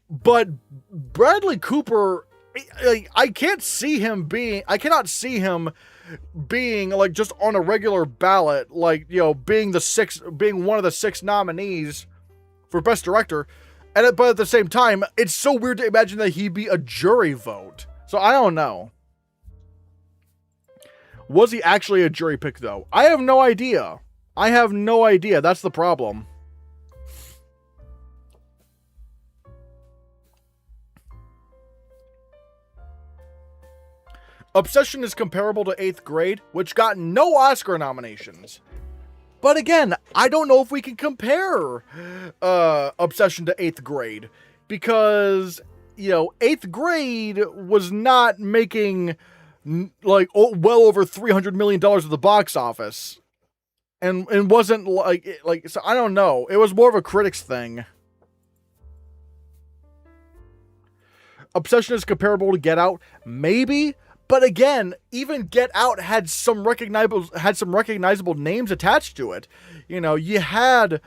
but Bradley Cooper, like, I cannot see him being like just on a regular ballot, like, you know, being one of the 6 nominees for Best Director, but at the same time, it's so weird to imagine that he'd be a jury vote. So I don't know. Was he actually a jury pick though? I have no idea. That's the problem. Obsession is comparable to 8th Grade, which got no Oscar nominations. But again, I don't know if we can compare Obsession to 8th Grade, because, you know, 8th Grade was not making like well over $300 million at the box office, and wasn't like so I don't know. It was more of a critics thing. Obsession is comparable to Get Out, maybe. But again, even Get Out had some recognizable names attached to it. You know, you had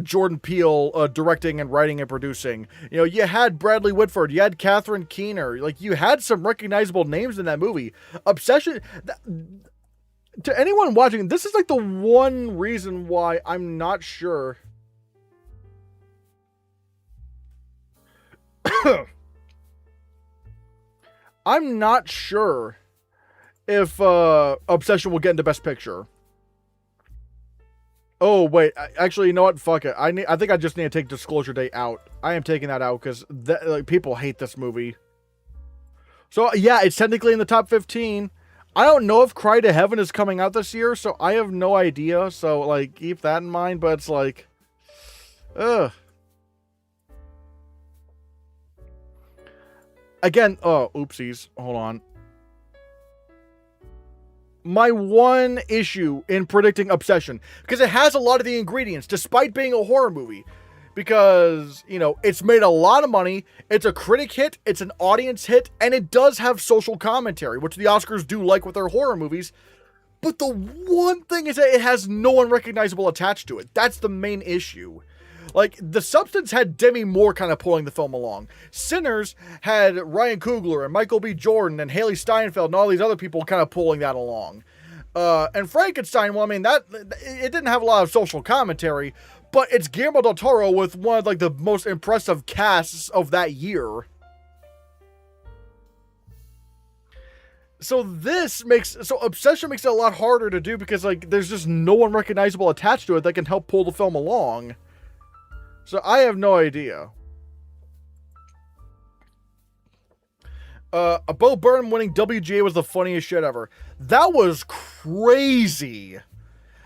Jordan Peele directing and writing and producing. You know, you had Bradley Whitford. You had Catherine Keener. Like, you had some recognizable names in that movie. Obsession, to anyone watching, this is like the one reason why I'm not sure. I'm not sure if Obsession will get into Best Picture. Oh, wait. Actually, you know what? Fuck it. I think I just need to take Disclosure Day out. I am taking that out because like, people hate this movie. So, yeah, it's technically in the top 15. I don't know if Cry to Heaven is coming out this year, so I have no idea. So, like, keep that in mind. But it's like, ugh. Again, oh, oopsies. Hold on. My one issue in predicting Obsession, because it has a lot of the ingredients, despite being a horror movie. Because, you know, it's made a lot of money, it's a critic hit, it's an audience hit, and it does have social commentary, which the Oscars do like with their horror movies. But the one thing is that it has no one recognizable attached to it. That's the main issue. Like, The Substance had Demi Moore kind of pulling the film along. Sinners had Ryan Coogler and Michael B. Jordan and Haley Steinfeld and all these other people kind of pulling that along. And Frankenstein, well, I mean, it didn't have a lot of social commentary, but it's Guillermo del Toro with one of, like, the most impressive casts of that year. So Obsession makes it a lot harder to do because, like, there's just no one recognizable attached to it that can help pull the film along. So I have no idea. Bo Burnham winning WGA was the funniest shit ever. That was crazy.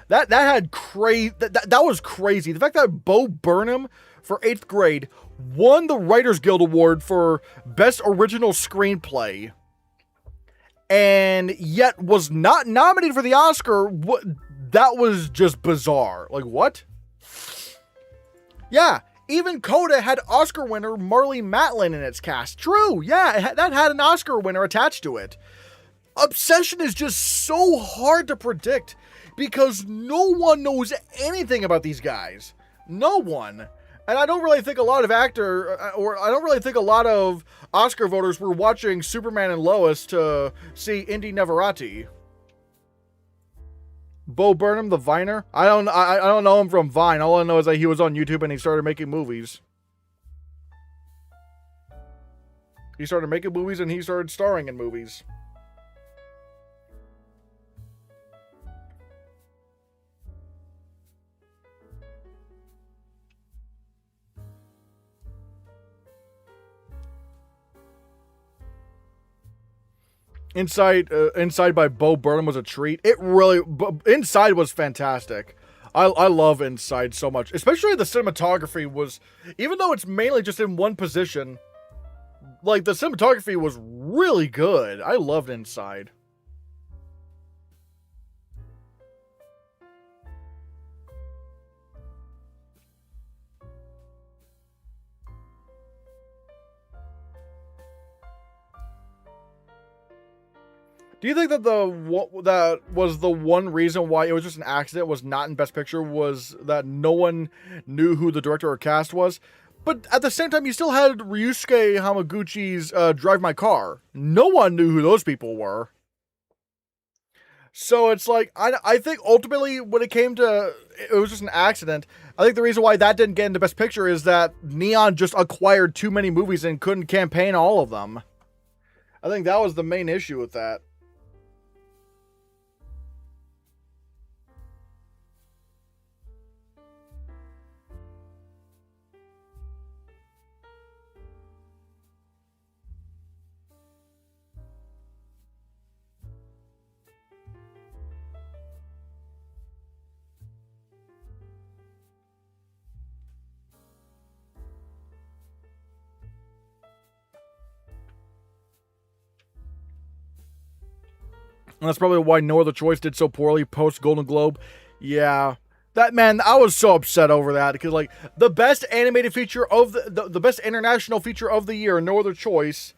That was crazy. The fact that Bo Burnham for 8th Grade won the Writers Guild Award for Best Original Screenplay, and yet was not nominated for the Oscar, that was just bizarre. Like, what? Yeah, even Coda had Oscar winner Marlee Matlin in its cast. True, yeah, that had an Oscar winner attached to it. Obsession is just so hard to predict because no one knows anything about these guys. No one. And I don't really think a lot of Oscar voters were watching Superman and Lois to see Indy Neverati. Bo Burnham, the Viner? I don't know him from Vine. All I know is that he was on YouTube and he started making movies. He started making movies and he started starring in movies. Inside by Bo Burnham was a treat. Inside was fantastic. I love Inside so much. Especially the cinematography was, even though it's mainly just in one position, Like, the cinematography was really good. I loved Inside. Do you think that that was the one reason why it was just an accident, was not in Best Picture, was that no one knew who the director or cast was? But at the same time, you still had Ryusuke Hamaguchi's Drive My Car. No one knew who those people were. So it's like, I think ultimately when it came to, it was just an accident. I think the reason why that didn't get into Best Picture is that Neon just acquired too many movies and couldn't campaign all of them. I think that was the main issue with that. And that's probably why No Other Choice did so poorly post Golden Globe. Yeah. That, man, I was so upset over that because, like, the best animated feature of the best international feature of the year, No Other Choice,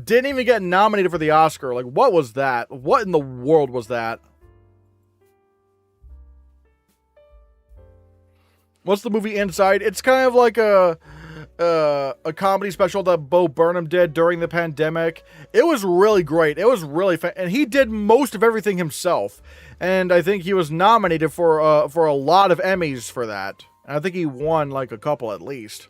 didn't even get nominated for the Oscar. Like, what was that? What in the world was that? What's the movie Inside? It's kind of like a comedy special that Bo Burnham did during the pandemic. It was really great. It was really fun, and he did most of everything himself. And I think he was nominated for a lot of Emmys for that. And I think he won like a couple at least.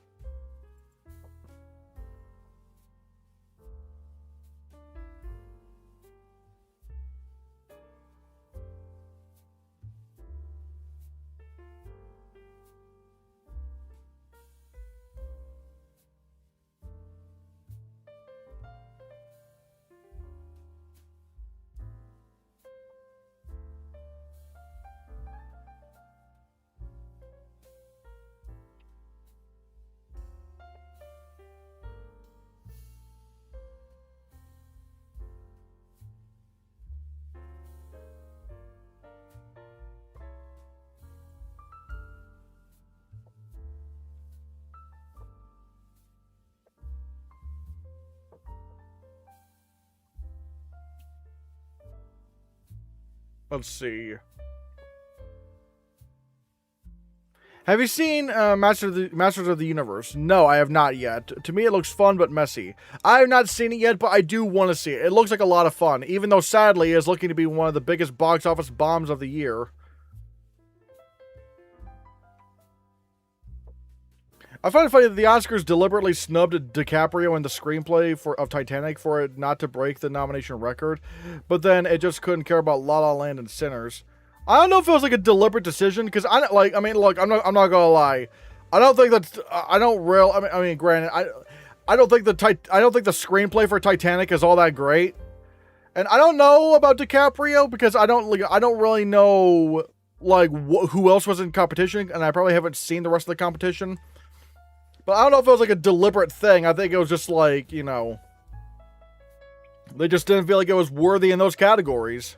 Let's see. Have you seen Masters of the Universe? No, I have not yet. To me, it looks fun but messy. I have not seen it yet, but I do want to see it. It looks like a lot of fun, even though sadly it is looking to be one of the biggest box office bombs of the year. I find it funny that the Oscars deliberately snubbed DiCaprio in the screenplay of Titanic for it not to break the nomination record, but then it just couldn't care about La La Land and Sinners. I don't know if it was like a deliberate decision, because I don't like. I mean, look, I'm not gonna lie. I don't think that's. I don't real. I mean, granted, I don't think I don't think the screenplay for Titanic is all that great, and I don't know about DiCaprio because I don't really know like who else was in competition, and I probably haven't seen the rest of the competition. But I don't know if it was like a deliberate thing. I think it was just like, you know, they just didn't feel like it was worthy in those categories.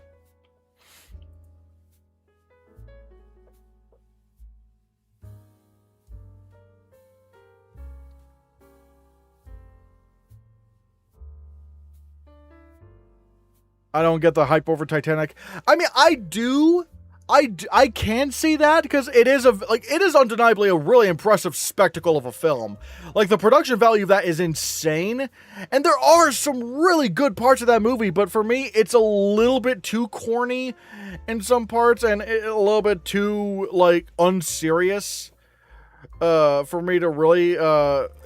I don't get the hype over Titanic. I mean, I do. I can see that because it is it is undeniably a really impressive spectacle of a film. Like, the production value of that is insane, and there are some really good parts of that movie, but for me it's a little bit too corny in some parts and a little bit too like unserious for me to really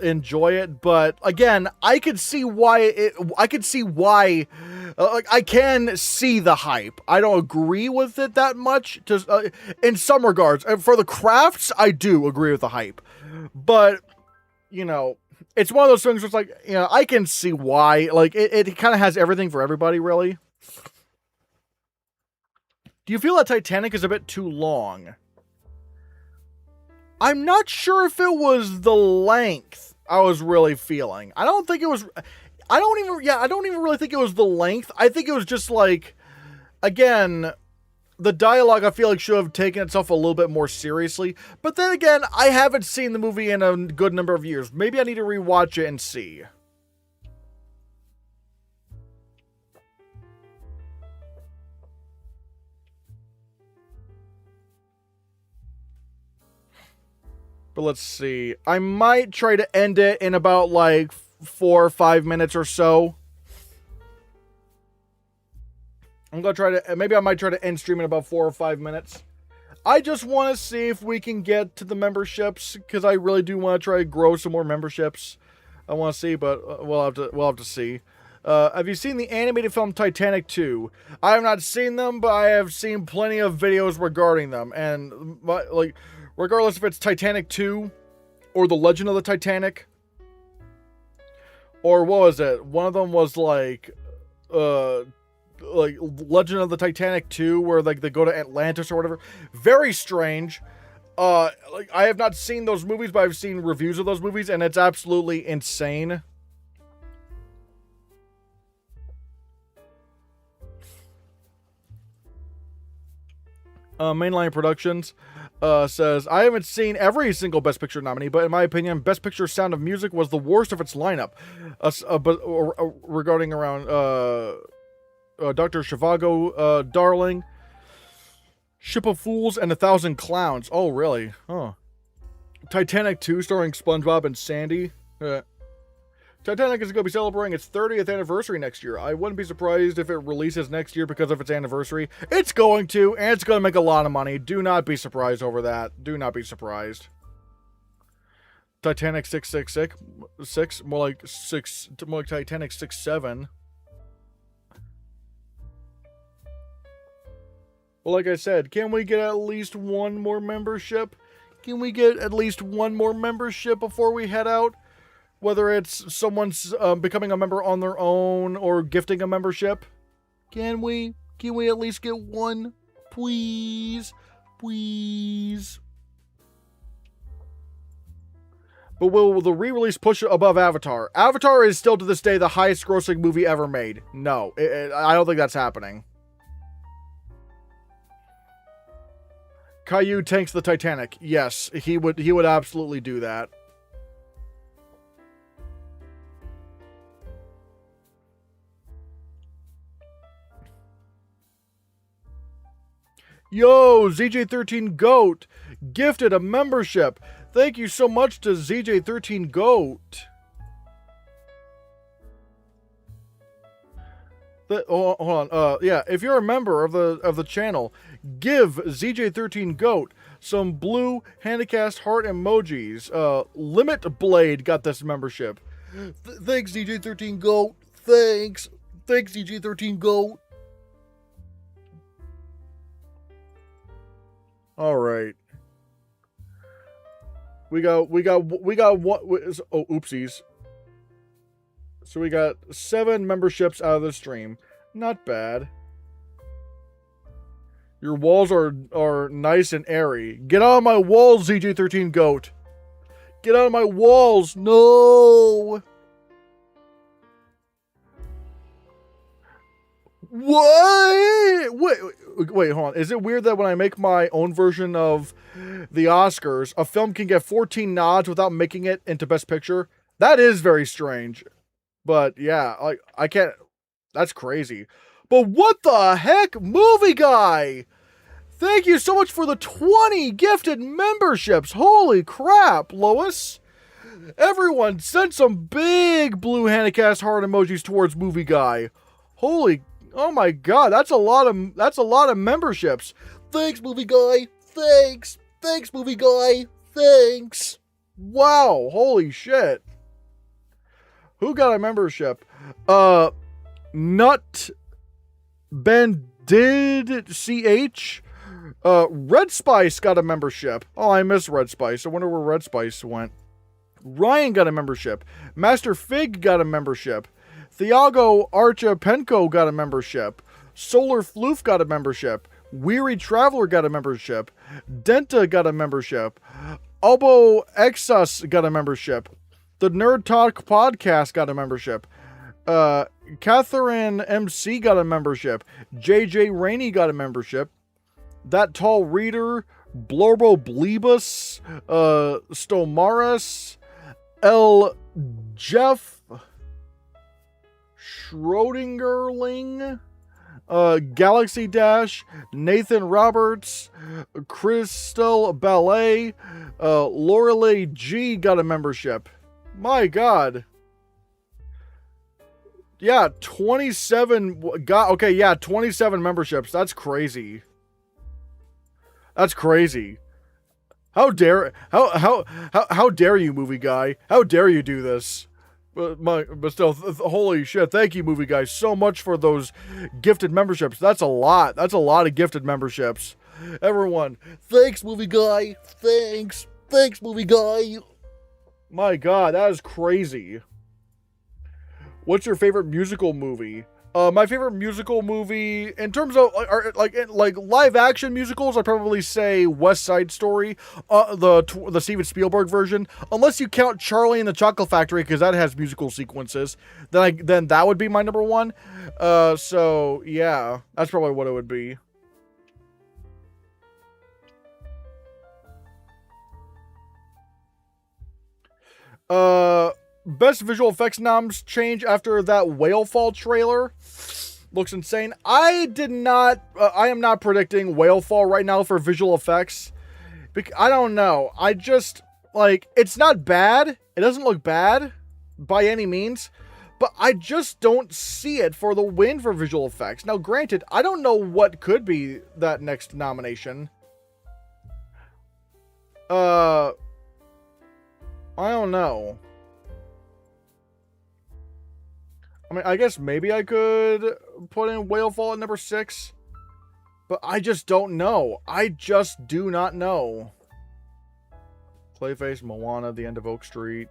enjoy it. But again, I could see why like, I can see the hype. I don't agree with it that much. In some regards, and for the crafts, I do agree with the hype. But you know, it's one of those things where it's like, you know, I can see why. Like, it kind of has everything for everybody, really. Do you feel that Titanic is a bit too long? I'm not sure if it was the length I was really feeling. I don't think it was. I don't even really think it was the length. I think it was just like, again, the dialogue I feel like should have taken itself a little bit more seriously. But then again, I haven't seen the movie in a good number of years. Maybe I need to rewatch it and see. But let's see. I might try to end it in about like 4 or 5 minutes or so. I'm gonna try to, maybe I might try to end stream in about 4 or 5 minutes. I just want to see if we can get to the memberships, because I really do want to try to grow some more memberships. I want to see, but we'll have to see. Have you seen the animated film Titanic 2? I have not seen them, but I have seen plenty of videos regarding them, and like, regardless if it's Titanic 2 or The Legend of the Titanic, or what was it? One of them was like Legend of the Titanic 2, where like they go to Atlantis or whatever. Very strange. Like, I have not seen those movies, but I've seen reviews of those movies, and it's absolutely insane. Mainline Productions says, I haven't seen every single Best Picture nominee, but in my opinion, Best Picture Sound of Music was the worst of its lineup. Regarding around Dr. Zhivago, Darling, Ship of Fools, and 1,000 Clowns. Oh, really? Huh. Titanic 2 starring SpongeBob and Sandy. Titanic is going to be celebrating its 30th anniversary next year. I wouldn't be surprised if it releases next year because of its anniversary. It's going to, and it's going to make a lot of money. Do not be surprised over that. Do not be surprised. Titanic 666, more like Titanic 67. Well, like I said, can we get at least one more membership? Can we get at least one more membership before we head out? Whether it's someone's becoming a member on their own or gifting a membership. Can we at least get one? Please. Please. But will the re-release push it above Avatar? Avatar is still to this day the highest grossing movie ever made. No, I don't think that's happening. Caillou tanks the Titanic. Yes, he would absolutely do that. Yo, ZJ13 Goat gifted a membership. Thank you so much to ZJ13 Goat. Hold on. Yeah, if you're a member of the channel, give ZJ13 Goat some blue Hannahcast heart emojis. Limit Blade got this membership. Thanks, ZJ13 Goat. Thanks, ZJ13 Goat. All right. We got what? Oh, oopsies. So we got 7 memberships out of the stream. Not bad. Your walls are nice and airy. Get out of my walls, ZJ13 Goat. Get out of my walls. No. What? Wait, hold on. Is it weird that when I make my own version of the Oscars, a film can get 14 nods without making it into Best Picture? That is very strange. But yeah, I can't. That's crazy. But what the heck, Movie Guy? Thank you so much for the 20 gifted memberships. Holy crap, Lois. Everyone send some big blue Hannahcast heart emojis towards Movie Guy. Oh my god, that's a lot of memberships. Thanks, Movie Guy. Thanks, Movie Guy. Thanks. Wow, holy shit. Who got a membership? Nut Bandid CH. Red Spice got a membership. Oh, I miss Red Spice. I wonder where Red Spice went. Ryan got a membership. Master Fig got a membership. Thiago Archapenko got a membership. Solar Floof got a membership. Weary Traveler got a membership. Denta got a membership. Obo Exus got a membership. The Nerd Talk Podcast got a membership. Catherine MC got a membership. JJ Rainey got a membership. That Tall Reader, Blorbo Blebus, Stomaris, L. Jeff Schrodingerling, Galaxy Dash, Nathan Roberts, Crystal Ballet, Lorelei G got a membership. My God. Yeah, 27 got, okay, yeah, 27 memberships. That's crazy. That's crazy. How dare you, movie guy? How dare you do this? But still, holy shit! Thank you, movie guy, so much for those gifted memberships. That's a lot. That's a lot of gifted memberships. Everyone, thanks, movie guy. Thanks, movie guy. My God, that is crazy. What's your favorite musical movie? My favorite musical movie, in terms of like live action musicals, I'd probably say West Side Story, the Steven Spielberg version. Unless you count Charlie and the Chocolate Factory, because that has musical sequences, then that would be my number one. So yeah, that's probably what it would be. Best visual effects noms change after that Whalefall trailer. Looks insane. I am not predicting Whalefall right now for visual effects. I don't know. I just, like, it's not bad. It doesn't look bad by any means. But I just don't see it for the win for visual effects. Now, granted, I don't know what could be that next nomination. I don't know. I mean, I guess maybe I could put in Whalefall at number 6. But I just don't know. I just do not know. Clayface, Moana, The End of Oak Street.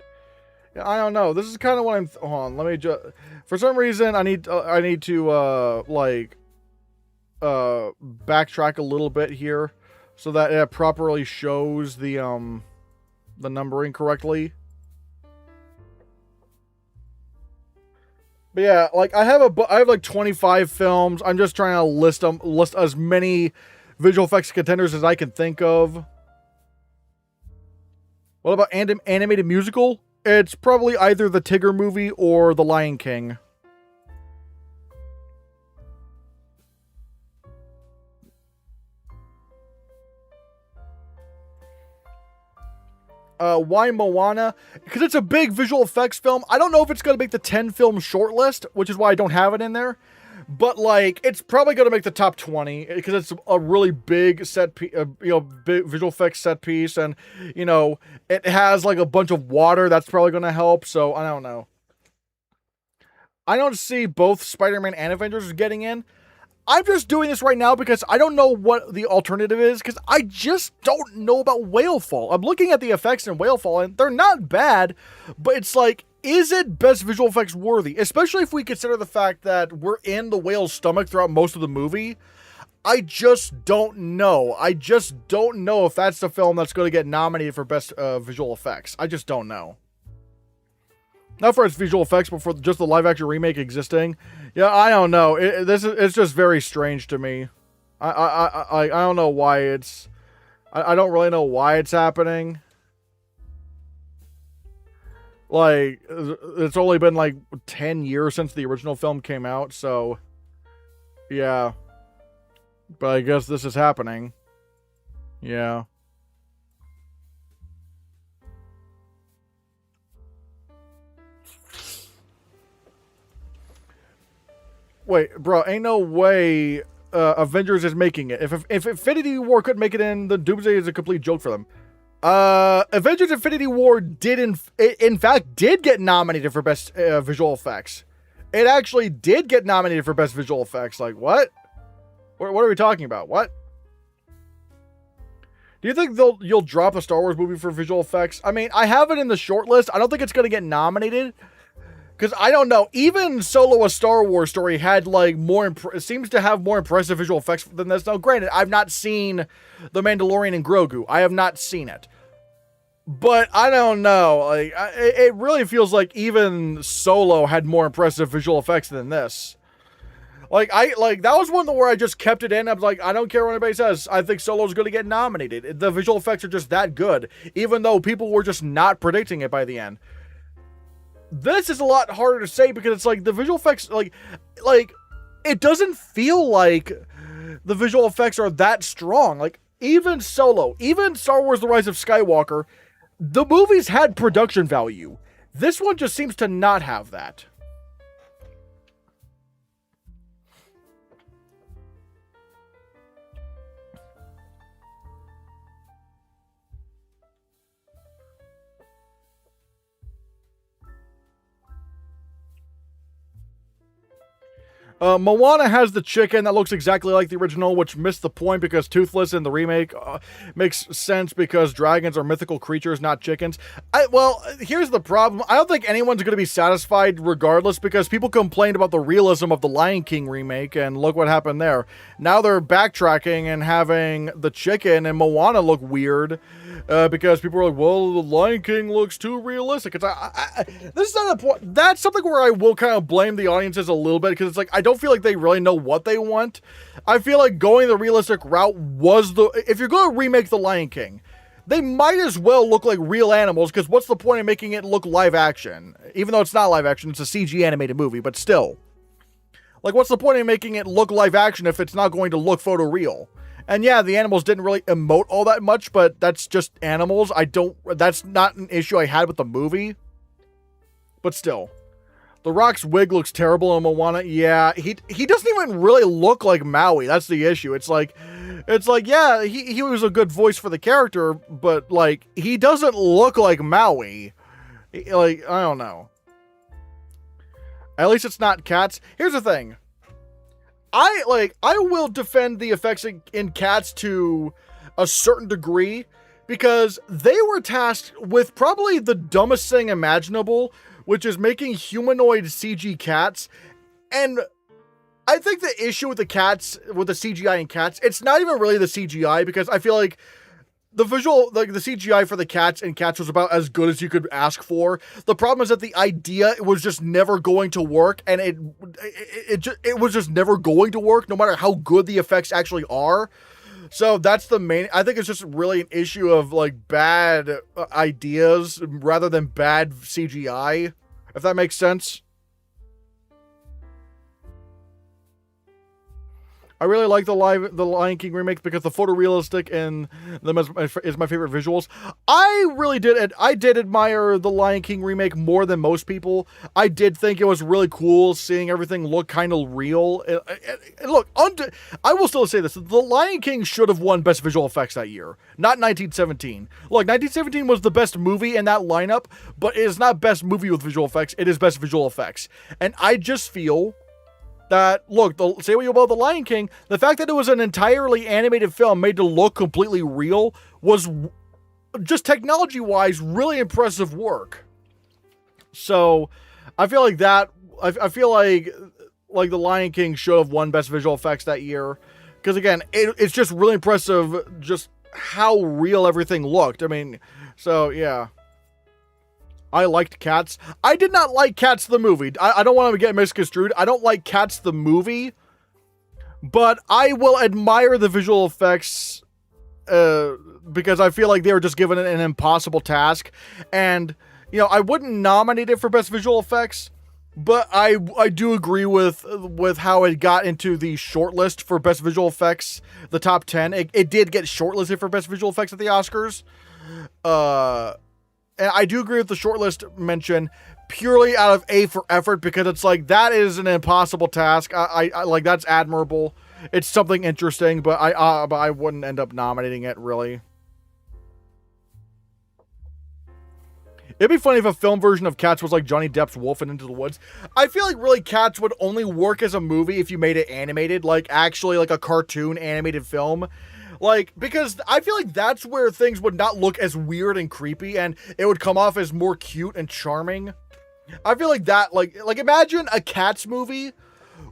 Yeah, I don't know. This is kind of what I'm... Hold on, let me just... For some reason, I need to, backtrack a little bit here. So that it properly shows the numbering correctly. But yeah, like I have like 25 films. I'm just trying to list as many visual effects contenders as I can think of. What about animated musical? It's probably either the Tigger movie or the Lion King. Why Moana? Because it's a big visual effects film. I don't know if it's going to make the 10 film shortlist, which is why I don't have it in there. But, like, it's probably going to make the top 20 because it's a really big big visual effects set piece. And, you know, it has, like, a bunch of water. That's probably going to help. So, I don't know. I don't see both Spider-Man and Avengers getting in. I'm just doing this right now because I don't know what the alternative is, because I just don't know about Whalefall. I'm looking at the effects in Whalefall, and they're not bad, but it's like, is it best visual effects worthy? Especially if we consider the fact that we're in the whale's stomach throughout most of the movie. I just don't know. I just don't know if that's the film that's going to get nominated for best visual effects. I just don't know. Not for its visual effects, but for just the live-action remake existing. Yeah, I don't know. It's just very strange to me. I don't know why it's... I don't really know why it's happening. Like, it's only been like 10 years since the original film came out, so... Yeah. But I guess this is happening. Yeah. Wait, bro, ain't no way Avengers is making it. If Infinity War couldn't make it in, then Doomsday is a complete joke for them. Avengers Infinity War did in fact get nominated for best visual effects. It actually did get nominated for best visual effects. Like, what? What are we talking about? What? Do you think you'll drop a Star Wars movie for visual effects? I mean, I have it in the short list. I don't think it's going to get nominated. Because I don't know, even Solo: A Star Wars Story had like seems to have more impressive visual effects than this. Now, granted, I've not seen The Mandalorian and Grogu. I have not seen it. But I don't know. Like, it really feels like even Solo had more impressive visual effects than this. Like, that was one where I just kept it in. I was like, I don't care what anybody says. I think Solo's going to get nominated. The visual effects are just that good, even though people were just not predicting it by the end. This is a lot harder to say because it's like the visual effects, like it doesn't feel like the visual effects are that strong. Like, even Solo, even Star Wars The Rise of Skywalker, the movies had production value. This one just seems to not have that. Moana has the chicken that looks exactly like the original, which missed the point because Toothless in the remake makes sense because dragons are mythical creatures, not chickens. Well, here's the problem. I don't think anyone's going to be satisfied regardless because people complained about the realism of the Lion King remake, and look what happened there. Now they're backtracking and having the chicken and Moana look weird because people are like, well, the Lion King looks too realistic. It's this is not a point. That's something where I will kind of blame the audiences a little bit because it's like, I don't feel like they really know what they want. I feel like going the realistic route was if you're going to remake the Lion King, they might as well look like real animals because what's the point of making it look live action? Even though it's not live action, it's a CG animated movie, but still. Like, what's the point of making it look live action if it's not going to look photoreal? And yeah, the animals didn't really emote all that much, but that's just animals. That's not an issue I had with the movie. But still. The Rock's wig looks terrible in Moana. Yeah, he doesn't even really look like Maui. That's the issue. It's like, yeah, he was a good voice for the character, but like, he doesn't look like Maui. Like, I don't know. At least it's not Cats. Here's the thing. I will defend the effects in Cats to a certain degree because they were tasked with probably the dumbest thing imaginable, which is making humanoid CG cats. And I think the issue with the CGI in Cats, it's not even really the CGI because I feel like the CGI for the cats in Cats was about as good as you could ask for. The problem is that the idea was just never going to work, and it was just never going to work, no matter how good the effects actually are. So that's the main. I think it's just really an issue of like bad ideas rather than bad CGI, if that makes sense. I really like the Lion King remake because the photorealistic and is my favorite visuals. I did admire the Lion King remake more than most people. I did think it was really cool seeing everything look kind of real. Look, I will still say this. The Lion King should have won Best Visual Effects that year, not 1917. Look, 1917 was the best movie in that lineup, but it is not best movie with visual effects. It is best visual effects. And I just feel that, look, say what you about the Lion King, the fact that it was an entirely animated film made to look completely real was just technology-wise really impressive work. So I feel like I feel like the Lion King should have won Best Visual Effects that year. Because again, it's just really impressive just how real everything looked. I mean, so yeah. I liked Cats. I did not like Cats the movie. I don't want to get misconstrued. I don't like Cats the movie, but I will admire the visual effects because I feel like they were just given an impossible task. And, you know, I wouldn't nominate it for Best Visual Effects, but I do agree with how it got into the shortlist for Best Visual Effects, the top 10. It did get shortlisted for Best Visual Effects at the Oscars. And I do agree with the shortlist mention purely out of A for effort because it's like, that is an impossible task. I like, that's admirable. It's something interesting, but I wouldn't end up nominating it really. It'd be funny if a film version of Cats was like Johnny Depp's Wolf and Into the Woods. I feel like really Cats would only work as a movie if you made it animated, like actually like a cartoon animated film. Like, because I feel like that's where things would not look as weird and creepy, and it would come off as more cute and charming. I feel like that, like imagine a Cats movie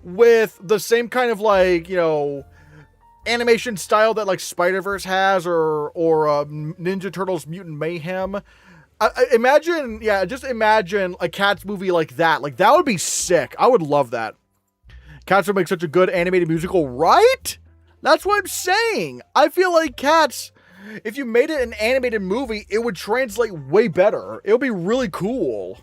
with the same kind of, like, you know, animation style that like Spider-Verse has, or Ninja Turtles Mutant Mayhem. Just imagine a Cats movie like that. Like, that would be sick. I would love that. Cats would make such a good animated musical, right? That's what I'm saying. I feel like Cats, if you made it an animated movie, it would translate way better. It would be really cool.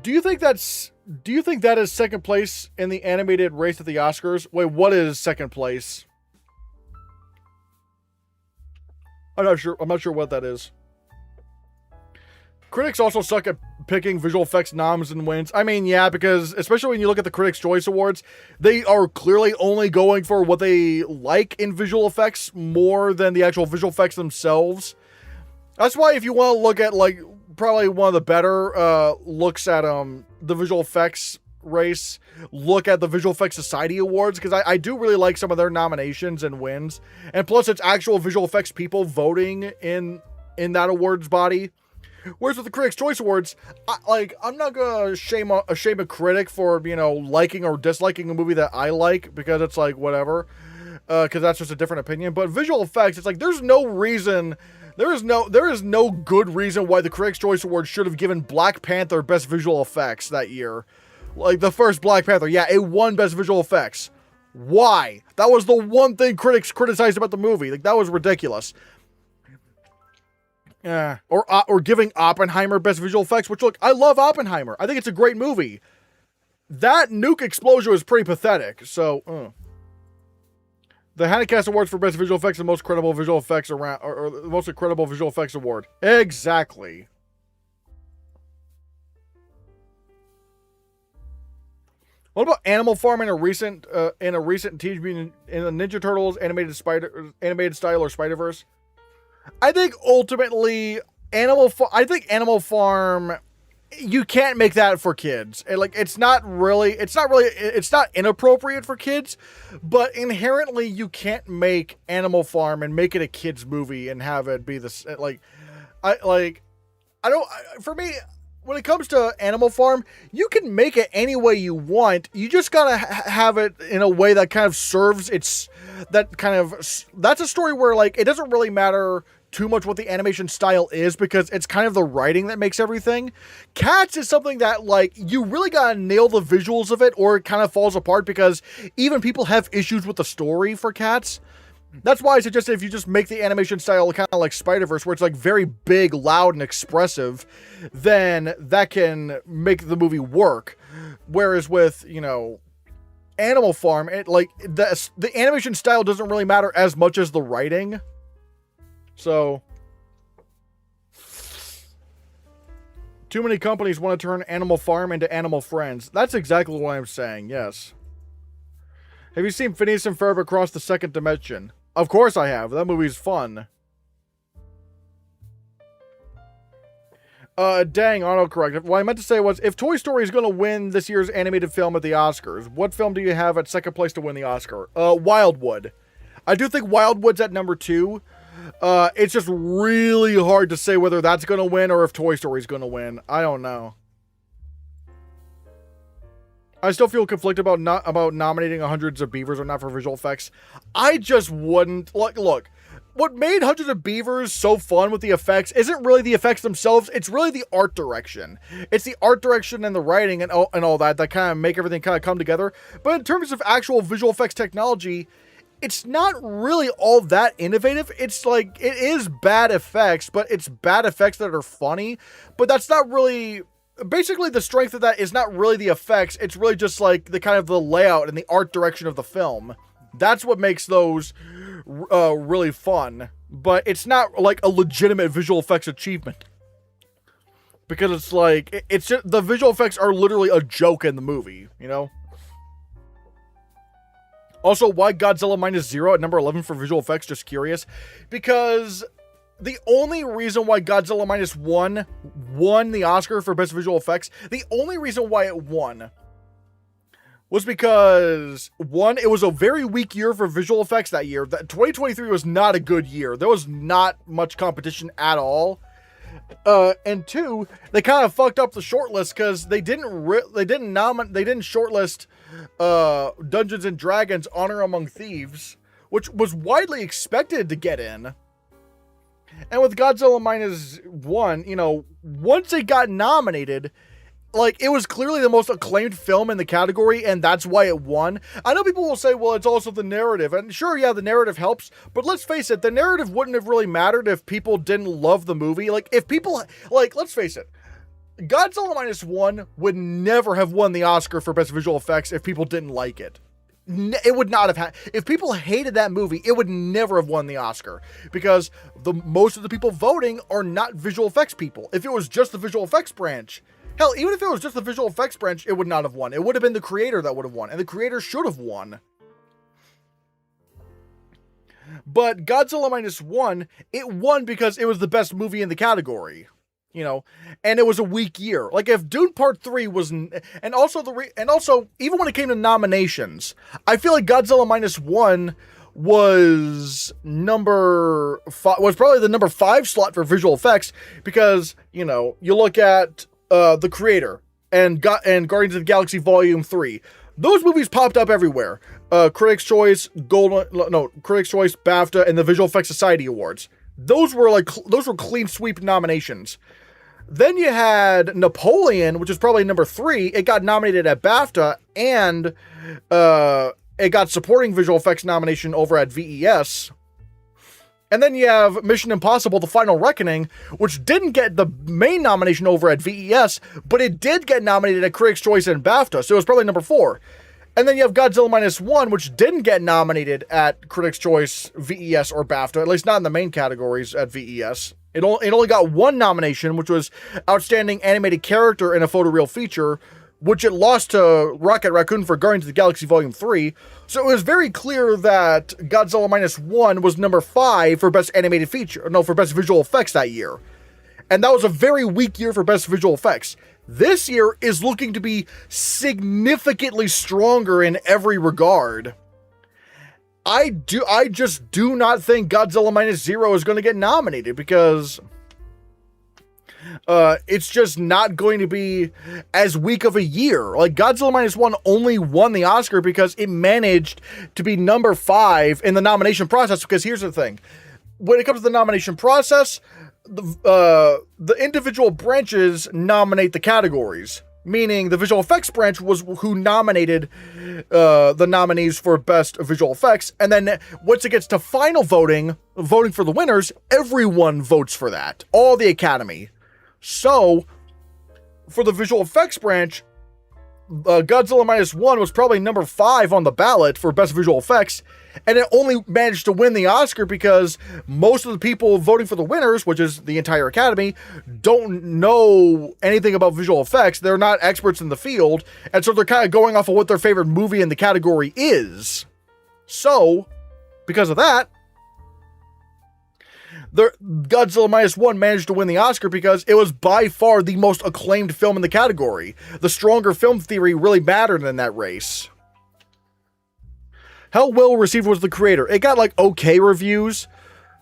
Do you think that is second place in the animated race at the Oscars? Wait, what is second place? I'm not sure what that is. Critics also suck at picking visual effects noms and wins. I mean, yeah, because especially when you look at the Critics' Choice Awards, they are clearly only going for what they like in visual effects more than the actual visual effects themselves. That's why if you want to look at, like, probably one of the better looks at the visual effects race, look at the Visual Effects Society Awards, because I do really like some of their nominations and wins. And plus, it's actual visual effects people voting in that awards body. Whereas with the Critics' Choice Awards, I'm not gonna shame a critic for, liking or disliking a movie that I like, because it's like, whatever, because that's just a different opinion. But visual effects, it's like, there is no good reason why the Critics' Choice Awards should have given Black Panther Best Visual Effects that year. Like, the first Black Panther, yeah, it won Best Visual Effects. Why? That was the one thing critics criticized about the movie. Like, that was ridiculous. Yeah. Or giving Oppenheimer Best Visual Effects, which, look, I love Oppenheimer. I think it's a great movie. That nuke explosion was pretty pathetic, so, The Hannahcast Awards for Best Visual Effects, the most credible visual effects around, or the most credible visual effects award. Exactly. What about Animal Farm in a recent Teenage Mutant in the Ninja Turtles animated style or Spider-Verse? I think ultimately Animal Farm, you can't make that for kids. It's not inappropriate for kids, but inherently you can't make Animal Farm and make it a kids movie and have it be this, for me, when it comes to Animal Farm, you can make it any way you want. You just gotta have it in a way that kind of serves that's a story where, like, it doesn't really matter too much what the animation style is, because it's kind of the writing that makes everything. Cats is something that, like, you really gotta nail the visuals of it, or it kind of falls apart, because even people have issues with the story for Cats. That's why I suggested if you just make the animation style kind of like Spider-Verse, where it's like very big, loud, and expressive, then that can make the movie work. Whereas with, Animal Farm, the animation style doesn't really matter as much as the writing. So, too many companies want to turn Animal Farm into Animal Friends. That's exactly what I'm saying, yes. Have you seen Phineas and Ferb Across the Second Dimension? Of course I have. That movie's fun. Dang, autocorrect. What I meant to say was, if Toy Story is going to win this year's animated film at the Oscars, what film do you have at second place to win the Oscar? Wildwood. I do think Wildwood's at number 2. It's just really hard to say whether that's going to win or if Toy Story's going to win. I don't know. I still feel conflicted about nominating Hundreds of Beavers or not for visual effects. I just wouldn't. Look, what made Hundreds of Beavers so fun with the effects isn't really the effects themselves. It's really the art direction. It's the art direction and the writing and all that kind of make everything kind of come together. But in terms of actual visual effects technology, it's not really all that innovative. It's like, it is bad effects, but it's bad effects that are funny. But that's not really... Basically, the strength of that is not really the effects. It's really just like the kind of the layout and the art direction of the film. That's what makes those really fun. But it's not like a legitimate visual effects achievement. Because it's like, it's just, the visual effects are literally a joke in the movie, Also, why Godzilla Minus Zero at number 11 for visual effects? Just curious. Because the only reason why Godzilla Minus One won the Oscar for Best Visual Effects, the only reason why it won was because, one, it was a very weak year for visual effects that year. 2023 was not a good year. There was not much competition at all. And two, they kind of fucked up the shortlist because they didn't shortlist Dungeons and Dragons: Honor Among Thieves, which was widely expected to get in. And with Godzilla Minus One, you know, once it got nominated, like, it was clearly the most acclaimed film in the category, and that's why it won. I know people will say, well, it's also the narrative. And sure, yeah, the narrative helps, but let's face it, the narrative wouldn't have really mattered if people didn't love the movie. Like, if people, like, let's face it, Godzilla Minus One would never have won the Oscar for Best Visual Effects if people didn't like it. It would not have had, if people hated that movie, it would never have won the Oscar, because most of the people voting are not visual effects people. If it was just the visual effects branch, hell, even if it was just the visual effects branch, it would not have won. It would have been the creator that would have won, and the creator should have won. But Godzilla Minus One, it won because it was the best movie in the category, you know, and it was a weak year. Like, if Dune Part 3 was, and also even when it came to nominations, I feel like Godzilla Minus One was probably the number 5 slot for visual effects, because, you know, you look at The Creator and Guardians of the Galaxy Volume 3. Those movies popped up everywhere. Critics' Choice, Critics' Choice, BAFTA, and the Visual Effects Society Awards. Those were clean sweep nominations. Then you had Napoleon, which is probably number 3. It got nominated at BAFTA, and it got supporting visual effects nomination over at VES. And then you have Mission Impossible: The Final Reckoning, which didn't get the main nomination over at VES, but it did get nominated at Critics' Choice and BAFTA, so it was probably number 4. And then you have Godzilla Minus One, which didn't get nominated at Critics' Choice, VES, or BAFTA, at least not in the main categories at VES. It only got one nomination, which was Outstanding Animated Character in a Photoreal Feature, which it lost to Rocket Raccoon for Guardians of the Galaxy Volume 3. So it was very clear that Godzilla Minus One was number 5 for Best Animated Feature, for Best Visual Effects that year. And that was a very weak year for Best Visual Effects. This year is looking to be significantly stronger in every regard. I just do not think Godzilla Minus Zero is going to get nominated, because it's just not going to be as weak of a year. Like, Godzilla Minus One only won the Oscar because it managed to be number 5 in the nomination process. Because here's the thing. When it comes to the nomination process, the individual branches nominate the categories. Meaning the visual effects branch was who nominated the nominees for best visual effects. And then once it gets to final voting for the winners, everyone votes for that. All the Academy. So, for the visual effects branch, Godzilla Minus One was probably number 5 on the ballot for best visual effects, and it only managed to win the Oscar because most of the people voting for the winners, which is the entire Academy, don't know anything about visual effects. They're not experts in the field, and so they're kind of going off of what their favorite movie in the category is. So, because of that, Godzilla Minus One managed to win the Oscar because it was by far the most acclaimed film in the category. The stronger film theory really mattered in that race. How well received was The Creator? It got okay reviews,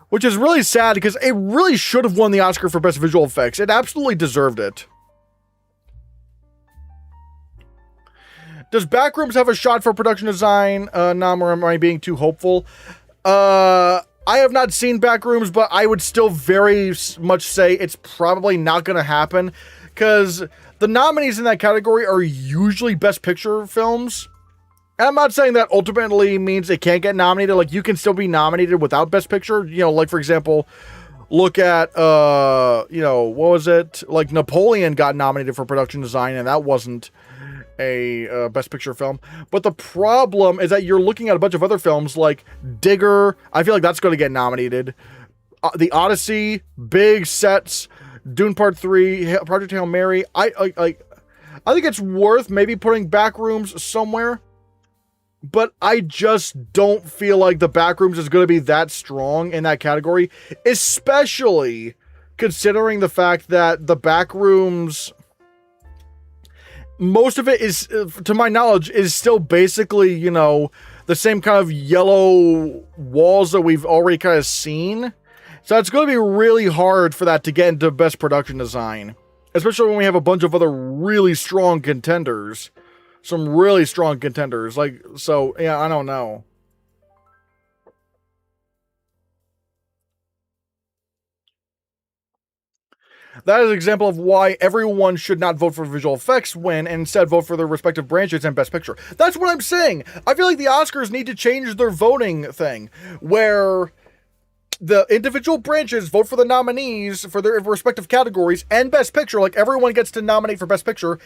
which is really sad because it really should have won the Oscar for Best Visual Effects. It absolutely deserved it. Does Backrooms have a shot for production design? Nam, or am I being too hopeful? I have not seen Backrooms, but I would still very much say it's probably not going to happen, because the nominees in that category are usually Best Picture films. And I'm not saying that ultimately means it can't get nominated. Like, you can still be nominated without Best Picture. You know, like, for example, look at, what was it? Like, Napoleon got nominated for production design, and that wasn't a Best Picture film. But the problem is that you're looking at a bunch of other films like Digger. I feel like that's going to get nominated. The Odyssey, Big Sets, Dune Part 3, Project Hail Mary. I think it's worth maybe putting Backrooms somewhere, but I just don't feel like the Backrooms is going to be that strong in that category, especially considering the fact that the Backrooms, most of it is, to my knowledge, is still basically, the same kind of yellow walls that we've already kind of seen. So it's going to be really hard for that to get into best production design, especially when we have a bunch of other really strong contenders. Some really strong contenders. Like, so, yeah, I don't know. That is an example of why everyone should not vote for visual effects win and instead vote for their respective branches and best picture. That's what I'm saying. I feel like the Oscars need to change their voting thing, where the individual branches vote for the nominees for their respective categories and best picture. Like, everyone gets to nominate for best picture.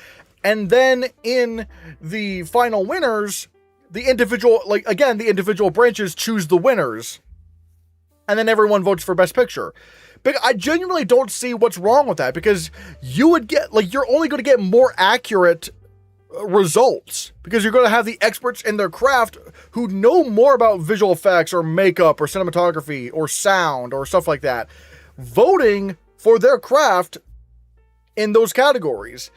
And then in the final winners, the individual branches choose the winners. And then everyone votes for best picture. But I genuinely don't see what's wrong with that, because you would get, like, you're only going to get more accurate results, because you're going to have the experts in their craft who know more about visual effects or makeup or cinematography or sound or stuff like that, voting for their craft in those categories,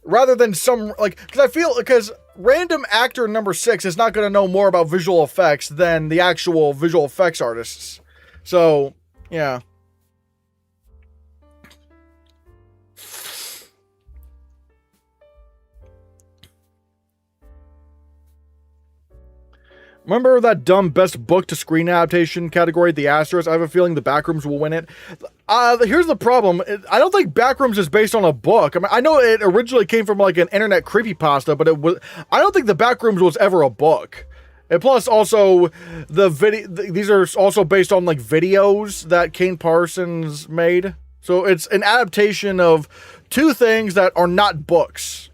rather than some, like, because random actor number 6 is not going to know more about visual effects than the actual visual effects artists. So, yeah. Remember that dumb best book to screen adaptation category, The Astros? I have a feeling The Backrooms will win it. Here's the problem. I don't think Backrooms is based on a book. I mean, I know it originally came from like an internet creepypasta, but I don't think The Backrooms was ever a book. And plus, also, these are also based on like videos that Kane Parsons made. So it's an adaptation of two things that are not books.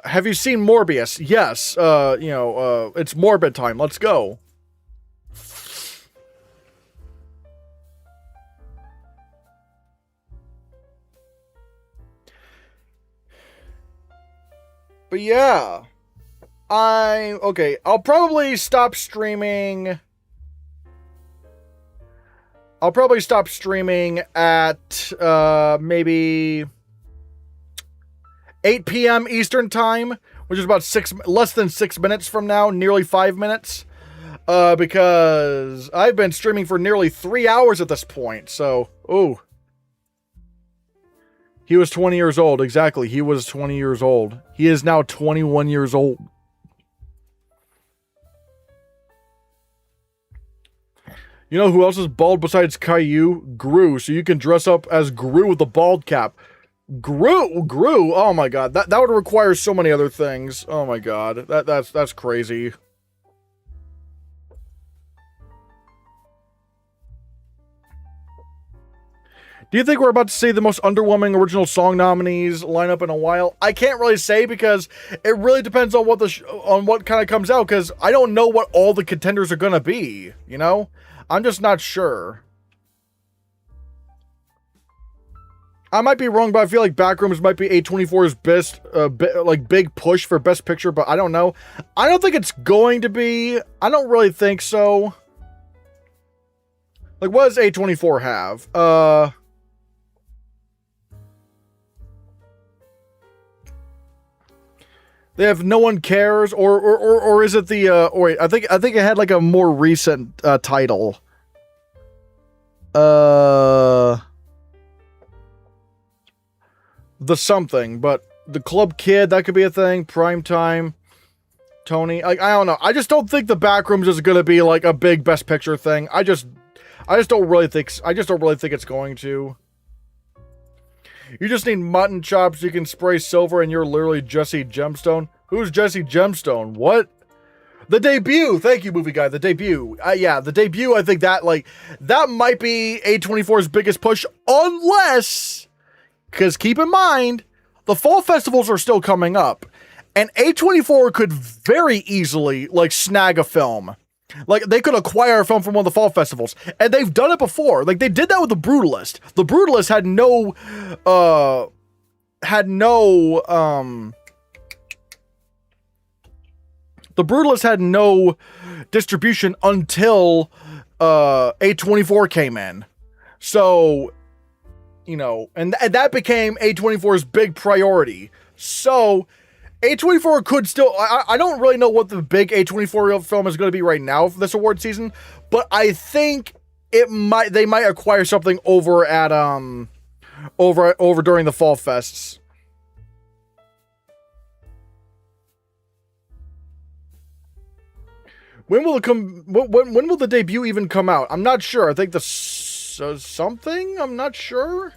Have you seen Morbius? Yes. It's Morbid time. Let's go. But yeah. I'll probably stop streaming. At, maybe 8 p.m. Eastern time, which is about less than 6 minutes from now, nearly 5 minutes, because I've been streaming for nearly 3 hours at this point. So, ooh, he was 20 years old. Exactly, he was 20 years old. He is now 21 years old. You know who else is bald besides Caillou? Gru. So you can dress up as Gru with a bald cap. Gru. Oh my god, that would require so many other things. Oh my god, that's crazy. Do you think we're about to see the most underwhelming original song nominees line up in a while? I can't really say, because it really depends on what kind of comes out, because I don't know what all the contenders are gonna be. You know, I'm just not sure. I might be wrong, but I feel like Backrooms might be A24's best, big push for Best Picture, but I don't know. I don't think it's going to be. I don't really think so. Like, what does A24 have? They have No One Cares, or is it the, wait, I think it had like a more recent, title. The something, but the Club Kid, that could be a thing. Primetime, Tony. Like, I don't know. I just don't think the Backrooms is gonna be like a big Best Picture thing. I just don't really think it's going to. You just need mutton chops. You can spray silver, and you're literally Jesse Gemstone. Who's Jesse Gemstone? What? The Debut. Thank you, movie guy. The Debut. Yeah, The Debut. I think that might be A24's biggest push, unless. Because keep in mind, the fall festivals are still coming up, and A24 could very easily, like, snag a film. Like, they could acquire a film from one of the fall festivals, and they've done it before. Like, they did that with The Brutalist. The Brutalist had no distribution until A24 came in. So, you know, and that became A24's big priority. So, A24 could still. I don't really know what the big A24 film is going to be right now for this award season, but I think they might acquire something over at over during the fall fests. When will when will the debut even come out? I'm not sure. I think the something. I'm not sure.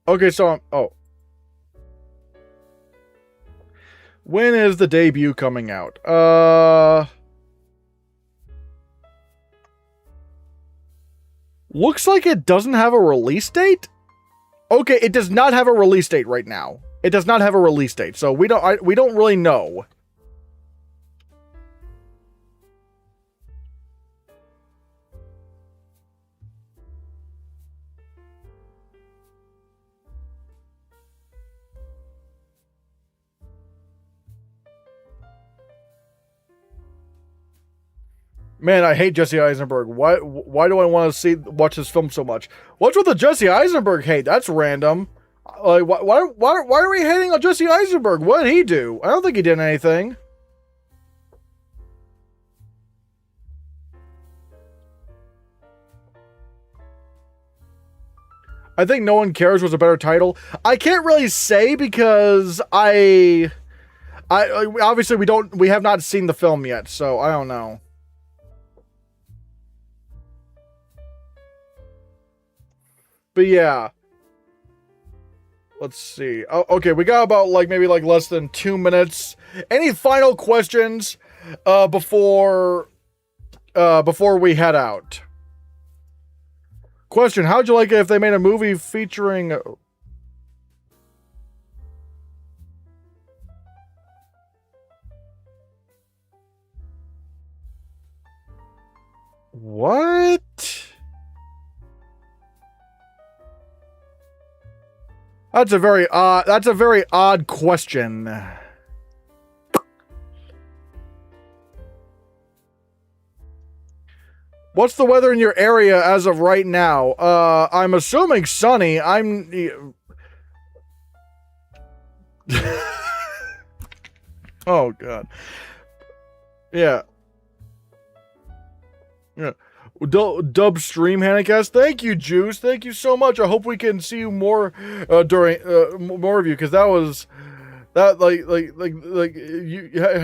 Okay, so when is the debut coming out? Looks like it doesn't have a release date. Okay, it does not have a release date right now. It does not have a release date, so we don't really know. Man, I hate Jesse Eisenberg. Why do I want to watch this film so much? What's with the Jesse Eisenberg hate? That's random. Like, why are we hating on Jesse Eisenberg? What did he do? I don't think he did anything. I think No One Cares was a better title. I can't really say because I obviously we have not seen the film yet, so I don't know. But yeah. Let's see. Oh, okay, we got about maybe less than 2 minutes. Any final questions before we head out? Question: how'd you like it if they made a movie featuring what? That's a very odd question. What's the weather in your area as of right now? I'm assuming sunny. Oh god. Yeah. Yeah. Dub stream Hannahcast. Thank you, Juice. Thank you so much. I hope we can see you more during more of you, because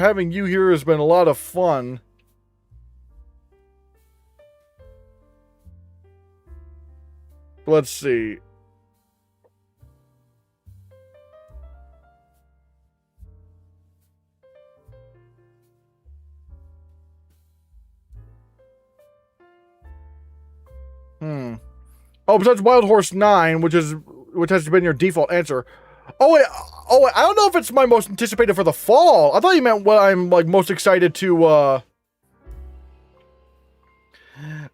having you here has been a lot of fun. Let's see. Oh, besides Wild Horse 9, which has been your default answer. Oh wait, I don't know if it's my most anticipated for the fall. I thought you meant what I'm most excited to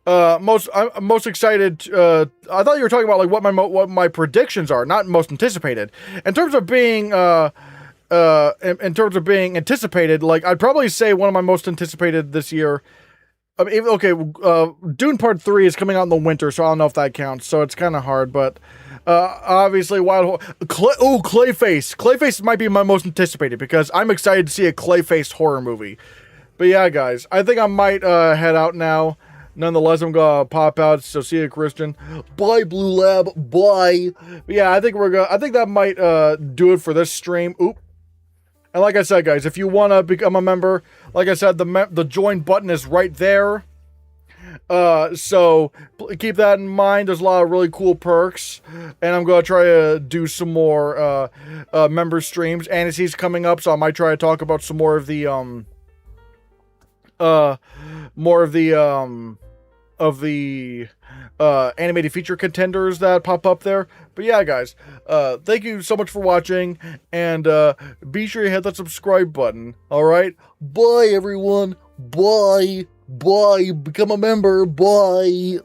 I'm most excited. I thought you were talking about what my predictions are, not most anticipated. In terms of being anticipated, I'd probably say one of my most anticipated this year. I mean, okay, Dune Part 3 is coming out in the winter, so I don't know if that counts. So it's kind of hard, but obviously Clayface. Clayface might be my most anticipated because I'm excited to see a Clayface horror movie. But yeah, guys, I think I might head out now. Nonetheless, I'm gonna pop out. So see you, Christian. Bye, Blue Lab. Bye. But yeah, I think that might do it for this stream. Oop. And like I said, guys, if you want to become a member, like I said, the join button is right there. So keep that in mind. There's a lot of really cool perks. And I'm going to try to do some more member streams. Annecy's coming up, so I might try to talk about some more of the animated feature contenders that pop up there. But yeah, guys, thank you so much for watching, and be sure you hit that subscribe button. All right, bye everyone. Bye. Become a member. Bye.